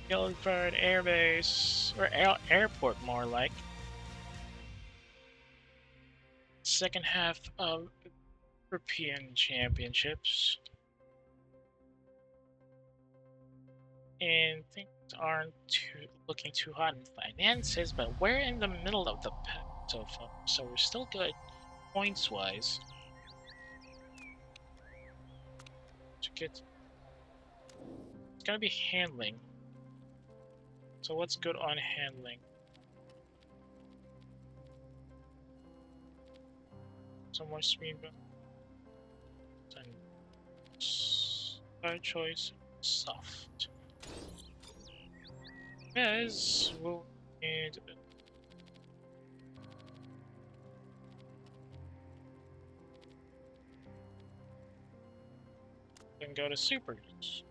Guildford Air Base, or airport more like. Second half of European Championships. And things aren't looking too hot in finances, but we're in the middle of the pack so far, so we're still good points-wise. It's gonna be handling. So what's good on handling? Some more speed, and third choice, soft. Yes, we'll need then go to supers.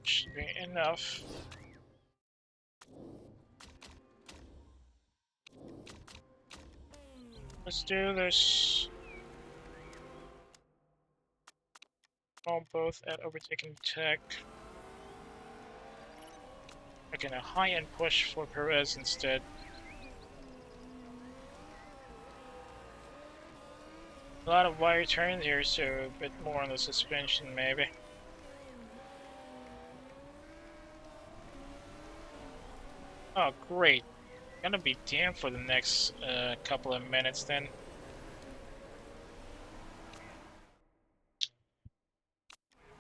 Should be enough. Let's do this. All both at overtaking tech. Making a high-end push for Perez instead. A lot of wire turns here, so a bit more on the suspension maybe. Oh great. Gonna be damned for the next couple of minutes then.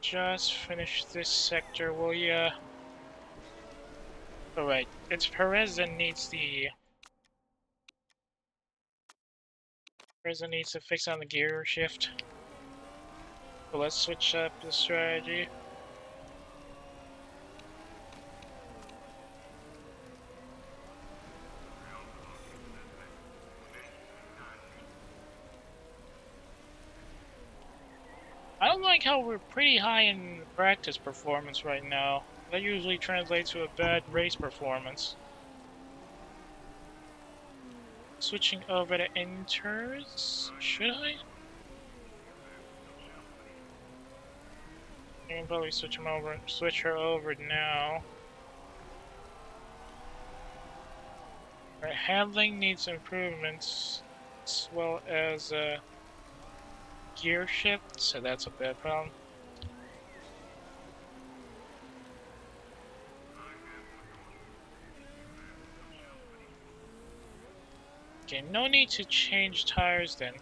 Just finish this sector, will ya? Alright, it's Perez that needs the... Perez that needs to fix on the gear shift. So let's switch up the strategy. I don't like how we're pretty high in practice performance right now. That usually translates to a bad race performance. Switching over to inters, should I? I can probably switch her over now. Her handling needs improvements, as well as gear shift, so that's a bad problem. Okay, no need to change tires then.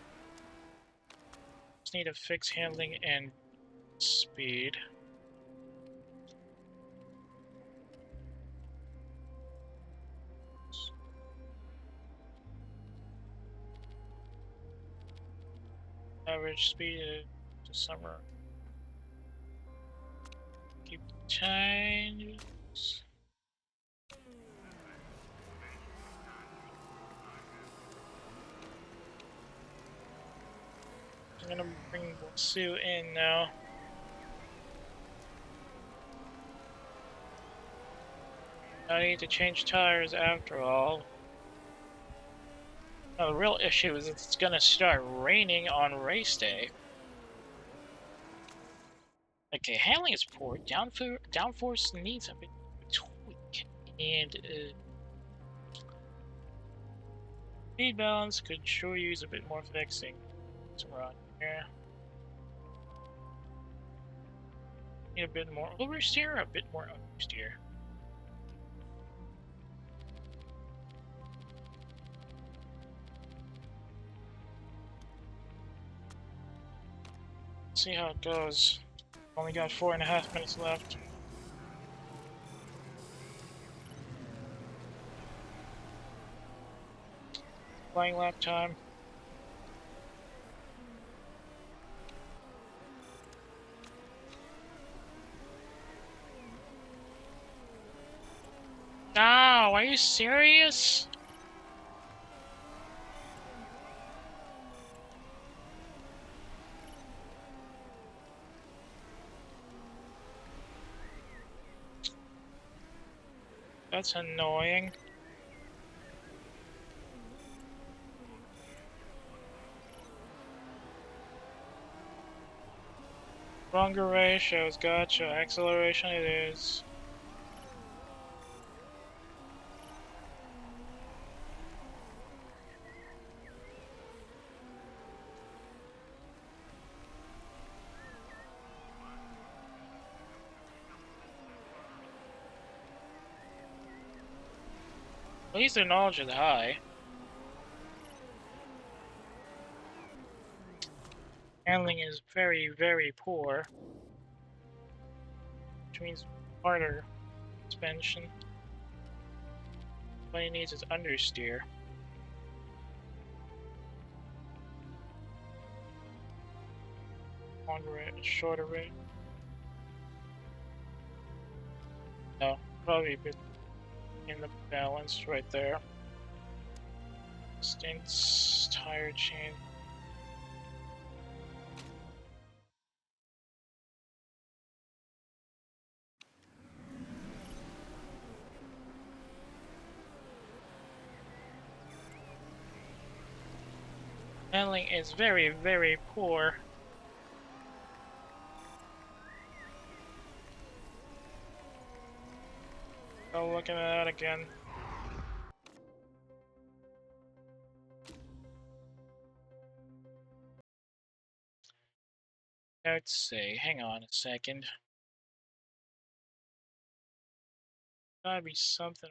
Just need to fix handling and speed. Average speed to summer. Keep changes. I'm gonna bring Sue in now. I need to change tires after all. Now, the real issue is it's gonna start raining on race day. Okay, handling is poor. Downforce needs a bit of a tweak. And speed balance could sure use a bit more fixing. So we're on here. Need a bit more oversteer, a bit more understeer. See how it goes. Only got 4.5 minutes left. Flying lap time. No, are you serious? That's annoying. Longer ratios, gotcha. Acceleration it is. At least their knowledge is high. Handling is very, very poor. Which means harder suspension. What he needs is understeer. Longer rate, shorter rate. No, probably a bit in the balance right there. Stints, tire chain. Handling is very, very poor. Oh, looking at that again. Let's see, hang on a second. Gotta be something.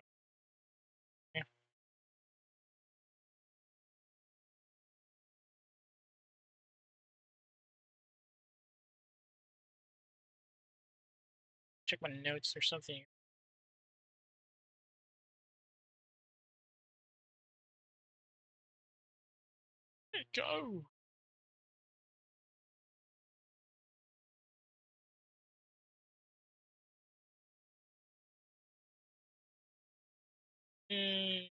Check my notes or something. Go! Hey,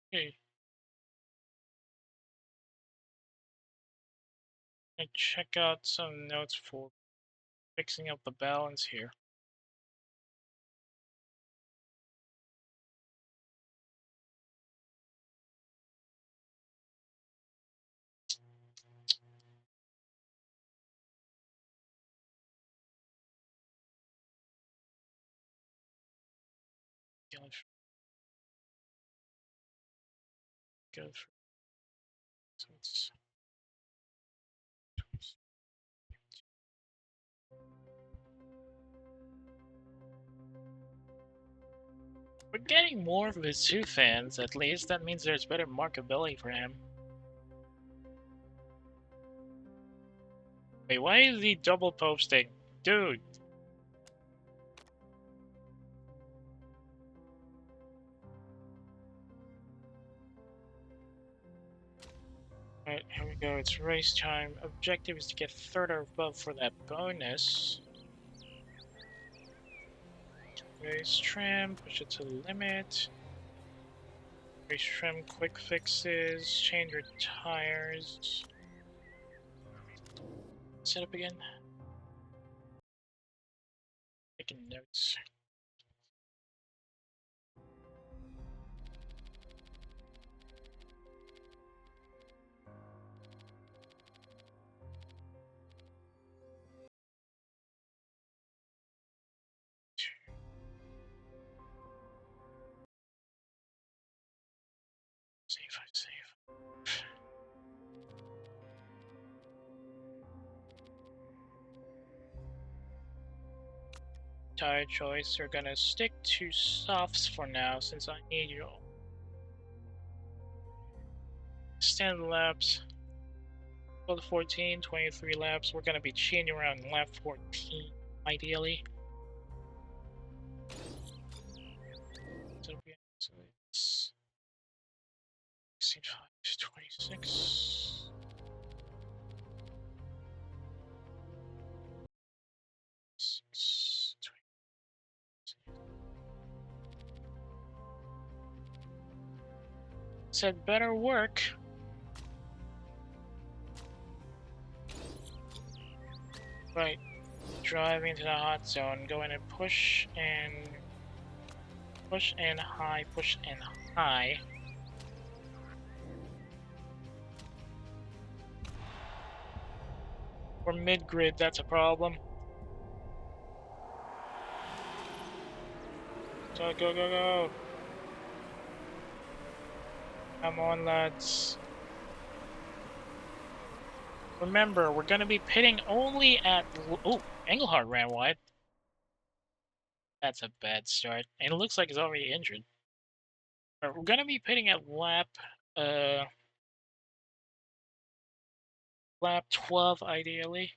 I check out some notes for fixing up the balance here. Go for so it's we're getting more of his two fans, at least. That means there's better markability for him. Wait, why is he double posting? Dude! Alright, here we go. It's race time. Objective is to get third or above for that bonus. Race trim, push it to the limit. Race trim, quick fixes, change your tires. Set up again. Taking notes. Save, save. Tire choice, we're gonna stick to softs for now since I need you. Extend laps. 12 to 14, 23 laps. We're gonna be chaining around lap 14, ideally. So it's 16, 26. Said better work. Right. Driving into the hot zone. Going to push and high, push and high. We're mid-grid, that's a problem. So go, go, go. Come on, lads. Remember, we're going to be pitting only at... Oh, Engelhardt ran wide. That's a bad start. And it looks like he's already injured. But we're going to be pitting at lap 12, ideally.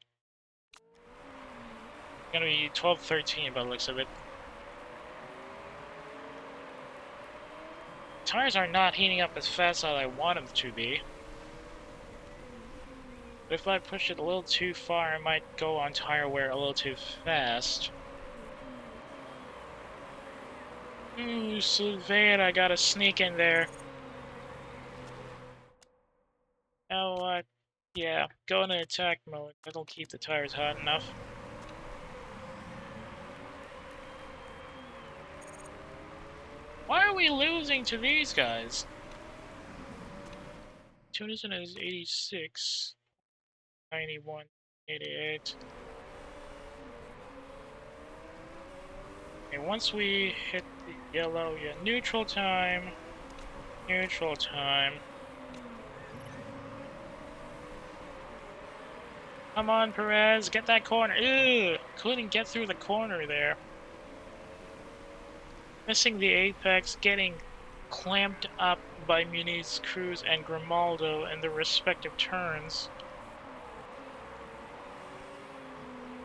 It's going to be 12-13 by the looks of it. Tires are not heating up as fast as I want them to be. But if I push it a little too far, I might go on tire wear a little too fast. Ooh, Silveira got a sneak in there. Now what? Yeah, go into attack mode. That'll keep the tires hot enough. Why are we losing to these guys? Tunison is 86, 91, 88. And once we hit the yellow, yeah, neutral time. Neutral time. Come on, Perez, get that corner. Ugh, couldn't get through the corner there. Missing the apex, getting clamped up by Muniz, Cruz, and Grimaldo in their respective turns.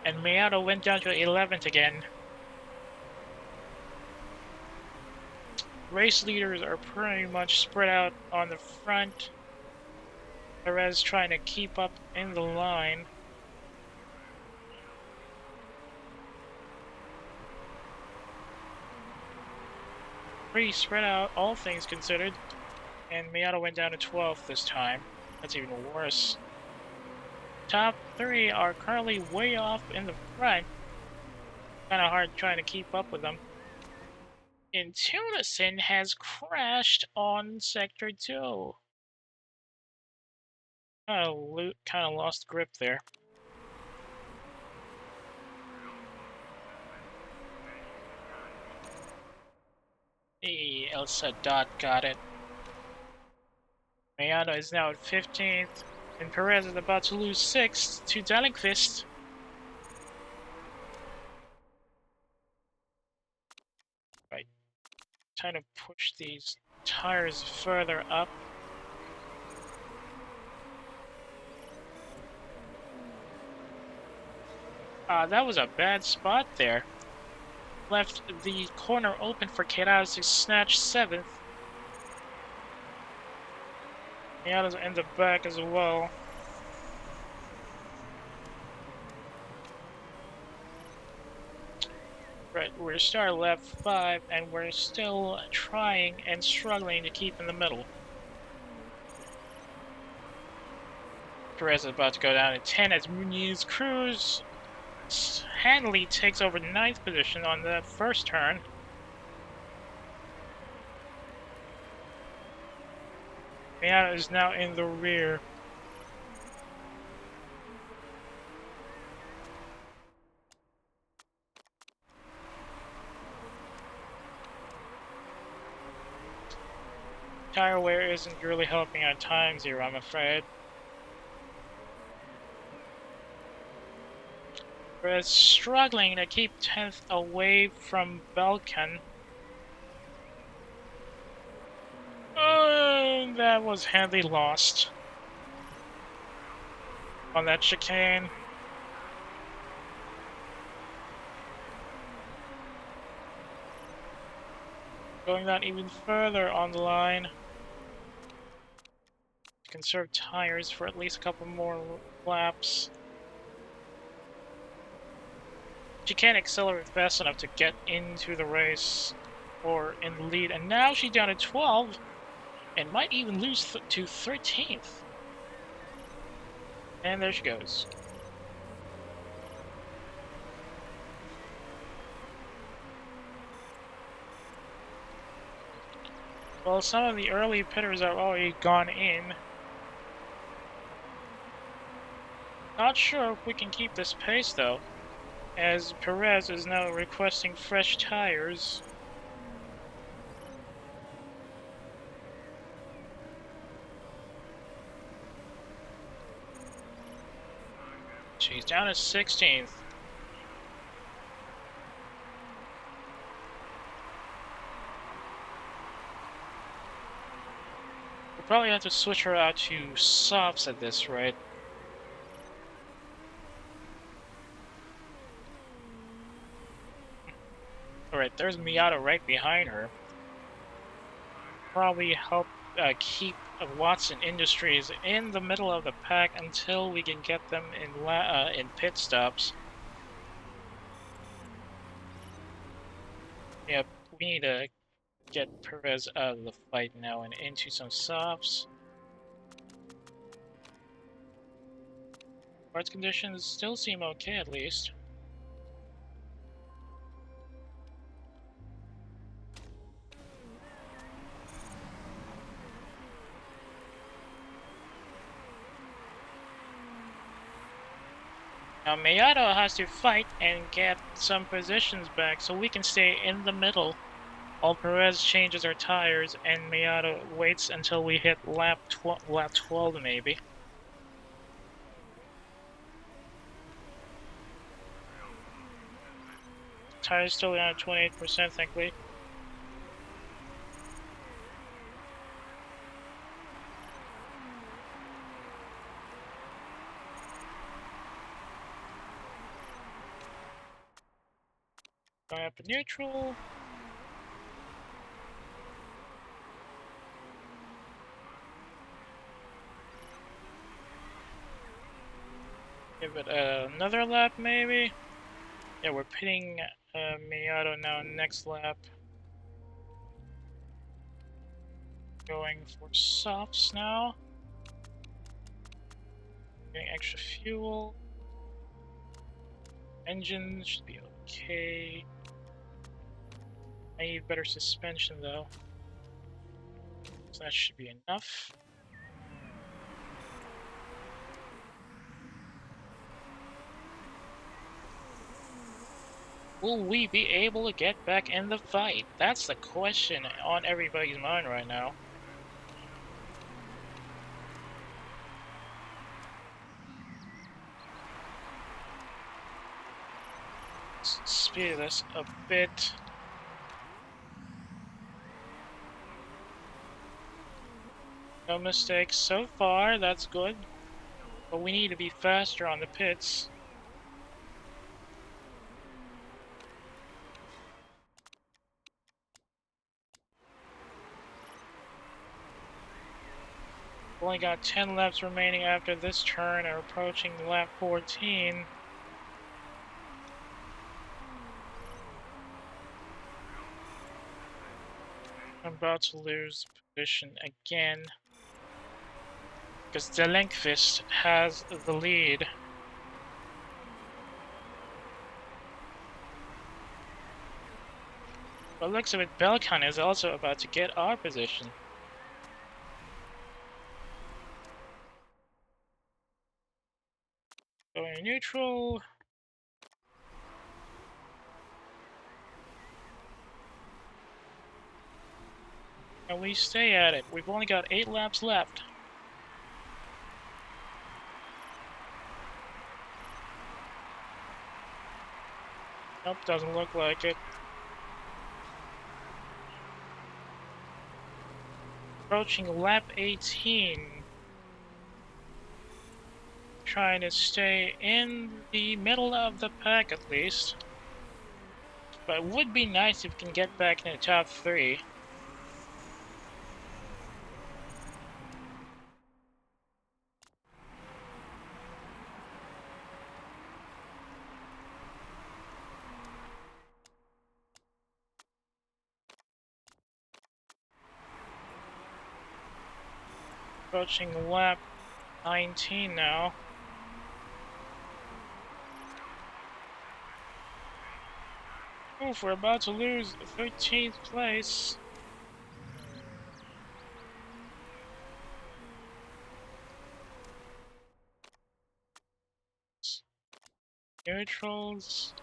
And Miato went down to 11th again. Race leaders are pretty much spread out on the front. Perez trying to keep up in the line. Pretty spread out, all things considered. And Miato went down to 12th this time. That's even worse. Top 3 are currently way off in the front. Kinda hard trying to keep up with them. And Tunison has crashed on Sector 2. Oh, kinda lost grip there. Hey, El Sadat got it. Miato is now at 15th, and Perez is about to lose 6th to Dalenquist. Right. Trying to push these tires further up. That was a bad spot there. Left the corner open for Keyta to snatch 7th. Miato's in the back as well. Right, we're starting lap 5, and we're still trying and struggling to keep in the middle. Perez is about to go down to 10 as Muniz Cruz handily takes over 9th position on the first turn. Miata is now in the rear. Tire wear isn't really helping our times here, I'm afraid. We're struggling to keep 10th away from Belkin. That was handily lost on that chicane. Going down even further on the line. Conserve tires for at least a couple more laps. She can't accelerate fast enough to get into the race or in the lead, and now she's down to 12. and might even lose to 13th. And there she goes. Well, some of the early pitters have already gone in. Not sure if we can keep this pace though, as Perez is now requesting fresh tires. She's down to 16th. We'll probably have to switch her out to softs at this rate. Alright, there's Miata right behind her. Probably help keep Watson Industries in the middle of the pack until we can get them in pit stops. Yep, we need to get Perez out of the fight now and into some softs. Parts conditions still seem okay at least. Now Miyato has to fight and get some positions back so we can stay in the middle while Perez changes our tires and Miyato waits until we hit lap 12 maybe. Tires still down at 28%, thankfully. Going up to neutral. Give it another lap, maybe? Yeah, we're pitting Miyato now next lap. Going for softs now. Getting extra fuel. Engine should be okay. I need better suspension though. So that should be enough. Will we be able to get back in the fight? That's the question on everybody's mind right now. Let's speed this a bit. No mistakes so far, that's good. But we need to be faster on the pits. We've only got 10 laps remaining after this turn and approaching lap 14. I'm about to lose position again. Because the Lenkvist has the lead. By the looks of it, Belkan is also about to get our position. Going neutral. And we stay at it. We've only got 8 laps left. Nope, doesn't look like it. Approaching lap 18. Trying to stay in the middle of the pack at least. But it would be nice if we can get back in the top 3. Approaching lap 19 now. Oof, we're about to lose 13th place. Neutrals.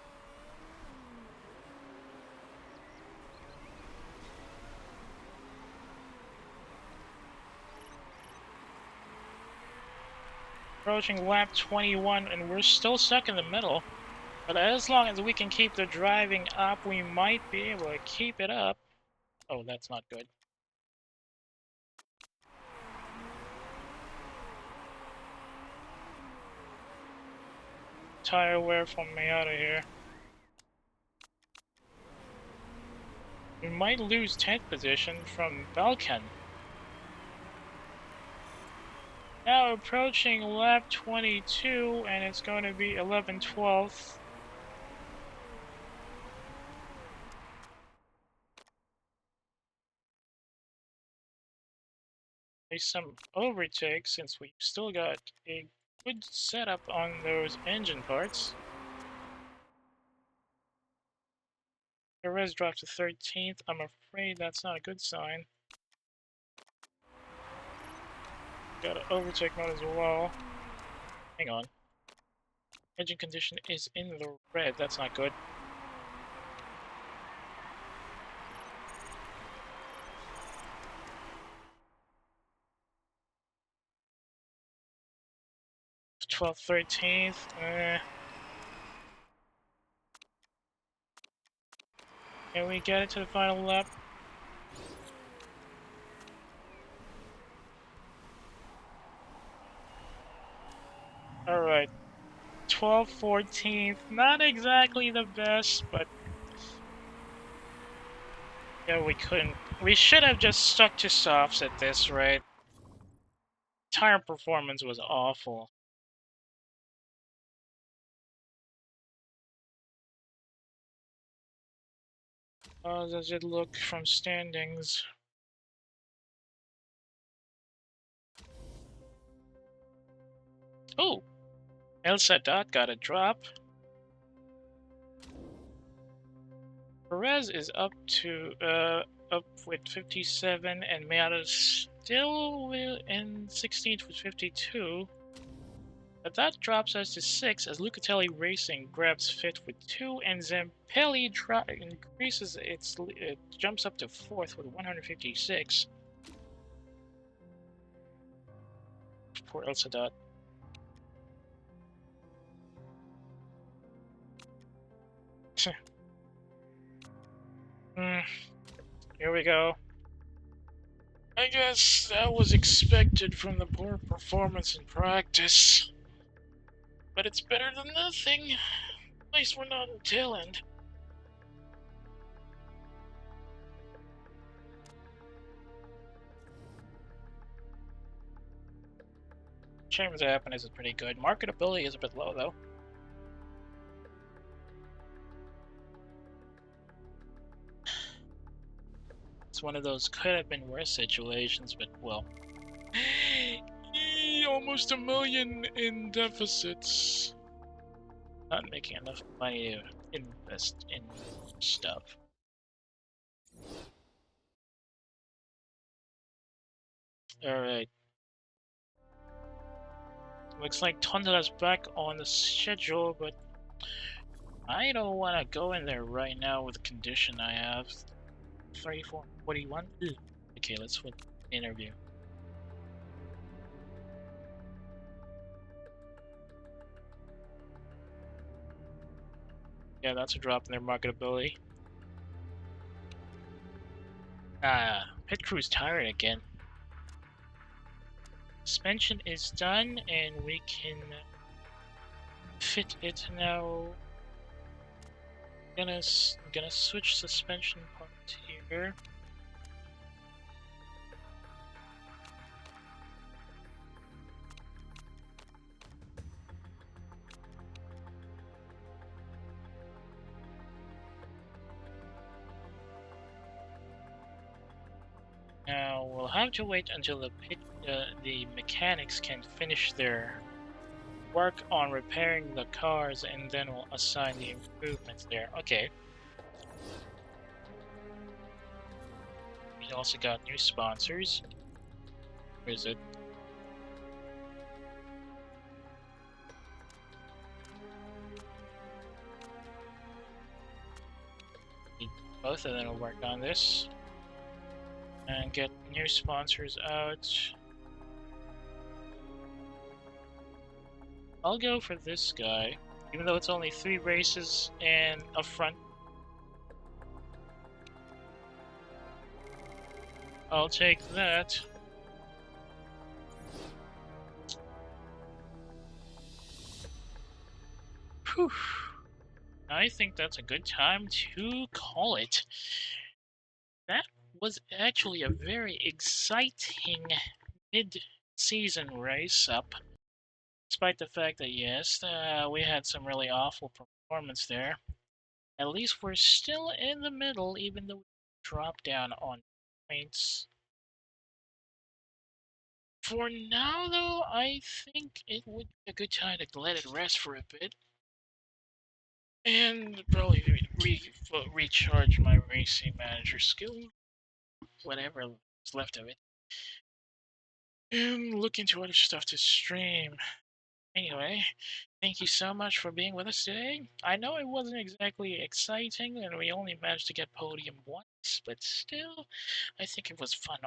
Approaching lap 21, and we're still stuck in the middle. But as long as we can keep the driving up, we might be able to keep it up. Oh, that's not good. Tire wear from me out of here. We might lose 10th position from Balkan. Now approaching lap 22, and it's going to be 11/12. There's some overtake since we've still got a good setup on those engine parts. Perez dropped to 13th. I'm afraid that's not a good sign. Got an overtake mode as well. Hang on. Engine condition is in the red. That's not good. Twelfth, 13th. Can we get it to the final lap? Alright. 12th, 14th. Not exactly the best, but yeah, we couldn't. We should have just stuck to softs at this rate. Tire performance was awful. How does it look from standings? Oh! Elsa Dot got a drop. Perez is up with 57, and Miata's still in 16th with 52. But that drops us to 6 as Lucatelli Racing grabs 5th with 2, and Zampelli increases it jumps up to 4th with 156. Poor El Sadat. Here we go. I guess that was expected from the poor performance in practice. But it's better than nothing. At least we're not in tail end. Chambers of Happiness is pretty good. Marketability is a bit low, though. It's one of those could have been worse situations, but well. Almost $1 million in deficits. Not making enough money to invest in stuff. Alright. Looks like Tundla's back on the schedule, but I don't want to go in there right now with the condition I have. 34, 41? Okay, let's win interview. Yeah, that's a drop in their marketability. Pit crew's tired again. Suspension is done, and we can fit it now. Gonna switch suspension part here. Now we'll have to wait until the mechanics can finish their work on repairing the cars, and then we'll assign the improvements there. Okay. We also got new sponsors. Where is it? Both of them will work on this and get new sponsors out. I'll go for this guy, even though it's only 3 races and a front. I'll take that. Whew. I think that's a good time to call it. That was actually a very exciting mid-season race up, despite the fact that yes, we had some really awful performance there. At least we're still in the middle, even though we dropped down on points. For now, though, I think it would be a good time to let it rest for a bit. And probably recharge my racing manager skill, whatever is left of it. And look into other stuff to stream. Anyway, thank you so much for being with us today. I know it wasn't exactly exciting and we only managed to get podium once, but still, I think it was fun.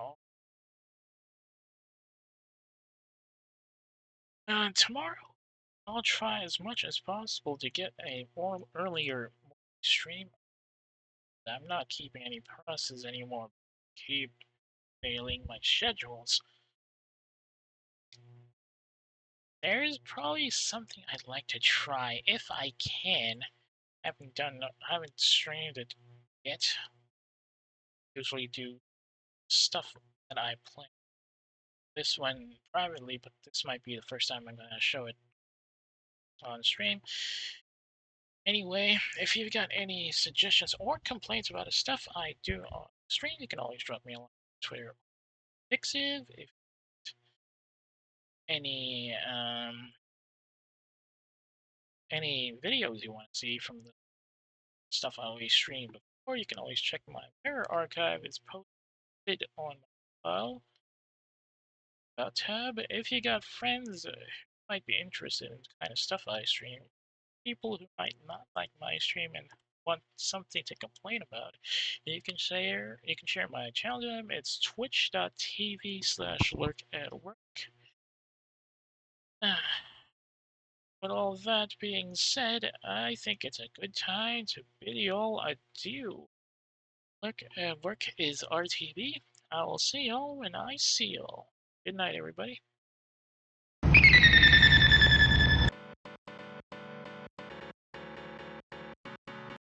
Tomorrow, I'll try as much as possible to get a more earlier stream. I'm not keeping any promises anymore. Keep failing my schedules. There's probably something I'd like to try if I can. Haven't streamed it yet. Usually do stuff that I play. This one privately, but this might be the first time I'm gonna show it on stream. Anyway, if you've got any suggestions or complaints about the stuff I do on stream, you can always drop me a line on Twitter. Pixiv, if any any videos you want to see from the stuff I always stream before, you can always check my mirror archive. It's posted on my file about tab. If you got friends who might be interested in the kind of stuff I stream, people who might not like my stream and want something to complain about, you can share my channel to them. It's twitch.tv/lurkatwork. With all that being said, I think it's a good time to bid you all adieu. Lurk at Work is RTB. I will see y'all when I see y'all. Good night, everybody.